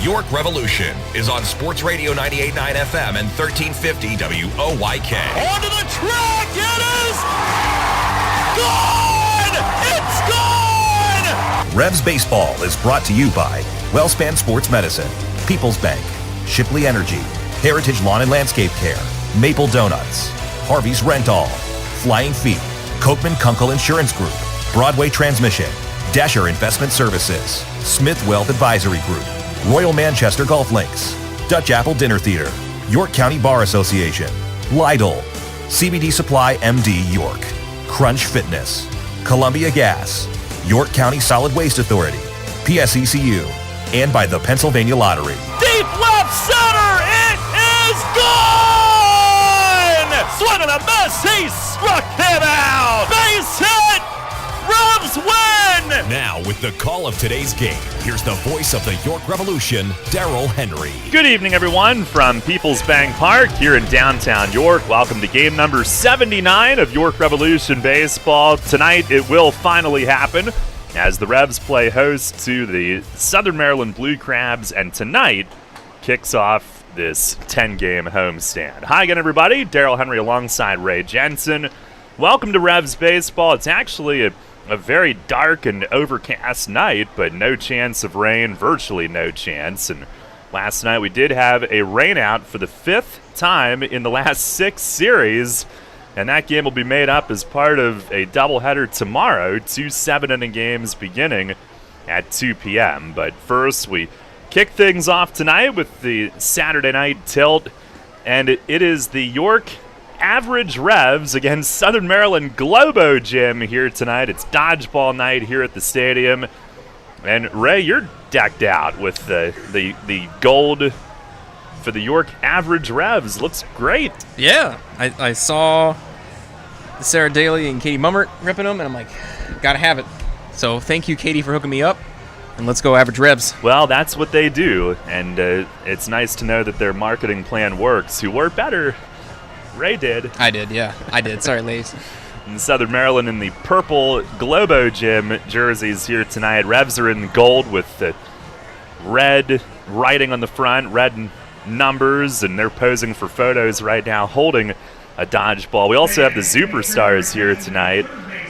York Revolution is on Sports Radio 98.9 FM and 1350 WOYK. Onto the track, it is gone! It's gone! Revs Baseball is brought to you by WellSpan Sports Medicine, PeoplesBank, Shipley Energy, Heritage Lawn and Landscape Care, Maple Donuts, Harvey's Rental, Flying Feet, Kochman Kunkel Insurance Group, Broadway Transmission, Dasher Investment Services, Smith Wealth Advisory Group, Royal Manchester Golf Links, Dutch Apple Dinner Theater, York County Bar Association, Lidl, CBD Supply MD York, Crunch Fitness, Columbia Gas, York County Solid Waste Authority, PSECU, and by the Pennsylvania Lottery. Deep left center, it is gone! Swing and a miss, he struck him out! Base hit! Revs win! Now, with the call of today's game, here's the voice of the York Revolution, Daryl Henry. Good evening, everyone, from PeoplesBank Park here in downtown York. Welcome to game number 79 of York Revolution Baseball. Tonight, it will finally happen as the Revs play host to the Southern Maryland Blue Crabs, and tonight kicks off this 10-game homestand. Hi again, everybody. Daryl Henry alongside Ray Jensen. Welcome to Revs Baseball. It's actually a very dark and overcast night, but no chance of rain, virtually no chance. And last night we did have a rainout for the fifth time in the last 6 series, and that game will be made up as part of a doubleheader tomorrow, 2 7-inning games beginning at 2 p.m. But first, we kick things off tonight with the Saturday night tilt, and it is the York Average Revs against Southern Maryland Globo Gym here tonight. It's dodgeball night here at the stadium. And Ray, you're decked out with the gold for the York Average Revs. Looks great. Yeah, I saw Sarah Daly and Katie Mummert ripping them, and I'm like, gotta have it. So thank you, Katie, for hooking me up. And let's go Average Revs. Well, that's what they do. And it's nice to know that their marketing plan works. Who were better? Ray did. I did, yeah. I did. Sorry, ladies. In Southern Maryland in the purple Globo Gym jerseys here tonight. Revs are in gold with the red writing on the front, red numbers, and they're posing for photos right now holding a dodgeball. We also have the Superstars here tonight.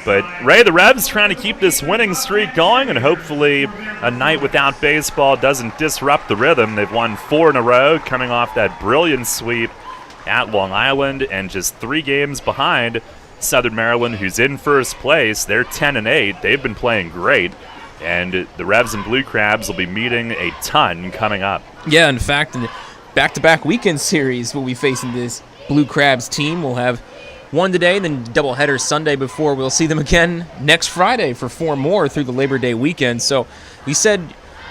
But Ray, the Revs trying to keep this winning streak going, and hopefully a night without baseball doesn't disrupt the rhythm. They've won 4 in a row, coming off that brilliant sweep at Long Island, and just 3 games behind Southern Maryland, who's in first place. They're 10-8. They've been playing great, and the Revs and Blue Crabs will be meeting a ton coming up. Yeah, in fact, in the back-to-back weekend series, we'll be facing this Blue Crabs team. We'll have one today, then doubleheader Sunday before we'll see them again next Friday for 4 more through the Labor Day weekend. So we said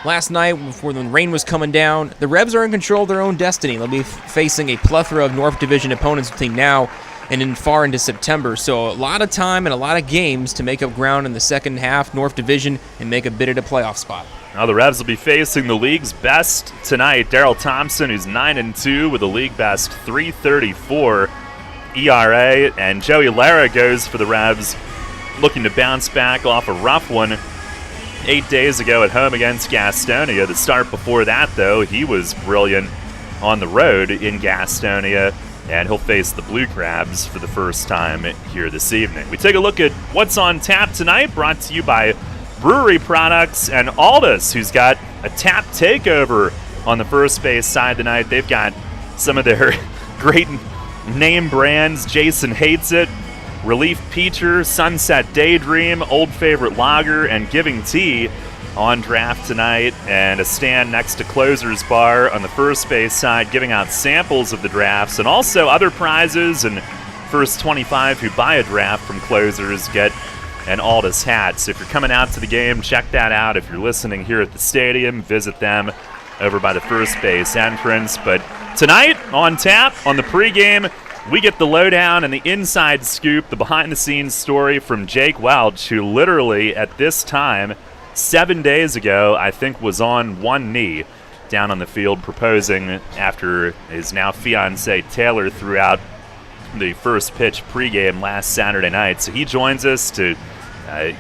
last night, before the rain was coming down, the Revs are in control of their own destiny. They'll be facing a plethora of North Division opponents between now and far into September. So a lot of time and a lot of games to make up ground in the second half, North Division, and make a bid at a playoff spot. Now the Revs will be facing the league's best tonight. Daryl Thompson, who's 9-2 with a league best 3.34 ERA, and Joey Lara goes for the Revs, looking to bounce back off a rough one 8 days ago at home against Gastonia. The start before that, though, he was brilliant on the road in Gastonia, and he'll face the Blue Crabs for the first time here this evening. We take a look at what's on tap tonight, brought to you by Brewery Products and Aldous, who's got a tap takeover on the first base side tonight. They've got some of their great name brands. Jason Hates It, Relief Peacher, Sunset Daydream, Old Favorite Lager, and Giving Tea on draft tonight, and a stand next to Closer's Bar on the first base side giving out samples of the drafts and also other prizes, and first 25 who buy a draft from Closers get an Aldous hat. So if you're coming out to the game, check that out. If you're listening here at the stadium, visit them over by the first base entrance. But tonight on tap, on the pregame, we get the lowdown and the inside scoop, the behind-the-scenes story from Jake Welch, who literally at this time 7 days ago, I think, was on one knee down on the field proposing after his now fiancée Taylor threw out the first pitch pregame last Saturday night. So he joins us to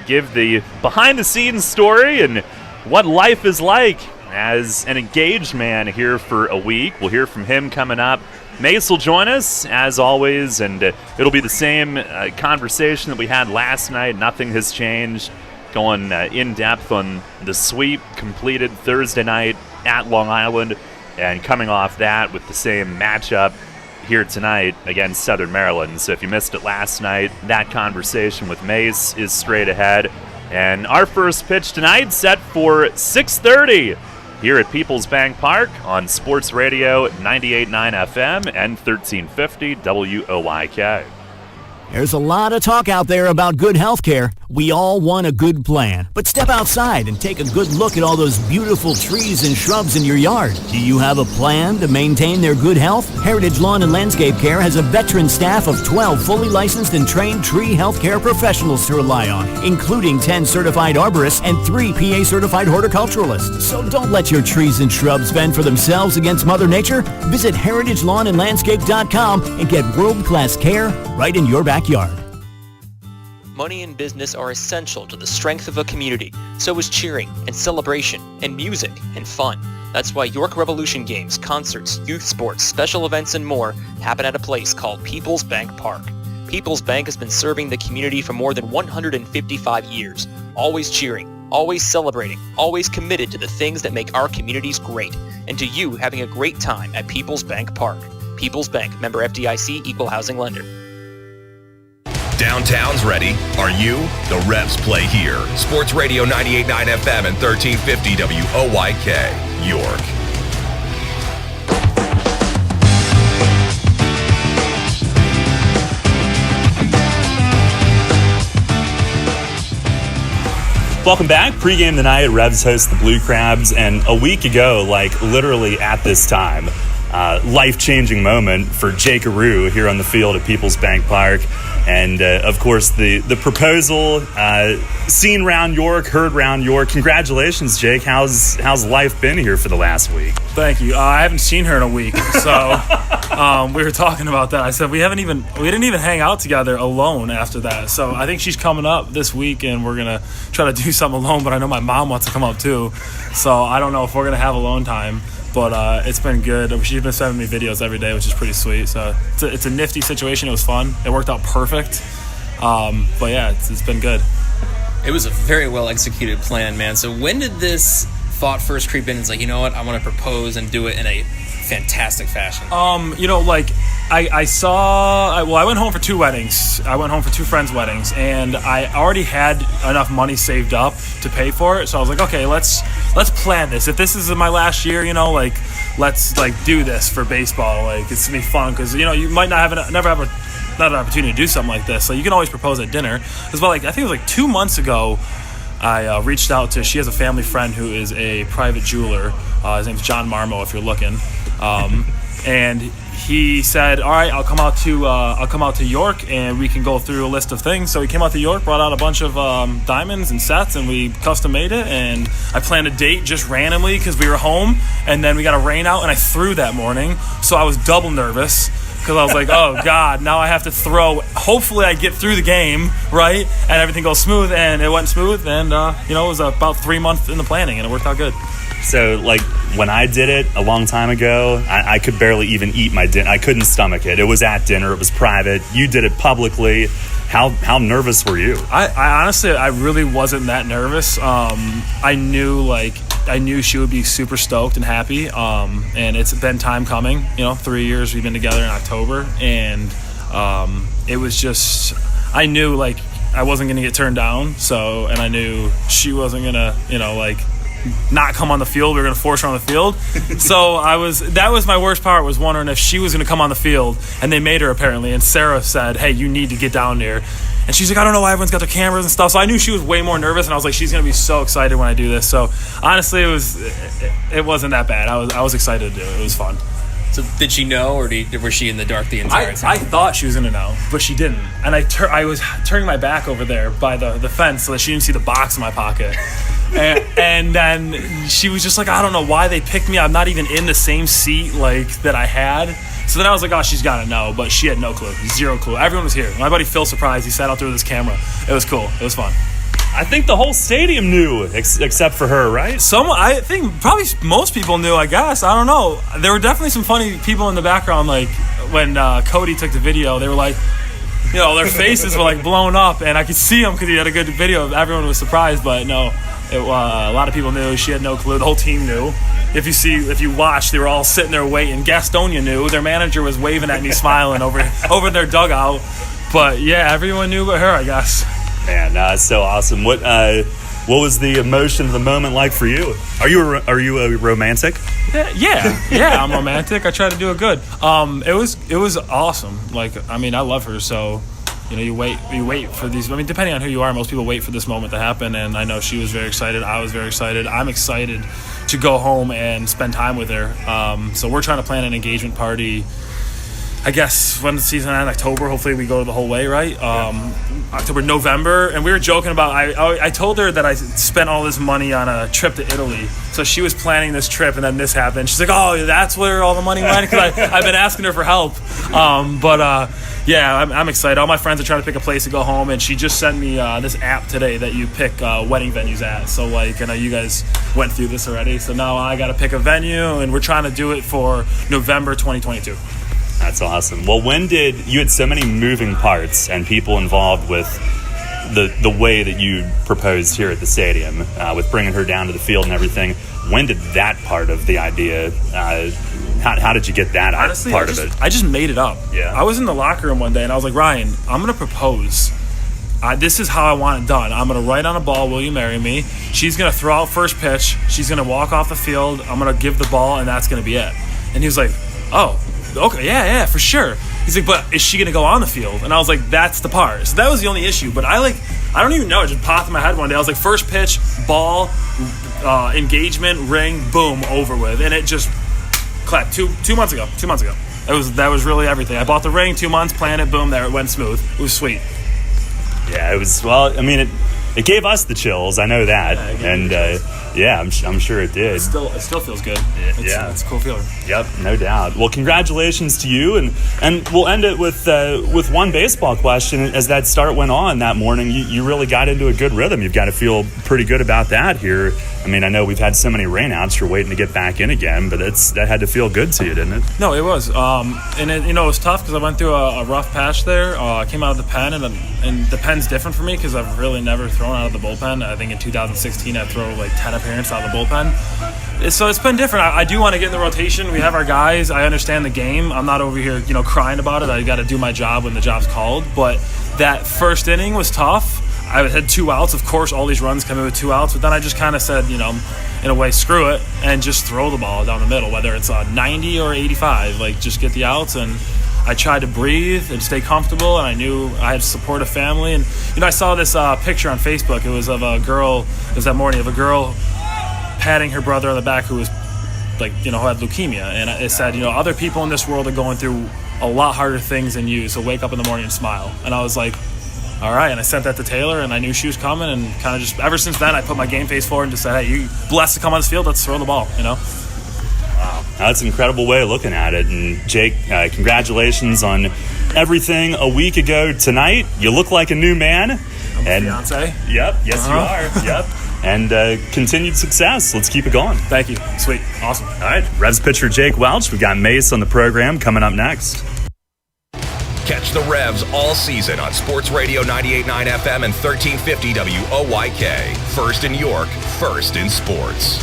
give the behind-the-scenes story and what life is like as an engaged man here for a week. We'll hear from him coming up. Mace will join us, as always, and it'll be the same conversation that we had last night. Nothing has changed. Going in-depth on the sweep completed Thursday night at Long Island, and coming off that with the same matchup here tonight against Southern Maryland. So if you missed it last night, that conversation with Mace is straight ahead. And our first pitch tonight set for 6:30 here at PeoplesBank Park on Sports Radio 98.9 FM and 1350 WOYK. There's a lot of talk out there about good health care. We all want a good plan. But step outside and take a good look at all those beautiful trees and shrubs in your yard. Do you have a plan to maintain their good health? Heritage Lawn and Landscape Care has a veteran staff of 12 fully licensed and trained tree health care professionals to rely on, including 10 certified arborists and 3 PA certified horticulturalists. So don't let your trees and shrubs fend for themselves against Mother Nature. Visit heritagelawnandlandscape.com and get world-class care right in your backyard. Money and business are essential to the strength of a community. So is cheering and celebration and music and fun. That's why York Revolution games, concerts, youth sports, special events, and more happen at a place called PeoplesBank Park. PeoplesBank has been serving the community for more than 155 years. Always cheering, always celebrating, always committed to the things that make our communities great. And to you having a great time at PeoplesBank Park. PeoplesBank, member FDIC, equal housing lender. Downtown's ready. Are you? The Revs play here. Sports Radio 98.9 FM and 1350 WOYK, York. Welcome back. Pre-game tonight, Revs host the Blue Crabs, and a week ago, like literally at this time, life-changing moment for Jake Aru here on the field at PeoplesBank Park. And, of course, the proposal, seen round York, heard round York. Congratulations, Jake. How's life been here for the last week? Thank you. I haven't seen her in a week, so we were talking about that. I said we didn't even hang out together alone after that. So I think she's coming up this week, and we're gonna try to do something alone. But I know my mom wants to come up too, so I don't know if we're gonna have alone time. But it's been good. She's been sending me videos every day, which is pretty sweet. So it's a nifty situation. It was fun. It worked out perfect. But yeah, it's been good. It was a very well executed plan, man. So when did this thought first creep in? It's like, you know what, I want to propose and do it in a fantastic fashion. I went home for 2 weddings. I went home for 2 friends' weddings, and I already had enough money saved up to pay for it. So I was like, okay, let's plan this. If this is my last year, let's do this for baseball. It's gonna be fun because you might not have never have an opportunity to do something like this. So you can always propose at dinner. Because I think it was like 2 months ago, I reached out to. She has a family friend who is a private jeweler. His name's John Marmo, if you're looking. And he said, all right, I'll come out to York and we can go through a list of things. So he came out to York, brought out a bunch of diamonds and sets, and we custom made it. And I planned a date just randomly because we were home, and then we got a rain out, and I threw that morning. So I was double nervous because I was like, oh God, now I have to throw. Hopefully I get through the game, right? And everything goes smooth, and it went smooth. And, it was about 3 months in the planning, and it worked out good. So, when I did it a long time ago, I could barely even eat my dinner. I couldn't stomach it. It was at dinner. It was private. You did it publicly. How nervous were you? I honestly, I really wasn't that nervous. I knew she would be super stoked and happy. And it's been time coming. 3 years we've been together in October, and it was just, I knew I wasn't gonna get turned down. So, and I knew she wasn't gonna, not come on the field. We were going to force her on the field. So that was my worst part, was wondering if she was going to come on the field, and they made her apparently. And Sarah said, hey, you need to get down there. And she's like, I don't know why everyone's got their cameras and stuff. So I knew she was way more nervous, and I was like, she's going to be so excited when I do this. So honestly, it wasn't that bad. I was excited to do it. It was fun. So did she know, or was she in the dark the entire time? I thought she was going to know, but she didn't. And I was turning my back over there by the fence so that she didn't see the box in my pocket. And then she was just like, I don't know why they picked me. I'm not even in the same seat that I had. So then I was like, oh, she's got to know. But she had no clue. 0 clue. Everyone was here. My buddy Phil surprised. He sat out there with his camera. It was cool. It was fun. I think the whole stadium knew, except for her, right? I think probably most people knew, I guess. I don't know. There were definitely some funny people in the background, like when Cody took the video, they were like, their faces were like blown up, and I could see them because he had a good video. Everyone was surprised, but no, a lot of people knew. She had no clue. The whole team knew. If you watch, they were all sitting there waiting. Gastonia knew. Their manager was waving at me, smiling over their dugout. But yeah, everyone knew but her, I guess. Man, it's so awesome. What was the emotion of the moment like for you? Are you a romantic? Yeah, I'm romantic. I try to do it good. It was awesome. I love her, so you wait for these. Depending on who you are, most people wait for this moment to happen, and I know she was very excited. I was very excited. I'm excited to go home and spend time with her. So we're trying to plan an engagement party, I guess, when the season ends, October. Hopefully we go the whole way, right? October, November. And we were joking about, I told her that I spent all this money on a trip to Italy. So she was planning this trip, and then this happened. She's like, oh, that's where all the money went? Because I've been asking her for help. Yeah, I'm excited. All my friends are trying to pick a place to go home, and she just sent me this app today that you pick wedding venues at. So, I know you guys went through this already. So now I got to pick a venue, and we're trying to do it for November 2022. That's awesome. Well, you had so many moving parts and people involved with the way that you proposed here at the stadium, with bringing her down to the field and everything. When did that part of the idea, how did you get that Honestly, part of it? I just made it up. Yeah. I was in the locker room one day, and I was like, Ryan, I'm going to propose. This is how I want it done. I'm going to write on a ball, will you marry me? She's going to throw out first pitch. She's going to walk off the field. I'm going to give the ball, and that's going to be it. And he was like, oh, okay, yeah, for sure. He's like, but is she going to go on the field? And I was like, that's the part. So that was the only issue. But I don't even know. It just popped in my head one day. I was like, first pitch, ball, engagement, ring, boom, over with. And it just clapped 2 months ago. 2 months ago. That was really everything. I bought the ring, 2 months, planned it, boom, there it went smooth. It was sweet. Yeah, it was. Well, it gave us the chills. I know that, I'm sure it did. It still feels good. It's a cool feeling. Yep, no doubt. Well, congratulations to you, and we'll end it with one baseball question. As that start went on that morning, you really got into a good rhythm. You've got to feel pretty good about that here. I know we've had so many rainouts. You're waiting to get back in again, but that had to feel good to you, didn't it? No, it was. And it was tough because I went through a rough patch there. I came out of the pen, and the pen's different for me because I've really never thrown out of the bullpen. I think in 2016 I throw 10 appearances out of the bullpen. So it's been different. I do want to get in the rotation. We have our guys. I understand the game. I'm not over here, crying about it. I got to do my job when the job's called. But that first inning was tough. I had 2 outs. Of course, all these runs come in with 2 outs. But then I just kind of said, in a way, screw it, and just throw the ball down the middle, whether it's 90 or 85. Just get the outs. And I tried to breathe and stay comfortable, and I knew I had to support a family. And, I saw this picture on Facebook. It was of a girl, it was that morning, of a girl patting her brother on the back who was, who had leukemia. And it said, other people in this world are going through a lot harder things than you, so wake up in the morning and smile. And I was like, all right, and I sent that to Taylor, and I knew she was coming, and kind of just, ever since then, I put my game face forward and just said, hey, you blessed to come on this field, let's throw the ball, Wow, that's an incredible way of looking at it. And Jake, congratulations on everything a week ago tonight. You look like a new man. I'm a fiance. Yep, yes you are, yep. And continued success. Let's keep it going. Thank you. Sweet. Awesome. All right, Revs pitcher Jake Welch. We've got Mace on the program coming up next. Catch the Revs all season on Sports Radio 98.9 FM and 1350 WOYK. First in York, first in sports.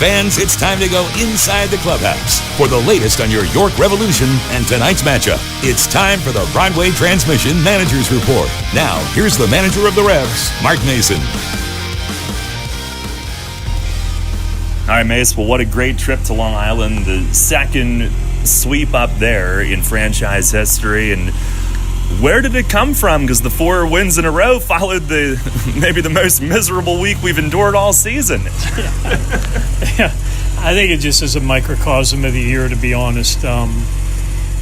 Fans, it's time to go inside the clubhouse for the latest on your York Revolution and tonight's matchup. It's time for the Broadway Transmission Managers Report. Now, here's the manager of the Revs, Mark Mason. All right, Mace, well, what a great trip to Long Island. The second sweep up there in franchise history. And where did it come from? Because the 4 wins in a row followed maybe the most miserable week we've endured all season. Yeah, I think it just is a microcosm of the year, to be honest.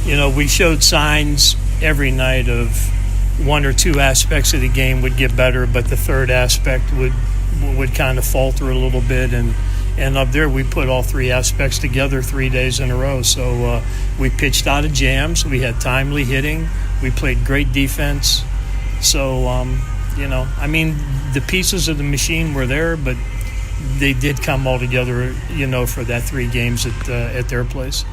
We showed signs every night of 1 or 2 aspects of the game would get better, but the third aspect would kind of falter a little bit. And And up there, we put all three aspects together 3 days in a row. So we pitched out of jams. We had timely hitting. We played great defense. So, the pieces of the machine were there, but they did come all together, for that 3 games at their place.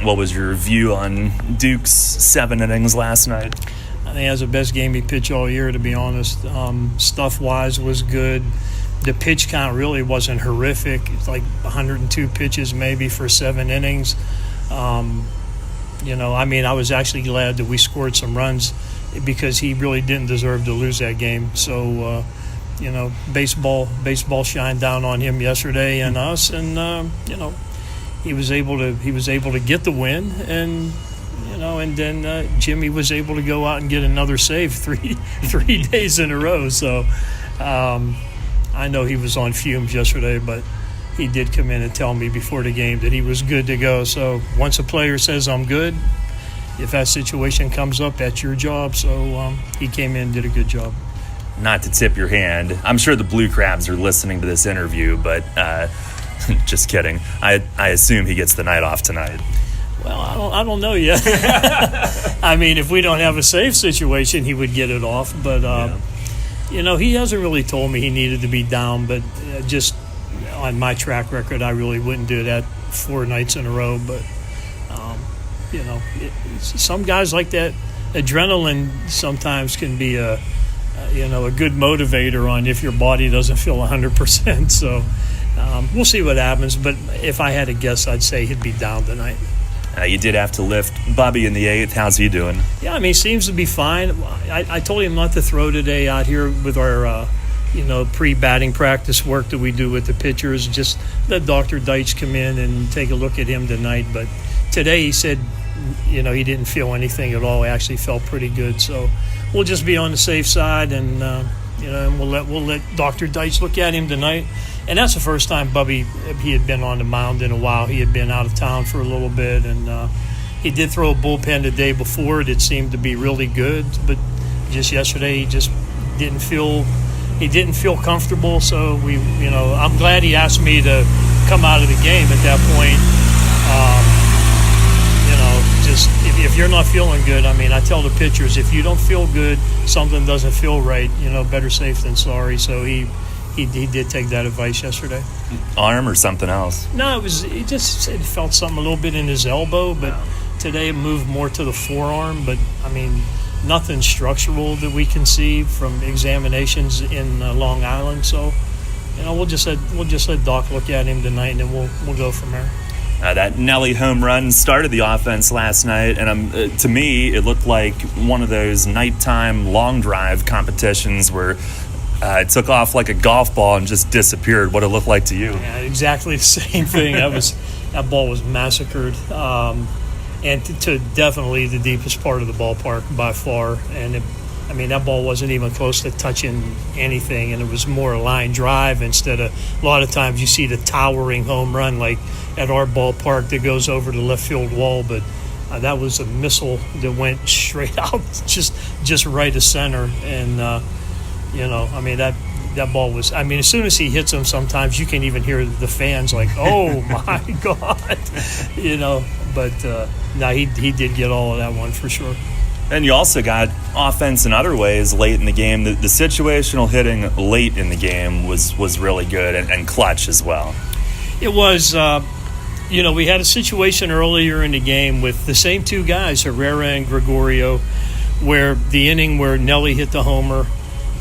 What was your view on Duke's 7 innings last night? I think that's the best game he pitched all year, to be honest. Stuff-wise was good. The pitch count really wasn't horrific. It's like 102 pitches maybe for 7 innings. I was actually glad that we scored some runs because he really didn't deserve to lose that game. So, baseball shined down on him yesterday and us, and he was able to get the win, and then Jimmy was able to go out and get another save three days in a row. So I know he was on fumes yesterday, but he did come in and tell me before the game that he was good to go. So once a player says I'm good, if that situation comes up, that's your job. So he came in and did a good job. Not to tip your hand, I'm sure the Blue Crabs are listening to this interview, but just kidding. I assume he gets the night off tonight. Well, I don't know yet. I mean, if we don't have a safe situation, he would get it off. But, he hasn't really told me he needed to be down. But just on my track record, I really wouldn't do that 4 nights in a row. But, some guys like that. Adrenaline sometimes can be a good motivator on if your body doesn't feel 100%. So we'll see what happens. But if I had to guess, I'd say he'd be down tonight. You did have to lift Bubby in the 8th. How's he doing? Yeah, he seems to be fine. I told him not to throw today out here with our, pre-batting practice work that we do with the pitchers. Just let Dr. Deitch come in and take a look at him tonight. But today he said, he didn't feel anything at all. He actually felt pretty good. So we'll just be on the safe side, and and we'll let Dr. Deitch look at him tonight. And that's the first time Bubby, he had been on the mound in a while. He had been out of town for a little bit, and he did throw a bullpen the day before. It seemed to be really good, but just yesterday he just didn't feel comfortable. So I'm glad he asked me to come out of the game at that point. Just if you're not feeling good, I tell the pitchers, if you don't feel good, something doesn't feel right, better safe than sorry. So he did take that advice yesterday. Arm or something else? No, he just said he felt something a little bit in his elbow, but today it moved more to the forearm. But nothing structural that we can see from examinations in Long Island. So we'll just let Doc look at him tonight, and then we'll go from there. That Nelly home run started the offense last night, and to me, it looked like one of those nighttime long drive competitions where it took off like a golf ball and just disappeared. What it looked like to you? Yeah, exactly the same thing. That ball was massacred, and to definitely the deepest part of the ballpark by far. And that ball wasn't even close to touching anything, and it was more a line drive instead of a lot of times you see the towering home run like at our ballpark that goes over the left field wall. But that was a missile that went straight out, just right of center. And that ball was. As soon as he hits him, sometimes you can even hear the fans like, "Oh my God," But he did get all of that one for sure. And you also got offense in other ways late in the game. The situational hitting late in the game was really good and clutch as well. It was, we had a situation earlier in the game with the same 2 guys, Herrera and Gregorio, where the inning where Nelly hit the homer,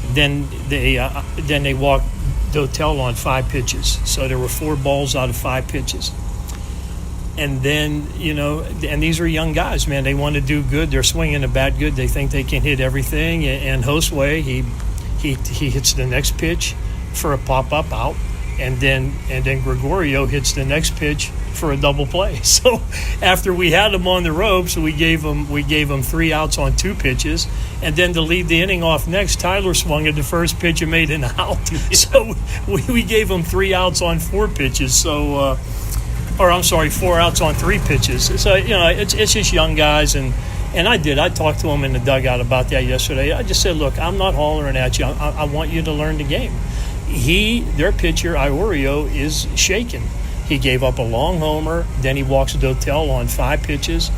then they walked Dotel on 5 pitches. So there were 4 balls out of 5 pitches. And then, and these are young guys, man. They want to do good. They're swinging the bat good. They think they can hit everything. And Josue, he hits the next pitch for a pop-up out. And then Gregorio hits the next pitch for a double play. So after we had them on the ropes, we gave them 3 outs on 2 pitches. And then to lead the inning off next, Tyler swung at the first pitch and made an out. So we gave them 3 outs on 4 pitches. So 4 outs on 3 pitches. So, it's just young guys. And I talked to them in the dugout about that yesterday. I just said, look, I'm not hollering at you. I want you to learn the game. their pitcher, Iorio, is shaken. He gave up a long homer, then he walks Dotel on 5 pitches.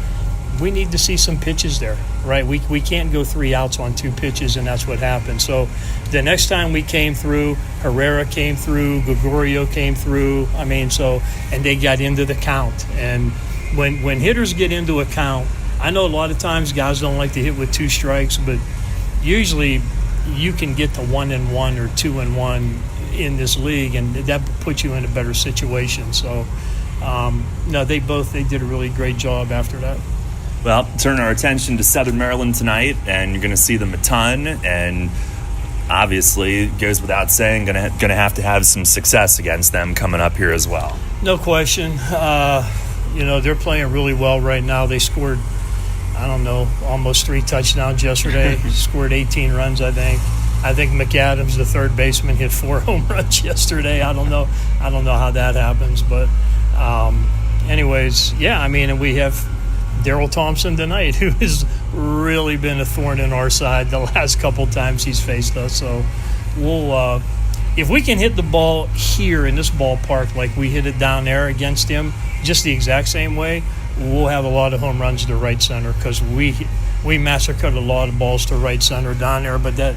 We need to see some pitches there, right? We can't go 3 outs on 2 pitches, and that's what happened. So the next time we came through, Herrera came through, Gregorio came through. And they got into the count. And when hitters get into a count, I know a lot of times guys don't like to hit with 2 strikes, but usually you can get to 1-1 or 2-1 in this league, and that puts you in a better situation. So, they did a really great job after that. Well, turn our attention to Southern Maryland tonight, and you're going to see them a ton, and obviously, it goes without saying, going to have some success against them coming up here as well. No question. They're playing really well right now. They scored, almost 3 touchdowns yesterday. Scored 18 runs, I think. I think McAdams, the third baseman, hit 4 home runs yesterday. I don't know how that happens, but anyways, yeah. And we have Daryl Thompson tonight, who has really been a thorn in our side the last couple times he's faced us. So we'll, if we can hit the ball here in this ballpark like we hit it down there against him, just the exact same way, we'll have a lot of home runs to right center, because we massacred a lot of balls to right center down there, but that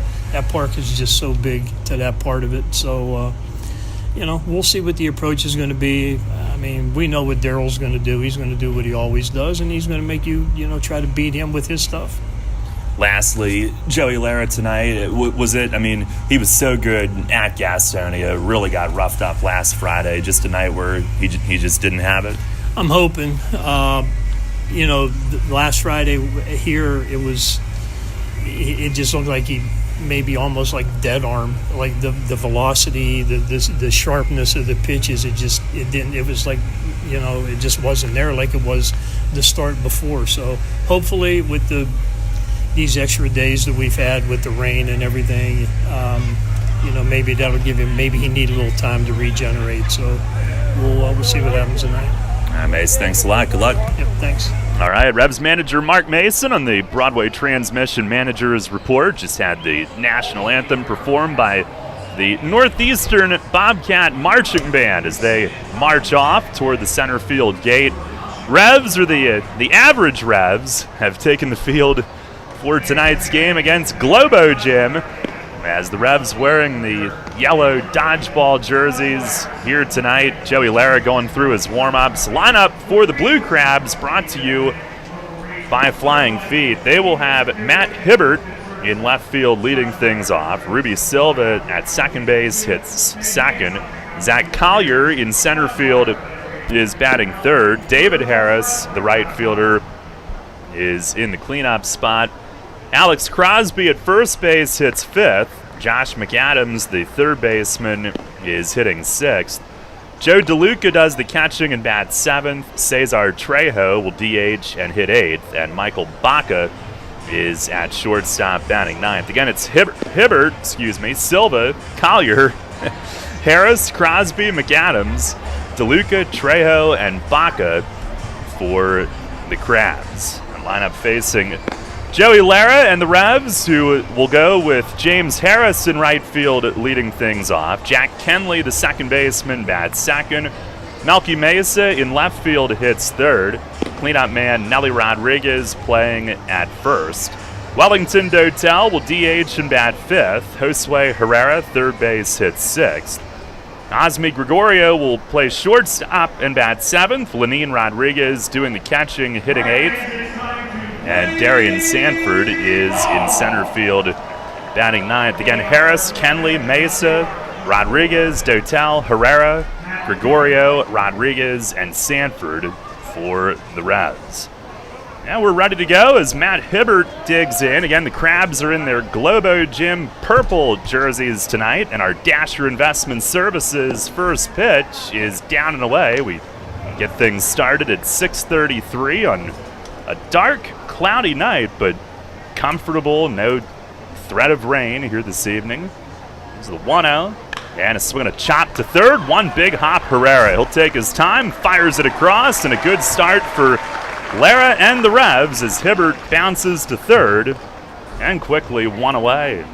park is just so big to that part of it. So, we'll see what the approach is going to be. We know what Daryl's going to do. He's going to do what he always does, and he's going to make you, try to beat him with his stuff. Lastly, Joey Lara tonight, he was so good at Gastonia, really got roughed up last Friday, just a night where he just didn't have it. I'm hoping. Last Friday here, it just looked like he maybe almost like dead arm, like the velocity, the sharpness of the pitches. It just wasn't there like it was the start before. So hopefully with these extra days that we've had with the rain and everything, maybe that'll give him, maybe he needed a little time to regenerate. So we'll see what happens tonight. All right, Mace, thanks a lot. Good luck. Yep, thanks. All right, Revs manager Mark Mason on the Broadway Transmission Managers Report. Just had the national anthem performed by the Northeastern Bobcat Marching Band as they march off toward the center field gate. Revs, or the average Revs, have taken the field for tonight's game against Globo Gym, as the Revs wearing the yellow dodgeball jerseys here tonight. Joey Lara going through his warm-ups. Lineup for the Blue Crabs brought to you by Flying Feet. They will have Matt Hibbert in left field leading things off. Ruby Silva at second base hits second. Zach Collier in center field is batting third. David Harris, the right fielder, is in the cleanup spot. Alex Crosby at first base hits fifth. Josh McAdams, the third baseman, is hitting sixth. Joe DeLuca does the catching and bats seventh. Cesar Trejo will DH and hit eighth. And Michael Baca is at shortstop batting ninth. Again, it's Hibbert, Silva, Collier, Harris, Crosby, McAdams, DeLuca, Trejo, and Baca for the Crabs. And lineup facing Joey Lara and the Revs, who will go with James Harris in right field leading things off. Jack Kenley, the second baseman, bats second. Melky Mesa in left field hits third. Cleanup man Nelly Rodriguez playing at first. Wellington Dotel will DH and bat fifth. Josue Herrera, third base, hits sixth. Osmi Gregorio will play shortstop and bat seventh. Lenine Rodriguez doing the catching, hitting eighth. And Darian Sanford is in center field, batting ninth. Again, Harris, Kenley, Mesa, Rodriguez, Dotel, Herrera, Gregorio, Rodriguez, and Sanford for the Revs. Now we're ready to go as Matt Hibbert digs in. Again, the Crabs are in their Globo Gym purple jerseys tonight, and our Dasher Investment Services first pitch is down and away. We get things started at 6:33 on a dark, cloudy night, but comfortable, no threat of rain here this evening. Here's the 1-0, and a swing and a chop to third. One big hop, Herrera. He'll take his time, fires it across, and a good start for Lara and the Revs as Hibbert bounces to third and quickly one away.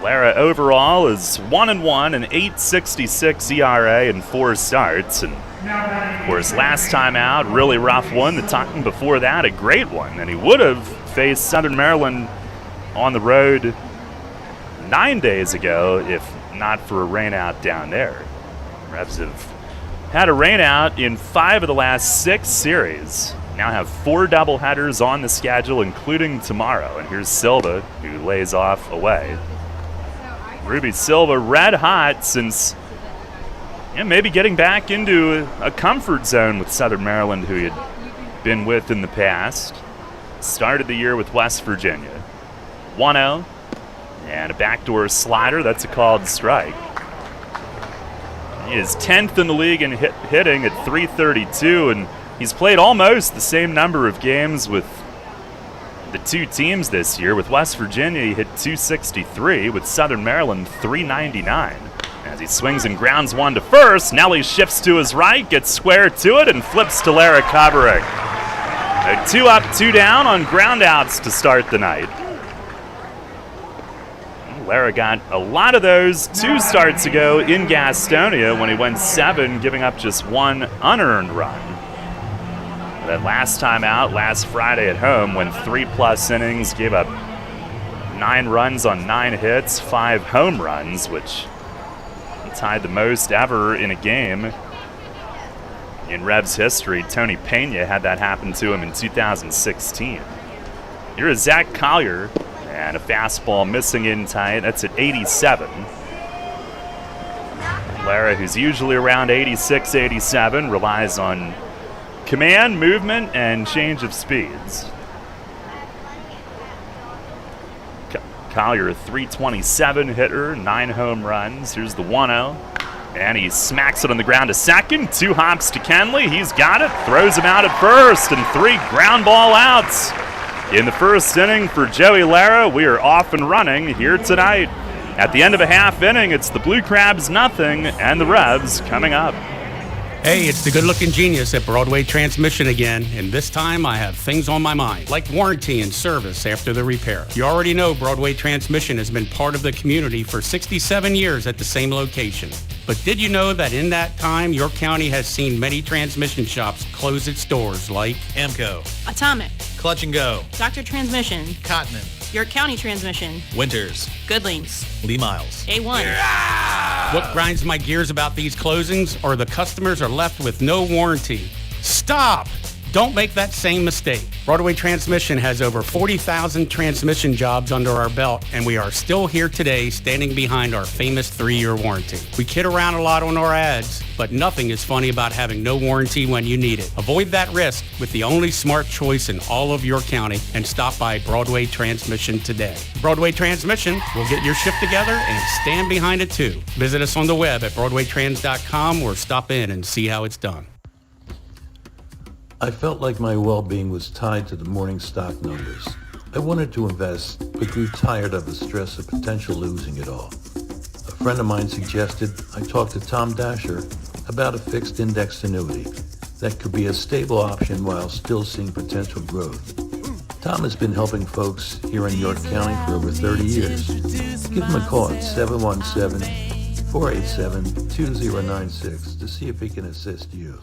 Lara overall is 1-1, an 8.66 ERA in 4 starts. And of course, last time out, really rough one. The time before that, a great one. And he would have faced Southern Maryland on the road 9 days ago if not for a rainout down there. Revs have had a rainout in 5 of the last 6 series. Now have 4 doubleheaders on the schedule, including tomorrow. And here's Silva, who lays off away. Ruby Silva red hot since maybe getting back into a comfort zone with Southern Maryland, who he had been with in the past. Started the year with West Virginia. 1-0 and a backdoor slider. That's a called strike. He is 10th in the league in hitting at .332, and he's played almost the same number of games with the 2 teams this year. With West Virginia, he hit .263. With Southern Maryland, .399. As he swings and grounds one to first, Nelly shifts to his right, gets square to it, and flips to Lara Kabarek. 2 up, 2 down on groundouts to start the night. Lara got a lot of those 2 starts ago in Gastonia when he went 7, giving up just 1 unearned run. That last time out, last Friday at home, when 3+ innings, gave up 9 runs on 9 hits, 5 home runs, which tied the most ever in a game in Revs history. Tony Pena had that happen to him in 2016. Here is Zach Collier, and a fastball missing in tight. That's at 87. Lara, who's usually around 86, 87, relies on command, movement, and change of speeds. Collier, a .327 hitter, 9 home runs. Here's the 1-0. And he smacks it on the ground to second. 2 hops to Kenley. He's got it. Throws him out at first. And 3 ground ball outs in the first inning for Joey Lara. We are off and running here tonight. At the end of a half inning, it's the Blue Crabs nothing and the Revs coming up. Hey, it's the good-looking genius at Broadway Transmission again, and this time I have things on my mind, like warranty and service after the repair. You already know Broadway Transmission has been part of the community for 67 years at the same location. But did you know that in that time, your county has seen many transmission shops close its doors, like Amco, Atomic, Clutch and Go, Dr. Transmission, Cotman, York County Transmission, Winters, Goodlings, Lee Miles, A1. What grinds my gears about these closings are the customers are left with no warranty. Stop! Don't make that same mistake. Broadway Transmission has over 40,000 transmission jobs under our belt, and we are still here today standing behind our famous 3-year warranty. We kid around a lot on our ads, but nothing is funny about having no warranty when you need it. Avoid that risk with the only smart choice in all of your county and stop by Broadway Transmission today. Broadway Transmission will get your shift together and stand behind it too. Visit us on the web at BroadwayTrans.com or stop in and see how it's done. I felt like my well-being was tied to the morning stock numbers. I wanted to invest, but grew tired of the stress of potential losing it all. A friend of mine suggested I talk to Tom Dasher about a fixed indexed annuity that could be a stable option while still seeing potential growth. Tom has been helping folks here in York County for over 30 years. Give him a call at 717-487-2096 to see if he can assist you.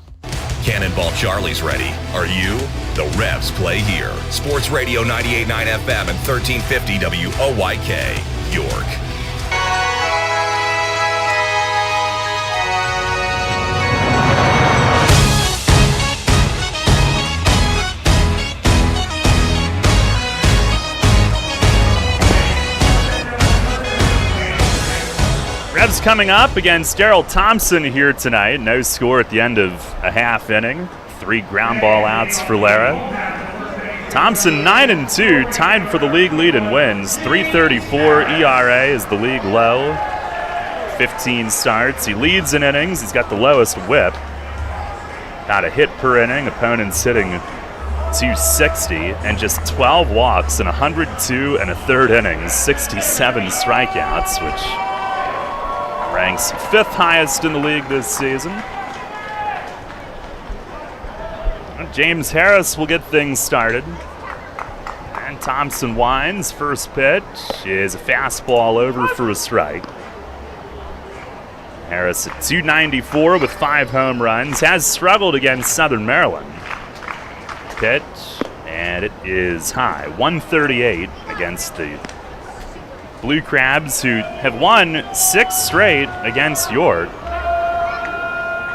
Cannonball Charlie's ready. Are you? The Revs play here. Sports Radio 98.9 FM and 1350 WOYK, York. Revs coming up against Daryl Thompson here tonight. No score at the end of a half inning. 3 ground ball outs for Lara. Thompson 9-2, tied for the league lead in wins. .334 ERA is the league low. 15 starts. He leads in innings. He's got the lowest whip. About a hit per inning. Opponents hitting .260 and just 12 walks in 102 and a third innings. 67 strikeouts, which ranks 5th highest in the league this season. James Harris will get things started. And Thompson winds. First pitch is a fastball over for a strike. Harris at 294 with 5 home runs. Has struggled against Southern Maryland. Pitch, and it is high. 138 against the Blue Crabs, who have won 6 straight against York.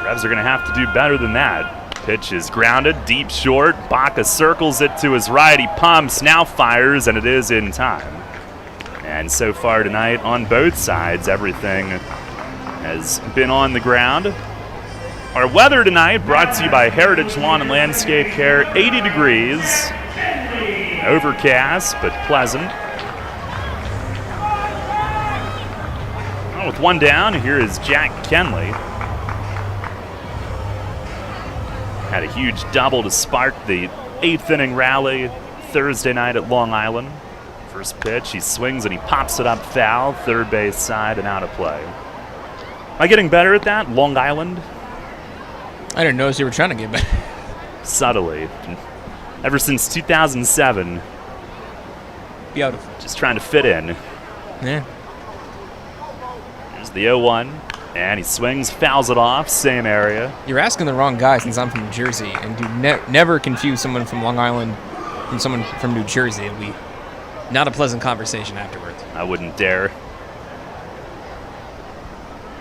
Revs are going to have to do better than that. Pitch is grounded, deep short. Baca circles it to his right. He pumps, now fires, and it is in time. And so far tonight, on both sides, everything has been on the ground. Our weather tonight brought to you by Heritage Lawn and Landscape Care. 80 degrees, overcast but pleasant. With one down, here is Jack Kenley. Had a huge double to spark the 8th inning rally Thursday night at Long Island. First pitch, he swings and he pops it up foul, third base side and out of play. Am I getting better at that, Long Island? I didn't notice you were trying to get better. Subtly. Ever since 2007. Beautiful. Just trying to fit in. Yeah. Here's the 0-1. And he swings, fouls it off, same area. You're asking the wrong guy since I'm from New Jersey, and do never confuse someone from Long Island from someone from New Jersey. It'll be not a pleasant conversation afterwards. I wouldn't dare.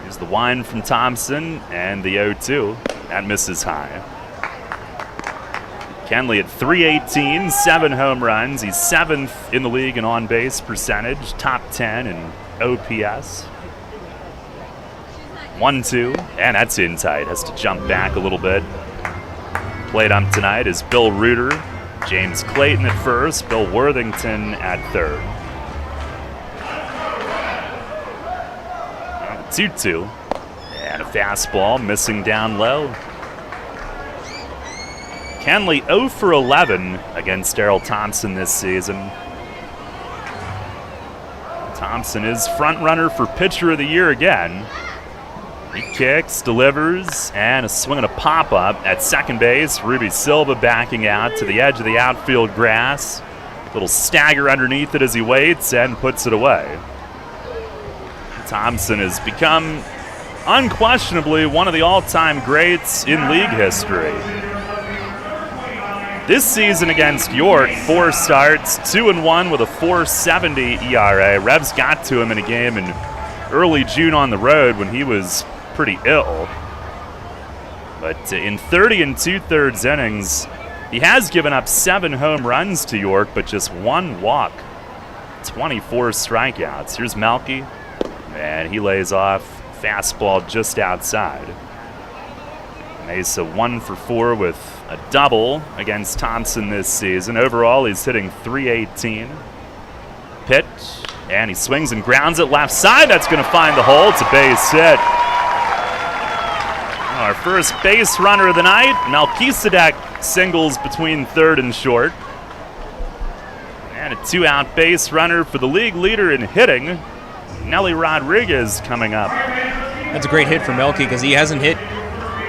Here's the wind from Thompson, and the 0-2. That misses high. Kenley at 318, 7 home runs. He's 7th in the league in on-base percentage, top 10 in OPS. 1-2, and that's in tight. Has to jump back a little bit. Played up tonight is Bill Reuter, James Clayton at first, Bill Worthington at third. 2-2, and a fastball missing down low. Kenley 0 for 11 against Darrell Thompson this season. Thompson is front runner for pitcher of the year again. He kicks, delivers, and a swing and a pop-up at second base. Ruby Silva backing out to the edge of the outfield grass. Little stagger underneath it as he waits and puts it away. Thompson has become unquestionably one of the all-time greats in league history. This season against York, 4 starts, 2-1 with a 4.70 ERA. Revs got to him in a game in early June on the road when he was pretty ill. But in 30 2/3 innings, he has given up 7 home runs to York, but just 1 walk. 24 strikeouts. Here's Melky, and he lays off fastball just outside. Mesa 1 for 4 with a double against Thompson this season. Overall, he's hitting .318. Pitch, and he swings and grounds it left side. That's going to find the hole. It's a base hit. Our first base runner of the night, Melchizedek singles between third and short. And a 2-out base runner for the league leader in hitting, Nelly Rodriguez, coming up. That's a great hit for Melky because he hasn't hit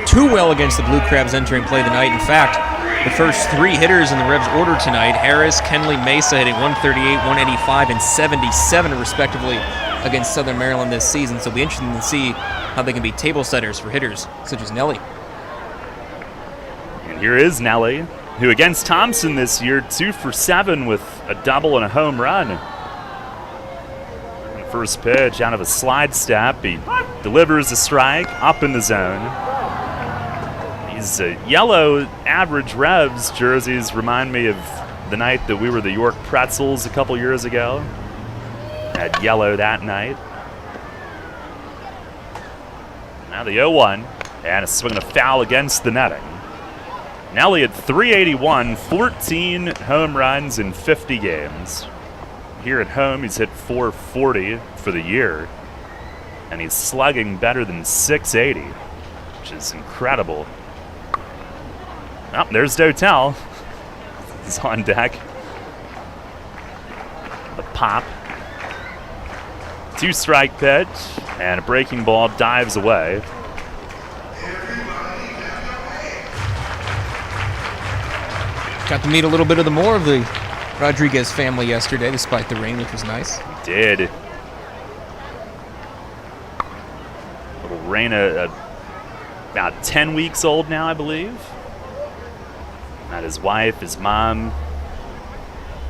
too well against the Blue Crabs entering play tonight. In fact, the first 3 hitters in the Revs order tonight, Harris, Kenley, Mesa, hitting 138, 185, and 77 respectively against Southern Maryland this season. So it'll be interesting to see how they can be table setters for hitters such as Nelly. And here is Nelly, who against Thompson this year, 2 for 7 with a double and a home run. And first pitch out of a slide step, he delivers a strike up in the zone. These yellow average Revs jerseys remind me of the night that we were the York Pretzels a couple years ago. Had yellow that night. Now the 0-1, and a swing and a foul against the netting. Nelly at 381, 14 home runs in 50 games. Here at home, he's hit 440 for the year, and he's slugging better than .680, which is incredible. Oh, there's Dotel. He's on deck. The pop. 2-strike pitch, and a breaking ball dives away. Got to meet a little bit of the more of the Rodriguez family yesterday, despite the rain, which was nice. Did. Little Reina, about 10 weeks old now, I believe. Not his wife, his mom,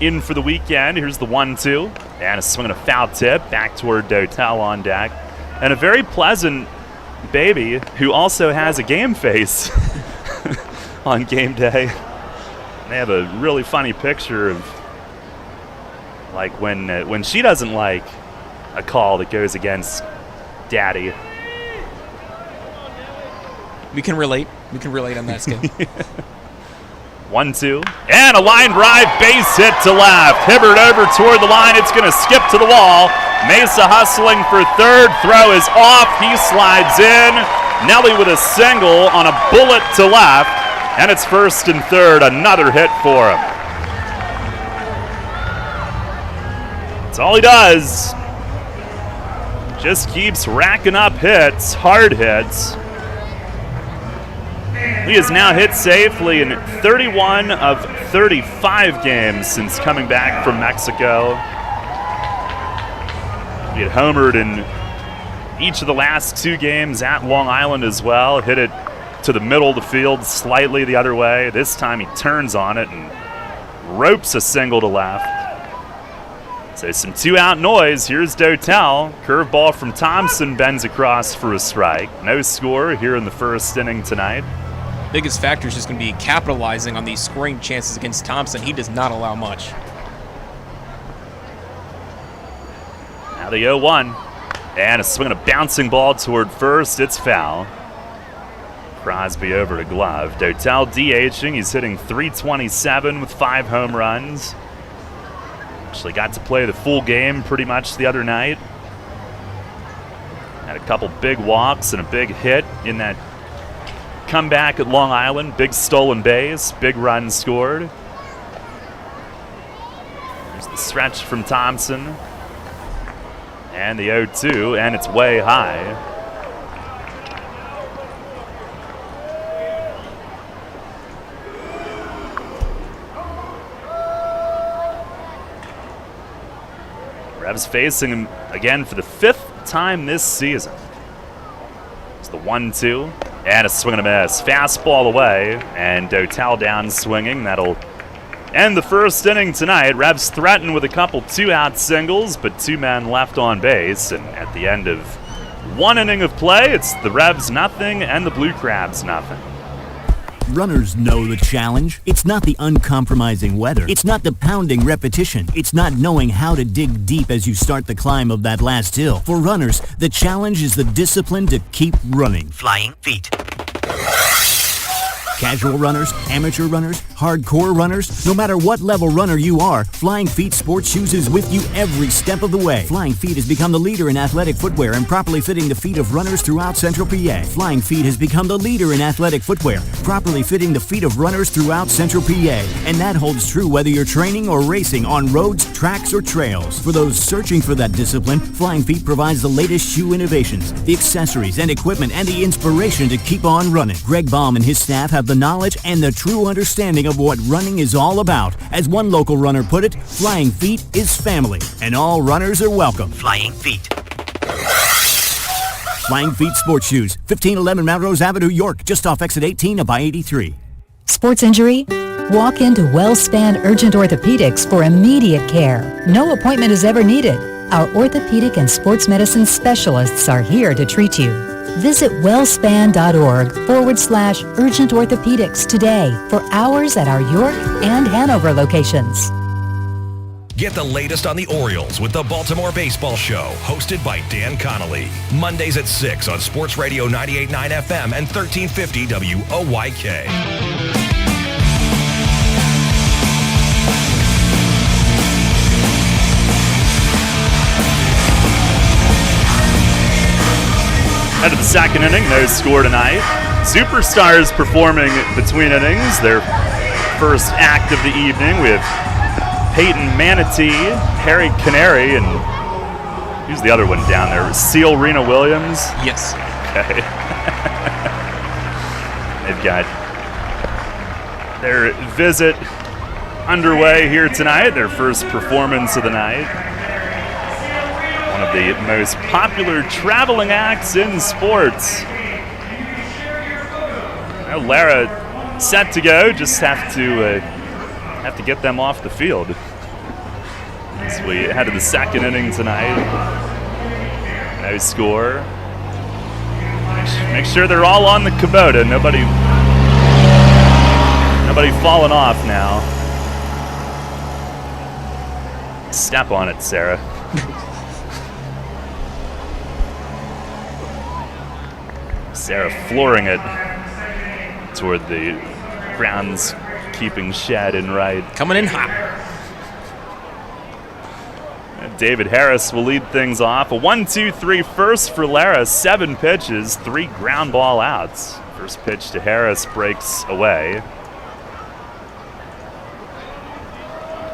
in for the weekend. Here's the 1-2. And a swing and a foul tip back toward Dotel on deck. And a very pleasant baby who also has a game face on game day. They have a really funny picture of like when she doesn't like a call that goes against Daddy. We can relate. We can relate on that scale. 1-2. And a line drive, base hit to left. Hibbert over toward the line. It's going to skip to the wall. Mesa hustling for third. Throw is off. He slides in. Nelly with a single on a bullet to left. And it's first and third. Another hit for him. That's all he does. Just keeps racking up hits, hard hits. He has now hit safely in 31 of 35 games since coming back from Mexico. He had homered in each of the last 2 games at Long Island as well. Hit it to the middle of the field, slightly the other way. This time he turns on it and ropes a single to left. So some 2-out noise. Here's Dotel. Curveball from Thompson bends across for a strike. No score here in the first inning tonight. Biggest factor is just going to be capitalizing on these scoring chances against Thompson. He does not allow much. Now the 0-1. And a swing and a bouncing ball toward first. It's foul. Crosby over to glove. Dotel DHing. He's hitting .327 with 5 home runs. Actually got to play the full game pretty much the other night. Had a couple big walks and a big hit in that comeback at Long Island. Big stolen base, big run scored. There's the stretch from Thompson. And the 0-2, and it's way high. Revs facing him again for the 5th time this season. It's the 1-2. And a swing and a miss. Fastball away, and Dotel down swinging. That'll end the first inning tonight. Revs threaten with a couple 2-out singles, but 2 men left on base. And at the end of 1 inning of play, it's the Revs nothing and the Blue Crabs nothing. Runners know the challenge. It's not the uncompromising weather. It's not the pounding repetition. It's not knowing how to dig deep as you start the climb of that last hill. For runners, the challenge is the discipline to keep running. Flying feet. Casual runners, amateur runners, hardcore runners, no matter what level runner you are, Flying Feet Sports Shoes is with you every step of the way. Flying Feet has become the leader in athletic footwear and properly fitting the feet of runners throughout Central PA. Flying Feet has become the leader in athletic footwear, properly fitting the feet of runners throughout Central PA. And that holds true whether you're training or racing on roads, tracks, or trails. For those searching for that discipline, Flying Feet provides the latest shoe innovations, the accessories and equipment, and the inspiration to keep on running. Greg Baum and his staff have the knowledge and the true understanding of what running is all about. As one local runner put it, Flying Feet is family, and all runners are welcome. Flying Feet. Flying Feet Sports Shoes, 1511 Melrose Avenue, York, just off exit 18 of I-83. Sports injury? Walk into WellSpan Urgent Orthopedics for immediate care. No appointment is ever needed. Our orthopedic and sports medicine specialists are here to treat you. Visit wellspan.org/urgent orthopedics today for hours at our York and Hanover locations. Get the latest on the Orioles with the Baltimore Baseball Show, hosted by Dan Connolly. Mondays at 6 on Sports Radio 98.9 FM and 1350 WOYK. Out of the second inning, no score tonight. Superstars performing between innings. Their first act of the evening with Peyton Manatee, Harry Canary, and who's the other one down there? Seal Rena Williams? Yes. Okay. They've got their visit underway here tonight, their first performance of the night. One of the most popular traveling acts in sports. Now Lara set to go, just have to get them off the field. As we head to the second inning tonight. No score. Make sure they're all on the Kubota. Nobody falling off now. Step on it, Sarah. Sarah flooring it toward the groundskeeping shed in right. Coming in hot. David Harris will lead things off. A 1-2-3 first for Lara. 7 pitches, 3 ground ball outs. First pitch to Harris breaks away.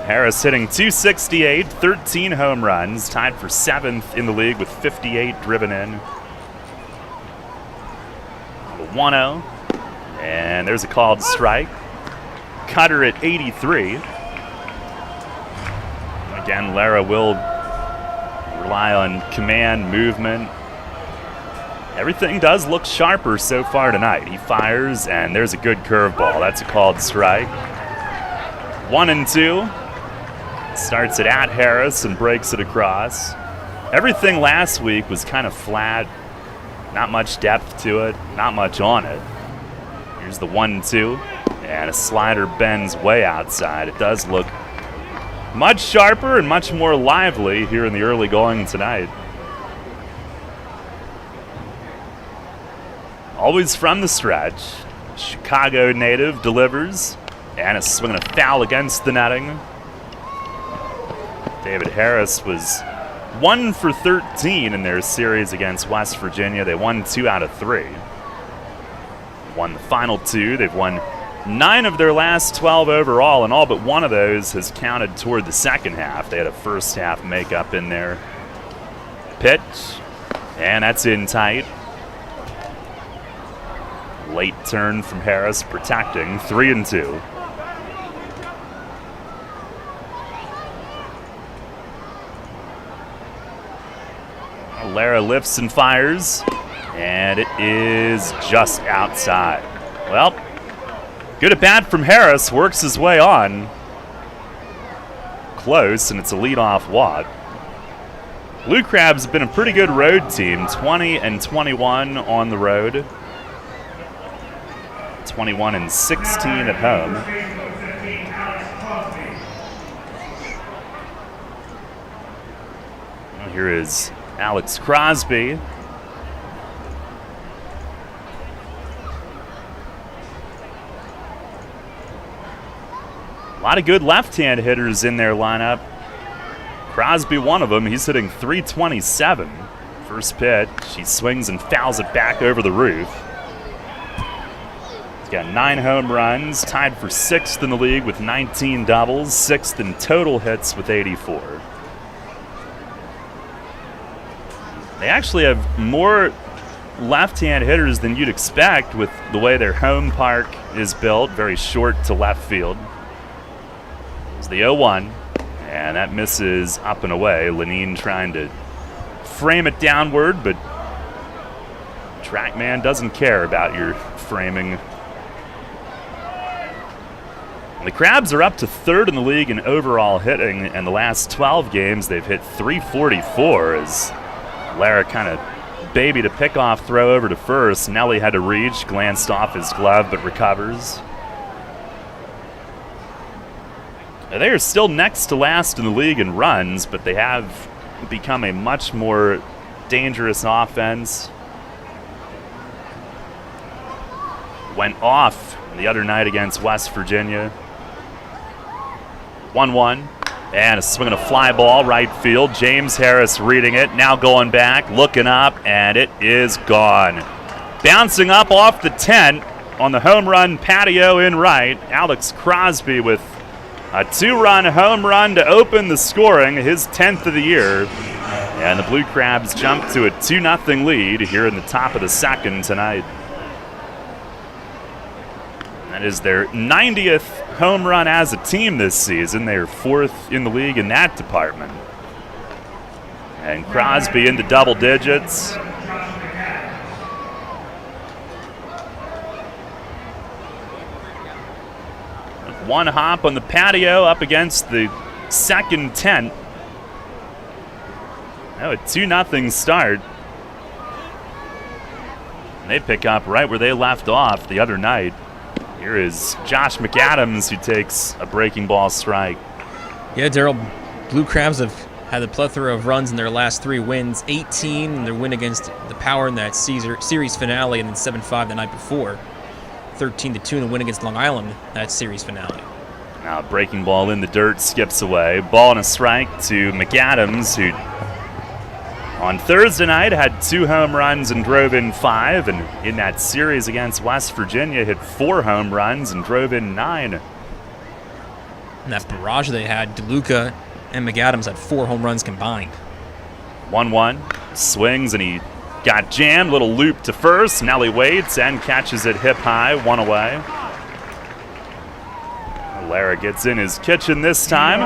Harris hitting .268, 13 home runs, tied for 7th in the league with 58 driven in. 1-0, and there's a called strike. Cutter at 83. Again, Lara will rely on command, movement. Everything does look sharper so far tonight. He fires, and there's a good curveball. That's a called strike. 1-2. Starts it at Harris and breaks it across. Everything last week was kind of flat. Not much depth to it, not much on it. Here's the 1-2, and a slider bends way outside. It does look much sharper and much more lively here in the early going tonight. Always from the stretch, Chicago native delivers, and a swing and a foul against the netting. David Harris was 1 for 13 in their series against West Virginia. They won 2 out of 3. Won the final 2. They've won 9 of their last 12 overall, and all but one of those has counted toward the second half. They had a first half makeup in there. Pitch, and that's in tight. Late turn from Harris, protecting. 3-2. Lara lifts and fires, and it is just outside. Well, good at bat from Harris, works his way on. Close, and it's a leadoff walk. Blue Crabs have been a pretty good road team, 20-21 on the road. 21-16 at home. Well, here is Alex Crosby. A lot of good left-hand hitters in their lineup. Crosby, one of them. He's hitting .327. First pitch, he swings and fouls it back over the roof. He's got 9 home runs, tied for 6th in the league with 19 doubles, 6th in total hits with 84. They actually have more left-hand hitters than you'd expect with the way their home park is built, very short to left field. It's the 0-1, and that misses up and away. Lenine trying to frame it downward, but TrackMan doesn't care about your framing. The Crabs are up to 3rd in the league in overall hitting, and the last 12 games they've hit .344 as Lara kind of babied a pickoff throw over to first. Nelly had to reach, glanced off his glove, but recovers. They are still next to last in the league in runs, but they have become a much more dangerous offense. Went off the other night against West Virginia. 1-1. And a swing and a fly ball, right field. James Harris reading it, now going back, looking up, and it is gone. Bouncing up off the tent on the home run patio in right, Alex Crosby with a 2-run home run to open the scoring, his 10th of the year. And the Blue Crabs jump to a 2-0 lead here in the top of the second tonight. That is their 90th home run as a team this season. They are 4th in the league in that department. And Crosby into double digits. One hop on the patio up against the second tent. Oh, a 2-0 start. And they pick up right where they left off the other night. Here is Josh McAdams, who takes a breaking ball strike. Yeah, Daryl, Blue Crabs have had a plethora of runs in their last 3 wins. 18 in their win against the Power in that series finale, and then 7-5 the night before. 13-2 in the win against Long Island, that series finale. Now breaking ball in the dirt, skips away. Ball and a strike to McAdams, who on Thursday night had 2 home runs and drove in 5, and in that series against West Virginia hit 4 home runs and drove in 9. In that barrage they had, DeLuca and McAdams had 4 home runs combined. 1-1, swings and he got jammed, little loop to first. Nelly waits and catches it hip high, 1 away. Lara gets in his kitchen this time.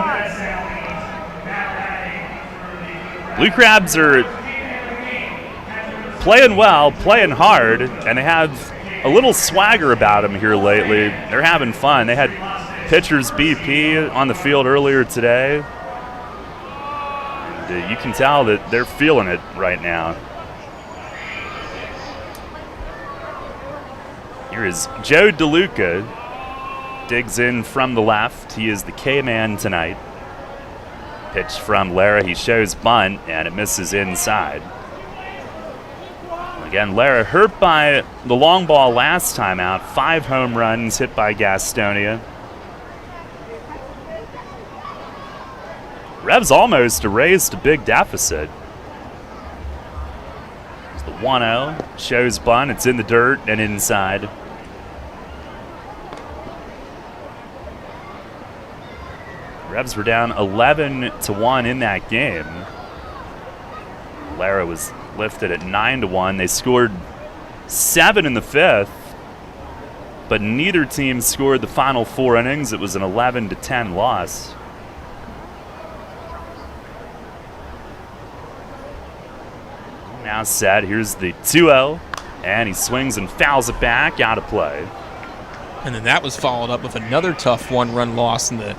Blue Crabs are playing well, playing hard, and they have a little swagger about them here lately. They're having fun. They had pitchers BP on the field earlier today. And you can tell that they're feeling it right now. Here is Joe DeLuca. Digs in from the left. He is the K-man tonight. Pitch from Lara. He shows bunt, and it misses inside. Again, Lara hurt by the long ball last time out. 5 home runs hit by Gastonia. Revs almost erased a big deficit. It's the 1-0. Shows bunt. It's in the dirt and inside. Revs were down 11-1 in that game. Lara was lifted at 9-1. They scored 7 in the 5th, but neither team scored the final 4 innings. It was an 11-10 loss. Now set. Here's the 2-0, and he swings and fouls it back, out of play. And then that was followed up with another tough 1-run loss in the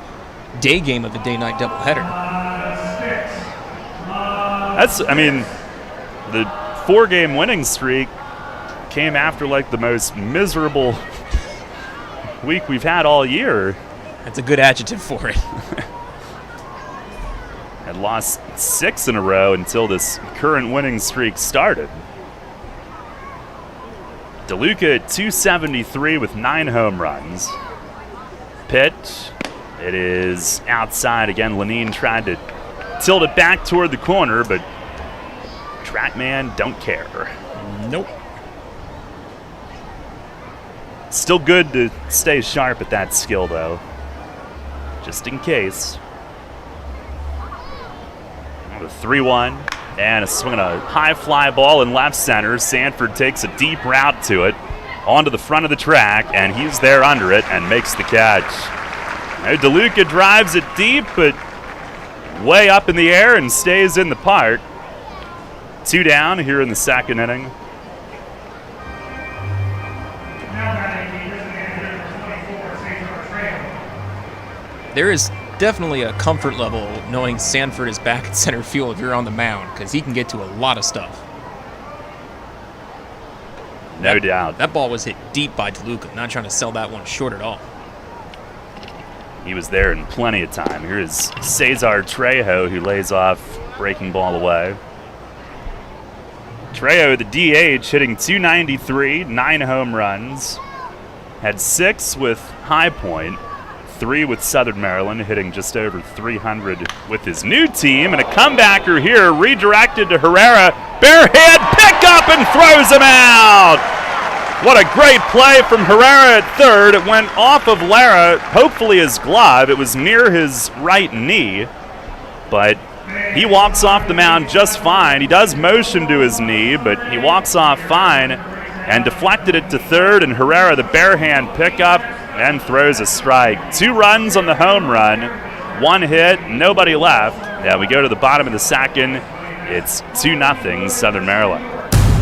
day game of the day-night doubleheader. The 4-game winning streak came after like the most miserable week we've had all year. That's a good adjective for it. Had lost 6 in a row until this current winning streak started. DeLuca at 273 with 9 home runs. Pitch. It is outside again. Lenine tried to tilt it back toward the corner, but Trackman don't care. Nope. Still good to stay sharp at that skill, though, just in case. The 3-1, and a swing on a high fly ball in left center. Sanford takes a deep route to it, onto the front of the track, and he's there under it and makes the catch. Now DeLuca drives it deep, but way up in the air and stays in the park. 2 down here in the second inning. There is definitely a comfort level knowing Sanford is back at center field if you're on the mound, because he can get to a lot of stuff. No doubt. That ball was hit deep by DeLuca. Not trying to sell that one short at all. He was there in plenty of time. Here is Cesar Trejo, who lays off breaking ball away. Trejo, the DH, hitting 293, 9 home runs. Had 6 with High Point, 3 with Southern Maryland, hitting just over 300 with his new team. And a comebacker here, redirected to Herrera. Barehand pickup and throws him out. What a great play from Herrera at third. It went off of Lara, hopefully his glove. It was near his right knee, but he walks off the mound just fine. He does motion to his knee, but he walks off fine. and deflected it to third, and Herrera, the bare hand pickup, and throws a strike. 2 runs on the home run, 1 hit, nobody left. Yeah, we go to the bottom of the second. It's 2-0 Southern Maryland.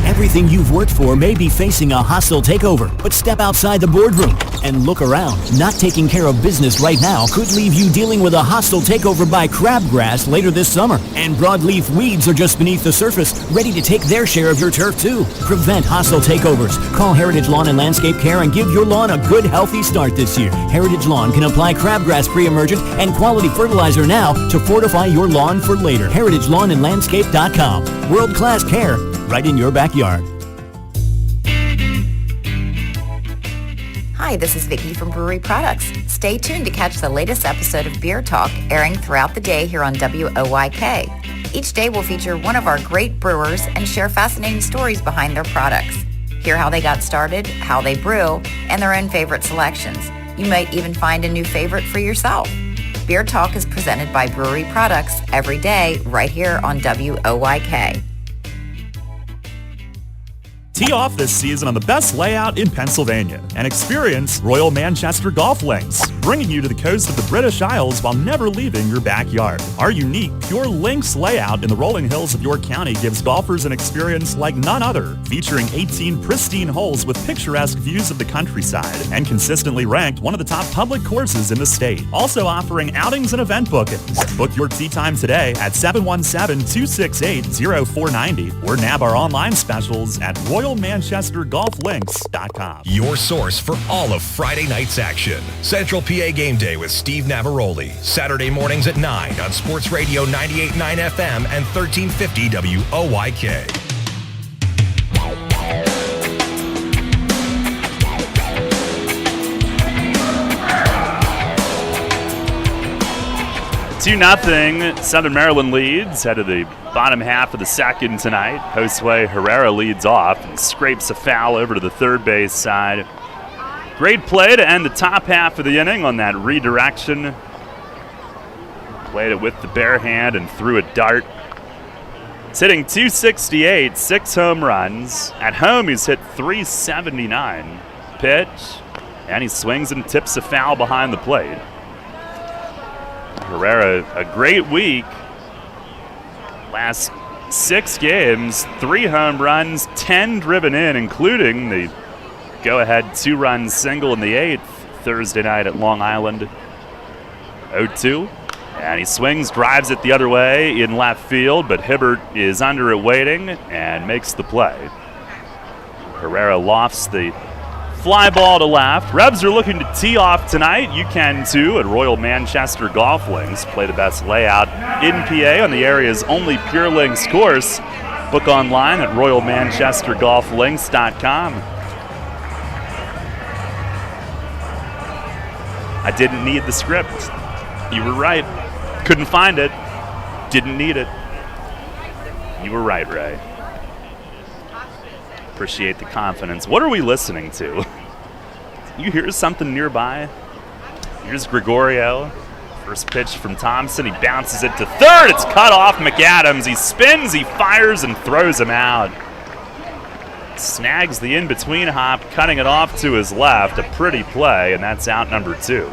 Everything you've worked for may be facing a hostile takeover, but step outside the boardroom and look around. Not taking care of business right now could leave you dealing with a hostile takeover by crabgrass later this summer. And broadleaf weeds are just beneath the surface, ready to take their share of your turf too. Prevent hostile takeovers. Call Heritage Lawn and Landscape Care and give your lawn a good, healthy start this year. Heritage Lawn can apply crabgrass pre-emergent and quality fertilizer now to fortify your lawn for later. HeritageLawnandLandscape.com. World-class care right in your backyard. Hi, this is Vicki from Brewery Products. Stay tuned to catch the latest episode of Beer Talk airing throughout the day here on WOYK. Each day will feature one of our great brewers and share fascinating stories behind their products. Hear how they got started, how they brew, and their own favorite selections. You might even find a new favorite for yourself. Beer Talk is presented by Brewery Products every day right here on WOYK. Tee off this season on the best layout in Pennsylvania and experience Royal Manchester Golf Links, bringing you to the coast of the British Isles while never leaving your backyard. Our unique Pure Links layout in the rolling hills of York County gives golfers an experience like none other, featuring 18 pristine holes with picturesque views of the countryside and consistently ranked one of the top public courses in the state. Also offering outings and event bookings. Book your tee time today at 717-268-0490 or nab our online specials at RoyalManchesterGolfLinks.com. Your source for all of Friday night's action. Central PA Game Day with Steve Navaroli. Saturday mornings at 9 on Sports Radio 98.9 FM and 1350 WOYK. 2-0 Southern Maryland leads. Head of the bottom half of the second tonight. Josue Herrera leads off and scrapes a foul over to the third base side. Great play to end the top half of the inning on that redirection. Played it with the bare hand and threw a dart. He's hitting .268, 6 home runs. At home, he's hit .379. Pitch, and he swings and tips a foul behind the plate. Herrera, a great week. Last 6 games, 3 home runs, 10 driven in, including the go-ahead 2-run single in the 8th Thursday night at Long Island. 0-2. And he swings, drives it the other way in left field, but Hibbert is under it waiting and makes the play. Herrera lofts the fly ball to left. Rebs are looking to tee off tonight. You can too at Royal Manchester Golf Links. Play the best layout in PA on the area's only Pure Links course. Book online at RoyalManchesterGolfLinks.com. I didn't need the script. You were right. Couldn't find it. Didn't need it. You were right, Ray. Appreciate the confidence. What are we listening to? You hear something nearby? Here's Gregorio. First pitch from Thompson. He bounces it to third. It's cut off McAdams. He spins, he fires, and throws him out. Snags the in-between hop, cutting it off to his left. A pretty play, and that's out number 2.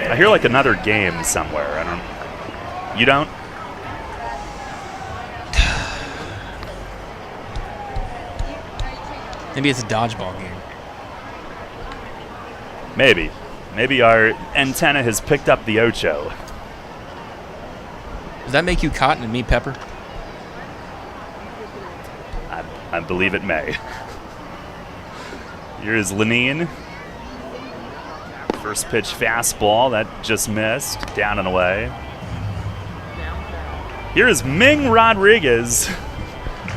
I hear like another game somewhere. I don't. You don't? Maybe it's a dodgeball game. Maybe. Maybe our antenna has picked up the Ocho. Does that make you cotton and me pepper? I believe it may. Here's Lenine. First pitch fastball, that just missed. Down and away. Here is Ming Rodriguez,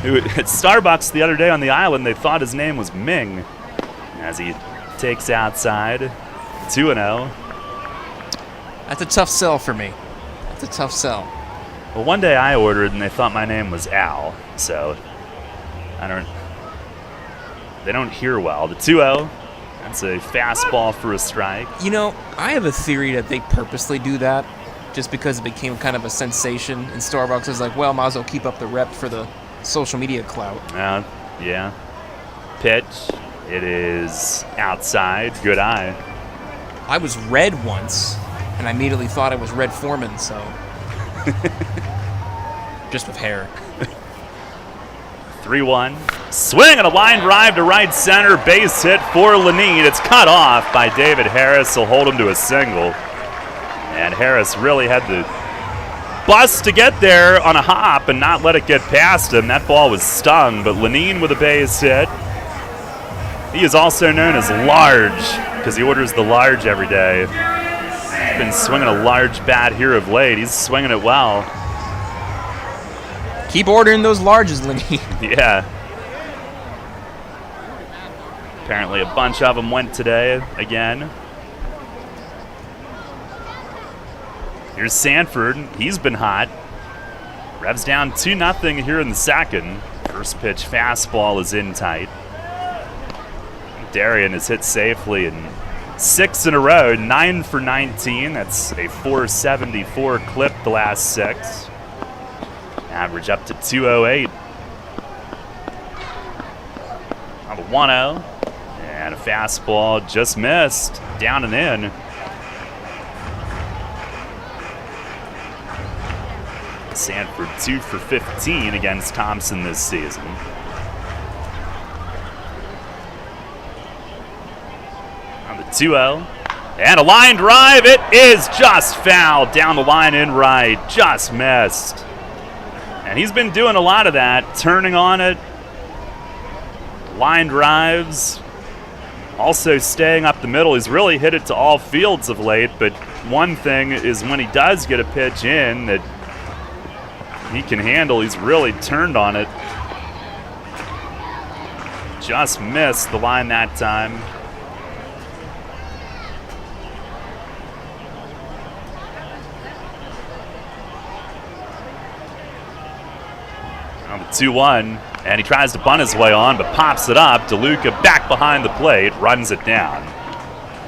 who at Starbucks the other day on the island, they thought his name was Ming. As he takes outside, 2-0. That's a tough sell for me. That's a tough sell. Well, one day I ordered and they thought my name was Al, so they don't hear well. The 2-0. That's a fastball for a strike. You know, I have a theory that they purposely do that just because it became kind of a sensation in Starbucks. I was like, well, might as well keep up the rep for the social media clout. Yeah. Pitch. It is outside. Good eye. I was Red once, and I immediately thought I was Red Foreman, so. Just with hair. 3-1. Swing and a line drive to right center. Base hit for Lenine. It's cut off by David Harris. He'll hold him to a single. And Harris really had to bust to get there on a hop and not let it get past him. That ball was stung, but Lenine with a base hit. He is also known as Large because he orders the large every day. He's been swinging a large bat here of late. He's swinging it well. Keep ordering those larges, Lenine. Yeah. Apparently a bunch of them went today again. Here's Sanford. He's been hot. Revs down 2-0 here in the second. First pitch fastball is in tight. Darian has hit safely in 6 in a row, 9 for 19. That's a 474 clip the last 6. Average up to 208. On the 1-0. And a fastball just missed. Down and in. Sanford 2 for 15 against Thompson this season. On the 2-0. And a line drive. It is just fouled down the line in right. Just missed. And he's been doing a lot of that, turning on it, line drives, also staying up the middle. He's really hit it to all fields of late, but one thing is when he does get a pitch in that he can handle, he's really turned on it. Just missed the line that time. On the 2-1, and he tries to bunt his way on, but pops it up. DeLuca back behind the plate, runs it down.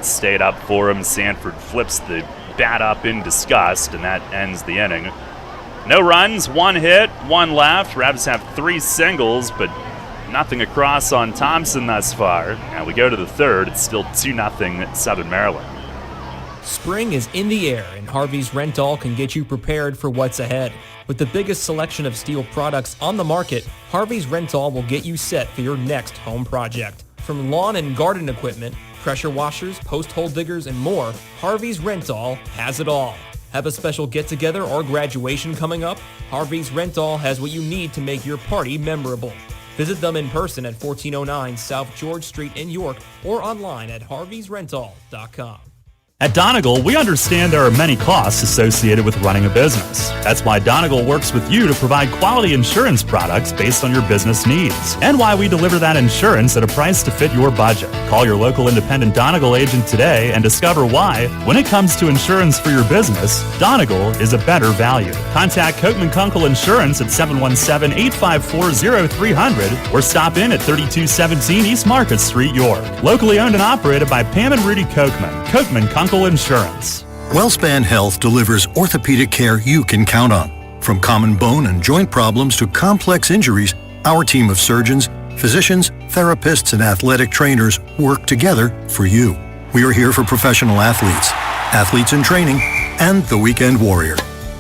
Stayed up for him. Sanford flips the bat up in disgust, and that ends the inning. No runs, 1 hit, 1 left. Revs have 3 singles, but nothing across on Thompson thus far. Now we go to the third. It's still 2-0 Southern Maryland. Spring is in the air, and Harvey's Rental can get you prepared for what's ahead. With the biggest selection of steel products on the market, Harvey's Rental will get you set for your next home project. From lawn and garden equipment, pressure washers, post hole diggers, and more, Harvey's Rental has it all. Have a special get-together or graduation coming up? Harvey's Rental has what you need to make your party memorable. Visit them in person at 1409 South George Street in York or online at harveysrental.com. At Donegal, we understand there are many costs associated with running a business. That's why Donegal works with you to provide quality insurance products based on your business needs, and why we deliver that insurance at a price to fit your budget. Call your local independent Donegal agent today and discover why, when it comes to insurance for your business, Donegal is a better value. Contact Kochman Kunkel Insurance at 717-854-0300 or stop in at 3217 East Market Street, York. Locally owned and operated by Pam and Rudy Kochman. Kochman Kunkel Insurance. WellSpan Health delivers orthopedic care you can count on. From common bone and joint problems to complex injuries, our team of surgeons, physicians, therapists, and athletic trainers work together for you. We are here for professional athletes, athletes in training, and the weekend warrior.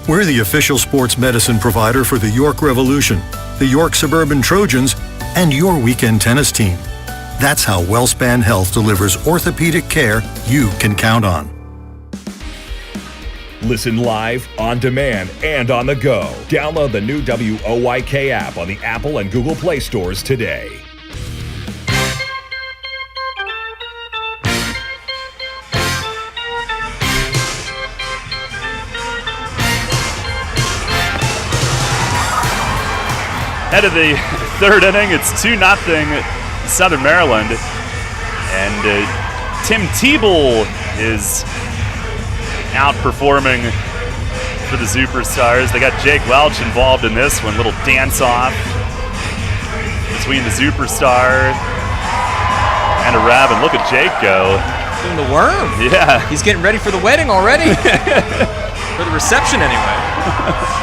We're the official sports medicine provider for the York Revolution, the York Suburban Trojans, and your weekend tennis team. That's how WellSpan Health delivers orthopedic care you can count on. Listen live, on demand, and on the go. Download the new WOYK app on the Apple and Google Play stores today. Head of the third inning, it's 2-0 Southern Maryland. And Tim Teboul is outperforming for the Superstars. They got Jake Welch involved in this one. Little dance-off between the Superstar and a Rev. And look at Jake go. Doing the worm. Yeah. He's getting ready for the wedding already. For the reception, anyway.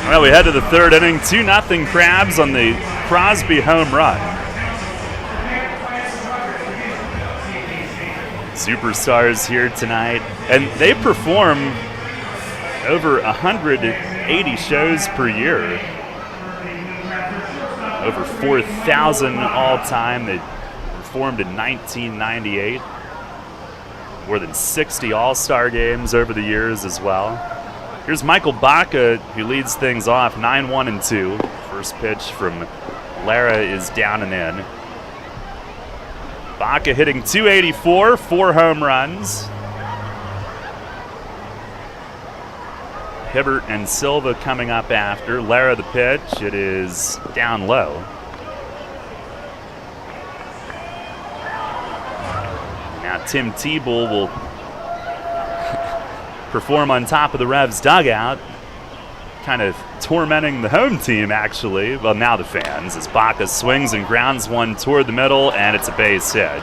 Well, we head to the third inning. 2-0 Crabs on the Crosby home run. Superstars here tonight, and they perform over 180 shows per year. Over 4,000 all time. They performed in 1998. More than 60 All-Star games over the years as well. Here's Michael Baca, who leads things off, 9-1-2. First pitch from Lara is down and in. Baca hitting .284, 4 home runs. Hibbert and Silva coming up after. Lara the pitch, it is down low. Now Tim Teboul will perform on top of the Revs dugout, kind of tormenting the home team, actually. Well, now the fans, as Baca swings and grounds one toward the middle, and it's a base hit.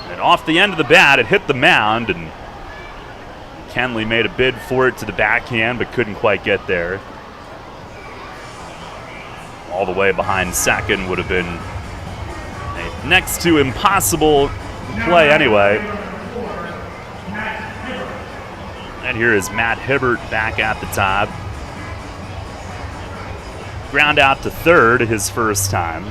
And off the end of the bat, it hit the mound, and Kenley made a bid for it to the backhand, but couldn't quite get there. All the way behind second would have been a next to impossible play anyway. And here is Matt Hibbert back at the top. Ground out to third, his first time.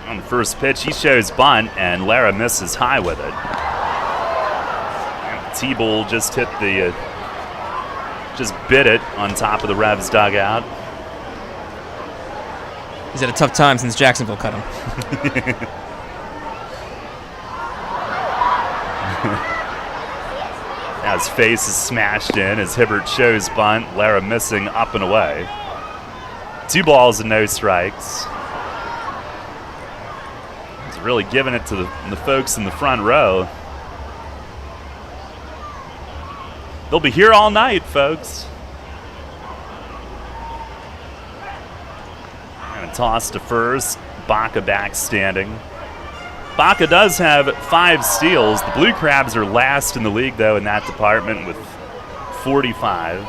On the first pitch, he shows bunt, and Lara misses high with it. Teboul just hit the, just bit it on top of the Revs dugout. He's had a tough time since Jacksonville cut him. Now his face is smashed in as Hibbert shows bunt. Lara missing up and away. 2 balls and no strikes. He's really giving it to the folks in the front row. They'll be here all night, folks. And a toss to first. Baca back standing. Baca does have 5 steals. The Blue Crabs are last in the league, though, in that department with 45.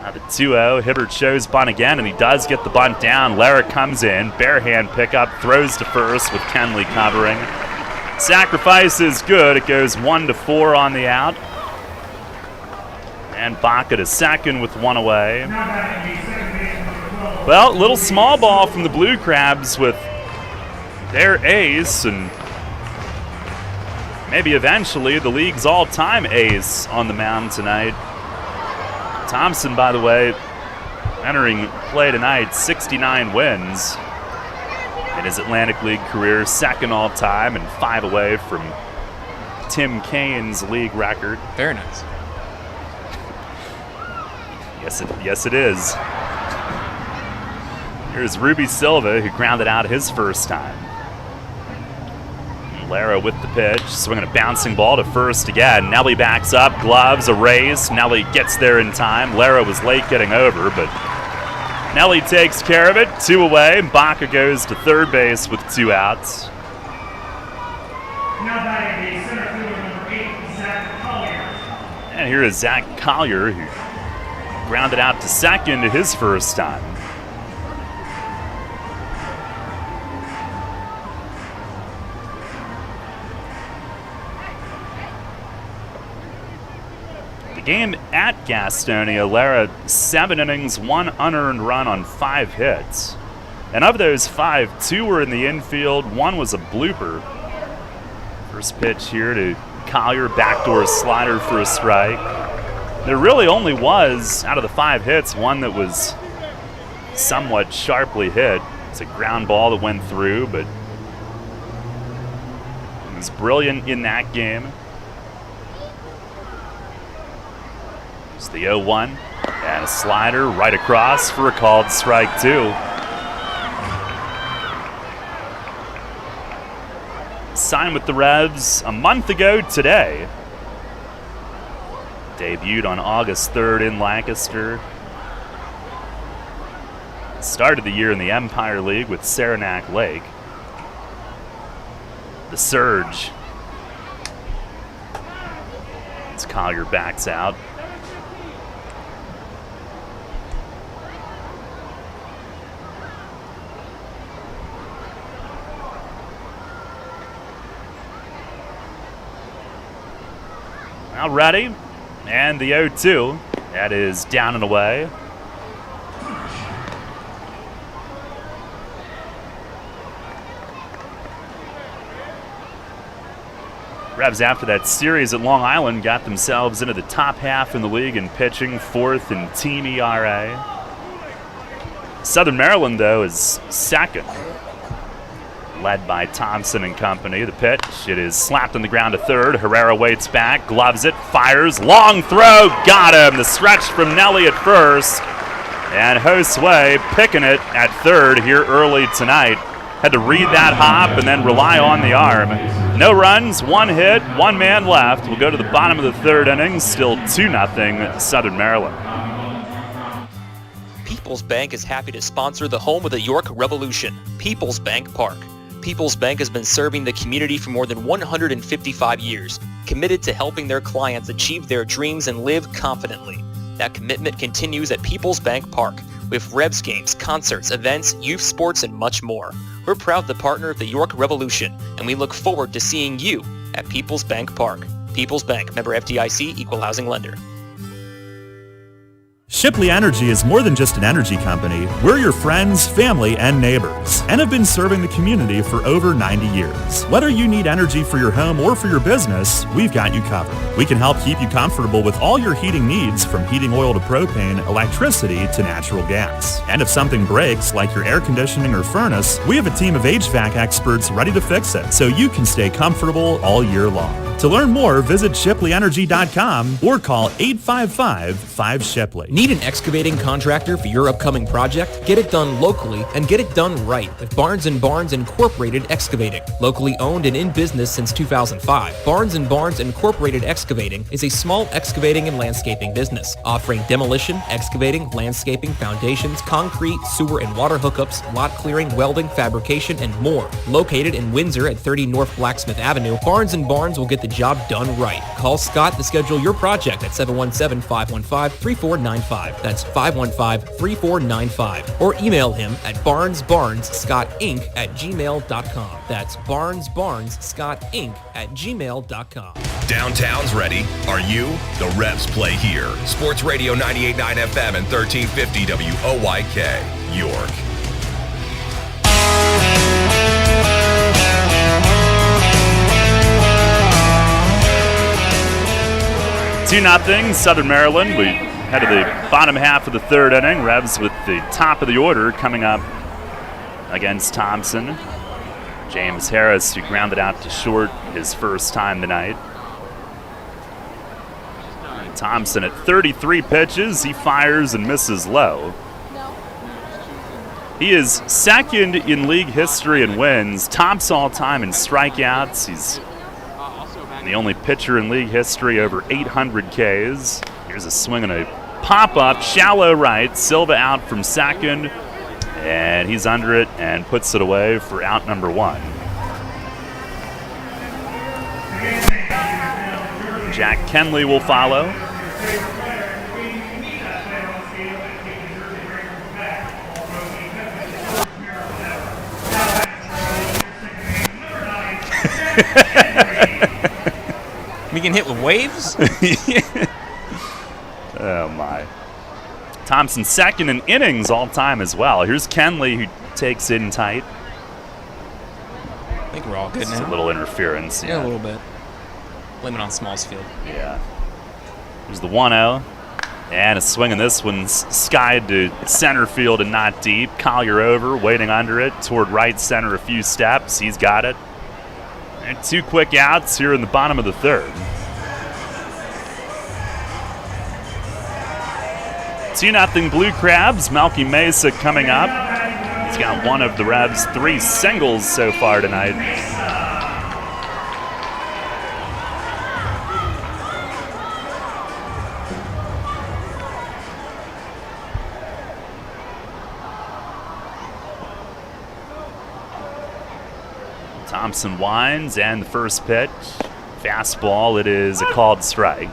Now the 2-0. Hibbert shows bunt again, and he does get the bunt down. Lara comes in. Bare hand pickup. Throws to first with Kenley covering. Sacrifice is good. It goes 1-4 on the out. And Baca to second with 1 away. Well, little small ball from the Blue Crabs with their ace, and maybe eventually the league's all-time ace on the mound tonight. Thompson, by the way, entering play tonight, 69 wins in his Atlantic League career, second all-time and 5 away from Tim Kane's league record. Very nice. Yes, it is. Here's Ruby Silva, who grounded out his first time. Lara with the pitch, swinging a bouncing ball to first again. Nelly backs up, gloves, a raise. Nelly gets there in time. Lara was late getting over, but Nelly takes care of it. 2 away. Baca goes to third base with 2 outs. And here is Zach Collier, who grounded out to second his first time. The game at Gastonia, Lara 7 innings, 1 unearned run on 5 hits. And of those 5, 2 were in the infield, 1 was a blooper. First pitch here to Collier, backdoor slider for a strike. There really only was, out of the 5 hits, 1 that was somewhat sharply hit. It's a ground ball that went through, but he was brilliant in that game. It's the 0-1, and a slider right across for a called strike 2. Signed with the Revs a month ago today. Debuted on August 3rd in Lancaster. Started the year in the Empire League with Saranac Lake. The Surge. As Collier backs out. Now ready. And the 0-2. That is down and away. Revs, after that series at Long Island, got themselves into the top half in the league in pitching, 4th in team ERA. Southern Maryland, though, is 2nd, led by Thompson and company. The pitch, it is slapped on the ground to 3rd. Herrera waits back, gloves it, fires, long throw, got him. The stretch from Nelly at 1st, and Josue picking it at 3rd here early tonight. Had to read that hop and then rely on the arm. No runs, 1 hit, 1 man left. We'll go to the bottom of the 3rd inning, still 2-0 Southern Maryland. PeoplesBank is happy to sponsor the home of the York Revolution, PeoplesBank Park. PeoplesBank has been serving the community for more than 155 years, committed to helping their clients achieve their dreams and live confidently. That commitment continues at PeoplesBank Park, with Revs games, concerts, events, youth sports, and much more. We're proud to partner of the York Revolution, and we look forward to seeing you at PeoplesBank Park. PeoplesBank, member FDIC, equal housing lender. Shipley Energy is more than just an energy company. We're your friends, family, and neighbors, and have been serving the community for over 90 years. Whether you need energy for your home or for your business, we've got you covered. We can help keep you comfortable with all your heating needs, from heating oil to propane, electricity to natural gas. And if something breaks, like your air conditioning or furnace, we have a team of HVAC experts ready to fix it, so you can stay comfortable all year long. To learn more, visit ShipleyEnergy.com or call 855-5-SHIPLEY. Need an excavating contractor for your upcoming project? Get it done locally and get it done right with Barnes & Barnes Incorporated Excavating. Locally owned and in business since 2005, Barnes & Barnes Incorporated Excavating is a small excavating and landscaping business offering demolition, excavating, landscaping, foundations, concrete, sewer and water hookups, lot clearing, welding, fabrication, and more. Located in Windsor at 30 North Blacksmith Avenue, Barnes & Barnes will get the job done right. Call Scott to schedule your project at 717-515-3495. That's 515-3495. Or email him at barnesbarnesscottinc@gmail.com. That's barnesbarnesscottinc@gmail.com. Downtown's ready. Are you? The Revs play here. Sports Radio 98.9 FM and 1350 WOYK, York. 2-0 Southern Maryland. We head to the bottom half of the 3rd inning. Revs with the top of the order coming up against Thompson. James Harris, who grounded out to short his first time tonight. Thompson at 33 pitches. He fires and misses low. He is 2nd in league history in wins, tops all time in strikeouts. He's the only pitcher in league history over 800 Ks. Here's a swing and a pop-up, shallow right. Silva out from 2nd, and he's under it and puts it away for out number 1. Jack Kenley will follow. We can hit with waves? Oh, my. Thompson 2nd in innings all time as well. Here's Kenley, who takes in tight. I think we're all good Just now. a little interference. Yeah, a little bit. Blame it on Smalls Field. Yeah. Here's the 1-0. And a swing, and this one's skied to center field and not deep. Collier over, waiting under it, toward right center a few steps. He's got it. And 2 quick outs here in the bottom of the 3rd. 2-0 Blue Crabs. Melky Mesa coming up. He's got one of the Revs' 3 singles so far tonight. Thompson winds, and the first pitch. Fastball, it is a called strike.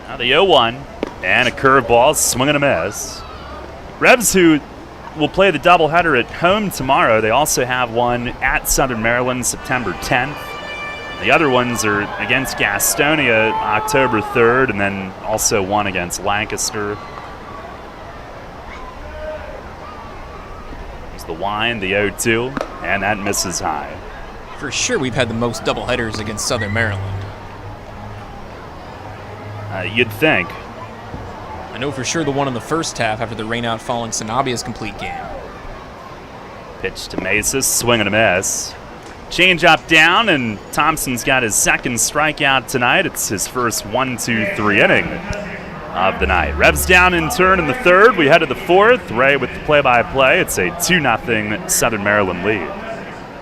Now the 0-1, and a curveball, swing and a miss. Revs, who will play the doubleheader at home tomorrow, they also have one at Southern Maryland September 10th. The other ones are against Gastonia October 3rd, and then also one against Lancaster. There's the wind, the 0-2, and that misses high. For sure, we've had the most doubleheaders against Southern Maryland. You'd think. I know for sure the one in the first half after the rainout following Sanabia's complete game. Pitch to Mesa, swing and a miss. Change up down, and Thompson's got his second strikeout tonight. It's his first 1-2-3 inning of the night. Revs down in turn in the third. We head to the fourth. Ray with the play-by-play. It's a 2-0 Southern Maryland lead.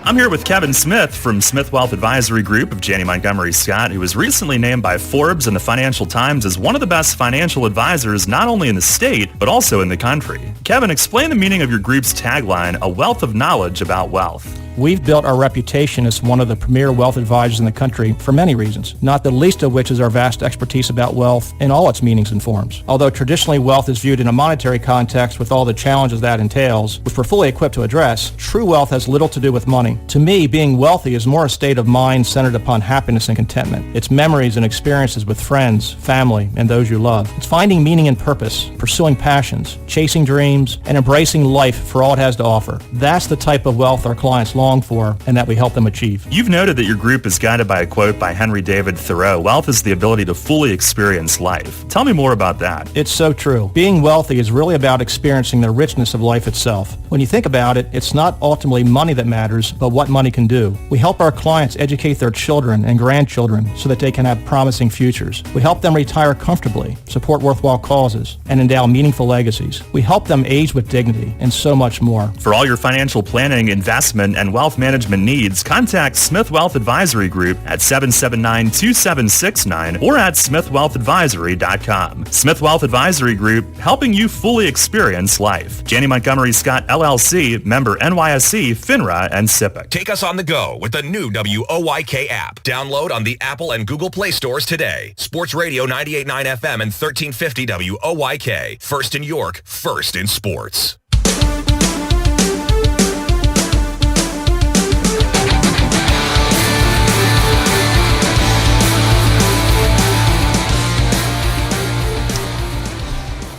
I'm here with Kevin Smith from Smith Wealth Advisory Group of Janney Montgomery Scott, who was recently named by Forbes and the Financial Times as one of the best financial advisors not only in the state, but also in the country. Kevin, explain the meaning of your group's tagline, a wealth of knowledge about wealth. We've built our reputation as one of the premier wealth advisors in the country for many reasons, not the least of which is our vast expertise about wealth in all its meanings and forms. Although traditionally wealth is viewed in a monetary context with all the challenges that entails, which we're fully equipped to address, true wealth has little to do with money. To me, being wealthy is more a state of mind centered upon happiness and contentment. It's memories and experiences with friends, family, and those you love. It's finding meaning and purpose, pursuing passions, chasing dreams, and embracing life for all it has to offer. That's the type of wealth our clients long for and that we help them achieve. You've noted that your group is guided by a quote by Henry David Thoreau, wealth is the ability to fully experience life. Tell me more about that. It's so true. Being wealthy is really about experiencing the richness of life itself. When you think about it, it's not ultimately money that matters, but what money can do. We help our clients educate their children and grandchildren so that they can have promising futures. We help them retire comfortably, support worthwhile causes, and endow meaningful legacies. We help them age with dignity and so much more. For all your financial planning, investment, and wealth management needs, contact Smith Wealth Advisory Group at 779-2769 or at smithwealthadvisory.com. Smith Wealth Advisory Group, helping you fully experience life. Janney Montgomery Scott LLC, member NYSE, FINRA, and SIPC. Take us on the go with the new WOYK app. Download on the Apple and Google Play stores today. Sports Radio 98.9 FM and 1350 WOYK. First in York, first in sports.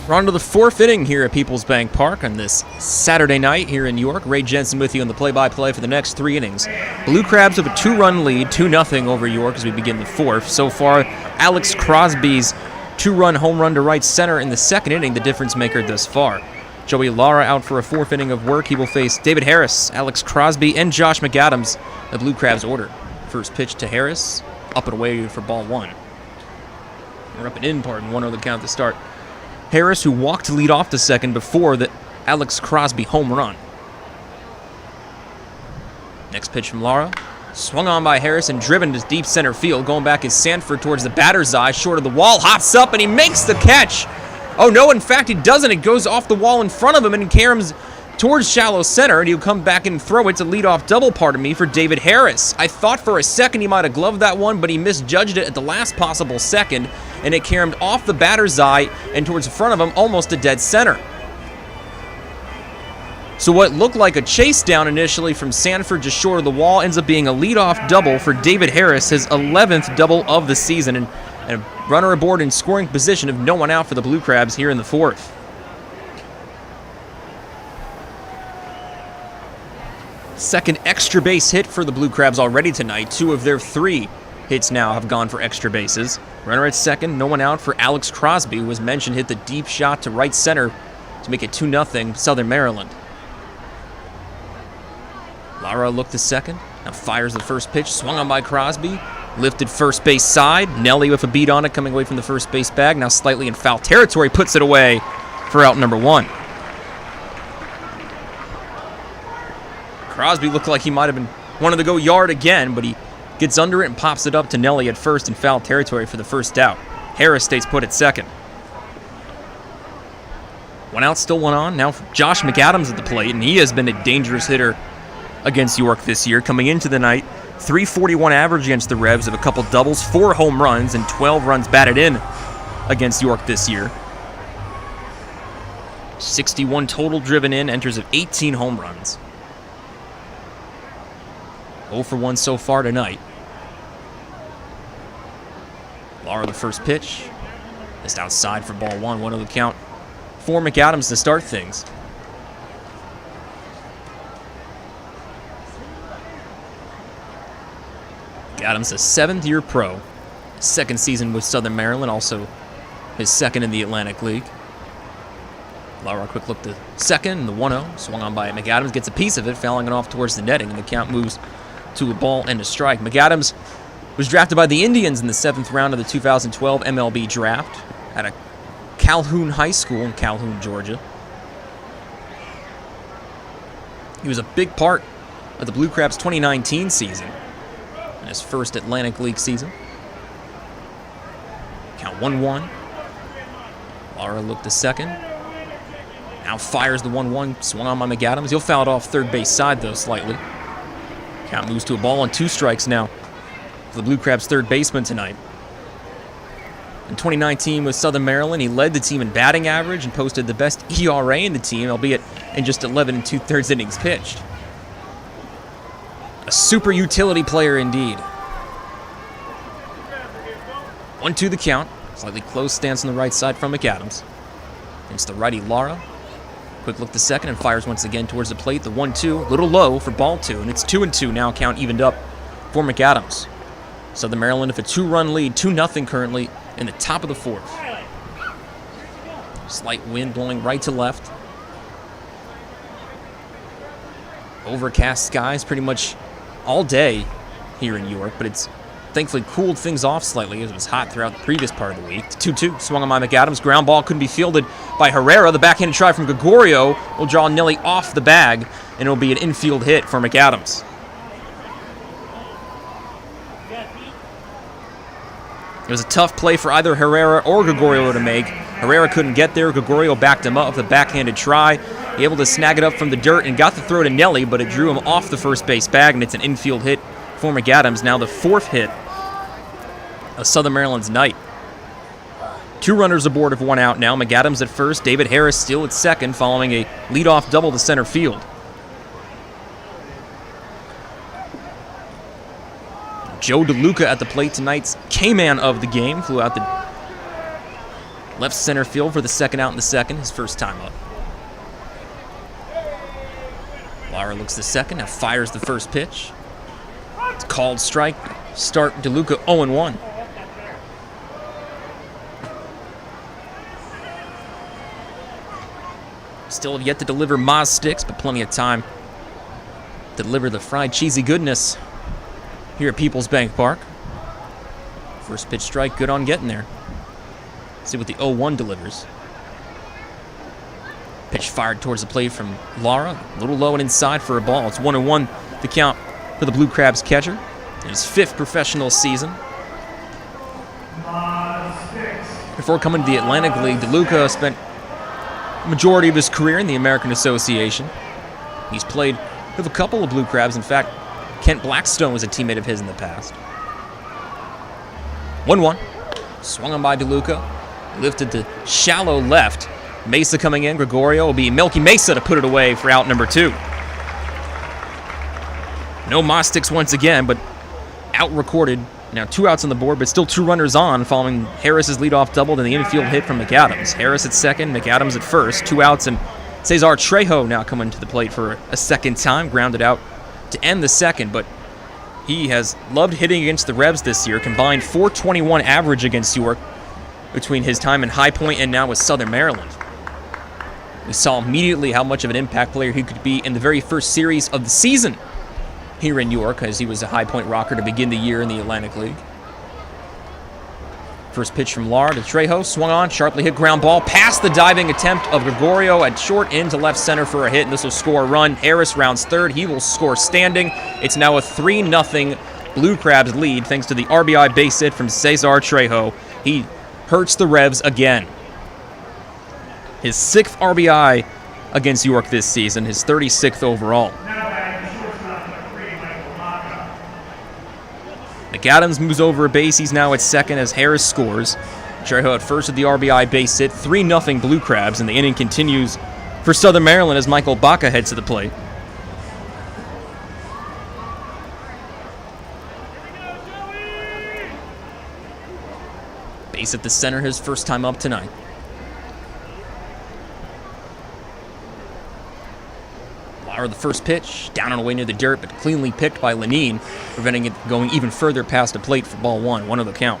We're on to the fourth inning here at PeoplesBank Park on this Saturday night here in York. Ray Jensen with you on the play-by-play for the next 3 innings. Blue Crabs have a 2-run lead, 2-0 over York as we begin the fourth. So far, Alex Crosby's 2-run home run to right center in the second inning, the difference maker thus far. Joey Lara out for a fourth inning of work. He will face David Harris, Alex Crosby, and Josh McAdams, the Blue Crabs order. First pitch to Harris, up and away for ball one. Or up and in, 1-0 the count to start. Harris, who walked to lead off the second before the Alex Crosby home run. Next pitch from Lara. Swung on by Harris and driven to deep center field. Going back is Sanford towards the batter's eye, short of the wall. Hops up and he makes the catch. Oh no, in fact he doesn't. It goes off the wall in front of him and caroms towards shallow center, and he'll come back and throw it to leadoff double, for David Harris. I thought for a second he might have gloved that one, but he misjudged it at the last possible second, and it caromed off the batter's eye and towards the front of him, almost to dead center. So what looked like a chase down initially from Sanford just short of the wall ends up being a leadoff double for David Harris, his 11th double of the season, and a runner aboard in scoring position of no one out for the Blue Crabs here in the fourth. Second extra base hit for the Blue Crabs already tonight. 2 of their 3 hits now have gone for extra bases. Runner at second, no one out for Alex Crosby, who was mentioned hit the deep shot to right center to make it 2-0 Southern Maryland. Lara looked the second. Now fires the first pitch. Swung on by Crosby. Lifted first base side. Nelly with a beat on it coming away from the first base bag. Now slightly in foul territory. Puts it away for out number 1. Crosby looked like he might have been wanted to go yard again, but he gets under it and pops it up to Nelly at first in foul territory for the first out. Harris stays put at second. 1 out, still 1 on. Now Josh McAdams at the plate, and he has been a dangerous hitter against York this year. Coming into the night, .341 average against the Revs of a couple doubles, 4 home runs, and 12 runs batted in against York this year. 61 total driven in, enters of 18 home runs. 0 for 1 so far tonight. Lara the first pitch. Just outside for ball 1. 1-0 the count for McAdams to start things. McAdams, a 7th-year pro. Second season with Southern Maryland, also his second in the Atlantic League. Lara, quick look to second, and the 1-0. Swung on by McAdams, gets a piece of it, fouling it off towards the netting, and the count moves to a ball and a strike. McAdams was drafted by the Indians in the 7th round of the 2012 MLB draft at a Calhoun High School in Calhoun, Georgia. He was a big part of the Blue Crabs' 2019 season and his first Atlantic League season. Count 1-1. Lara looked to second. Now fires the 1-1. Swung on by McAdams. He'll foul it off third base side, though, slightly. Count moves to a ball and 2 strikes now for the Blue Crabs' third baseman tonight. In 2019 with Southern Maryland, he led the team in batting average and posted the best ERA in the team, albeit in just 11 2/3 innings pitched. A super utility player indeed. 1-2 the count. Slightly close stance on the right side from McAdams. Against the righty Lara. Quick look to second and fires once again towards the plate. The 1-2, a little low for ball 2, and it's 2-2 now, count evened up for McAdams. Southern Maryland with a 2-run lead, 2-0 currently in the top of the 4th. Slight wind blowing right to left. Overcast skies pretty much all day here in York, but it's thankfully cooled things off slightly as it was hot throughout the previous part of the week. 2-2, swung on by McAdams. Ground ball couldn't be fielded by Herrera. The backhanded try from Gregorio will draw Nelly off the bag, and it'll be an infield hit for McAdams. It was a tough play for either Herrera or Gregorio to make. Herrera couldn't get there. Gregorio backed him up with a backhanded try. He able to snag it up from the dirt and got the throw to Nelly, but it drew him off the first base bag, and it's an infield hit for McAdams. Now the 4th hit of Southern Maryland's night. 2 runners aboard of 1 out now. McAdams at first, David Harris still at second, following a leadoff double to center field. Joe DeLuca at the plate, tonight's K-man of the game. Flew out the left center field for the second out in the second, his first time up. Lara looks the second, now fires the first pitch. It's called strike. Start DeLuca 0-1. Still have yet to deliver Moz sticks, but plenty of time to deliver the fried cheesy goodness here at PeoplesBank Park. First pitch strike, good on getting there. Let's see what the 0-1 delivers. Pitch fired towards the plate from Lara. A little low and inside for a ball. It's 1-1 the count for the Blue Crabs catcher in his 5th professional season. Before coming to the Atlantic League, DeLuca spent the majority of his career in the American Association. He's played with a couple of Blue Crabs. In fact, Kent Blackstone was a teammate of his in the past. 1-1. Swung on by DeLuca. Lifted to shallow left. Mesa coming in. Gregorio will be Melky Mesa to put it away for out number 2. No Moz sticks once again, but out recorded. Now 2 outs on the board, but still 2 runners on following Harris's leadoff double and the infield hit from McAdams. Harris at second, McAdams at first. 2 outs, and Cesar Trejo now coming to the plate for a second time. Grounded out to end the second, but he has loved hitting against the Revs this year. Combined .421 average against York between his time in High Point and now with Southern Maryland. We saw immediately how much of an impact player he could be in the very first series of the season here in York, as he was a high point rocker to begin the year in the Atlantic League. First pitch from Lara to Trejo, swung on, sharply hit ground ball, past the diving attempt of Gregorio at short into left center for a hit, and this will score a run. Harris rounds third. He will score standing. It's now a 3-0 Blue Crabs lead thanks to the RBI base hit from Cesar Trejo. He hurts the Revs again. His 6th RBI against York this season, his 36th overall. McAdams moves over a base. He's now at second as Harris scores. Trejo at first with the RBI base hit. 3-0 Blue Crabs, and the inning continues for Southern Maryland as Michael Baca heads to the plate. Base at the center, his first time up tonight. Lara the first pitch, down and away near the dirt, but cleanly picked by Lenine, preventing it going even further past the plate for ball 1, 1 of the count.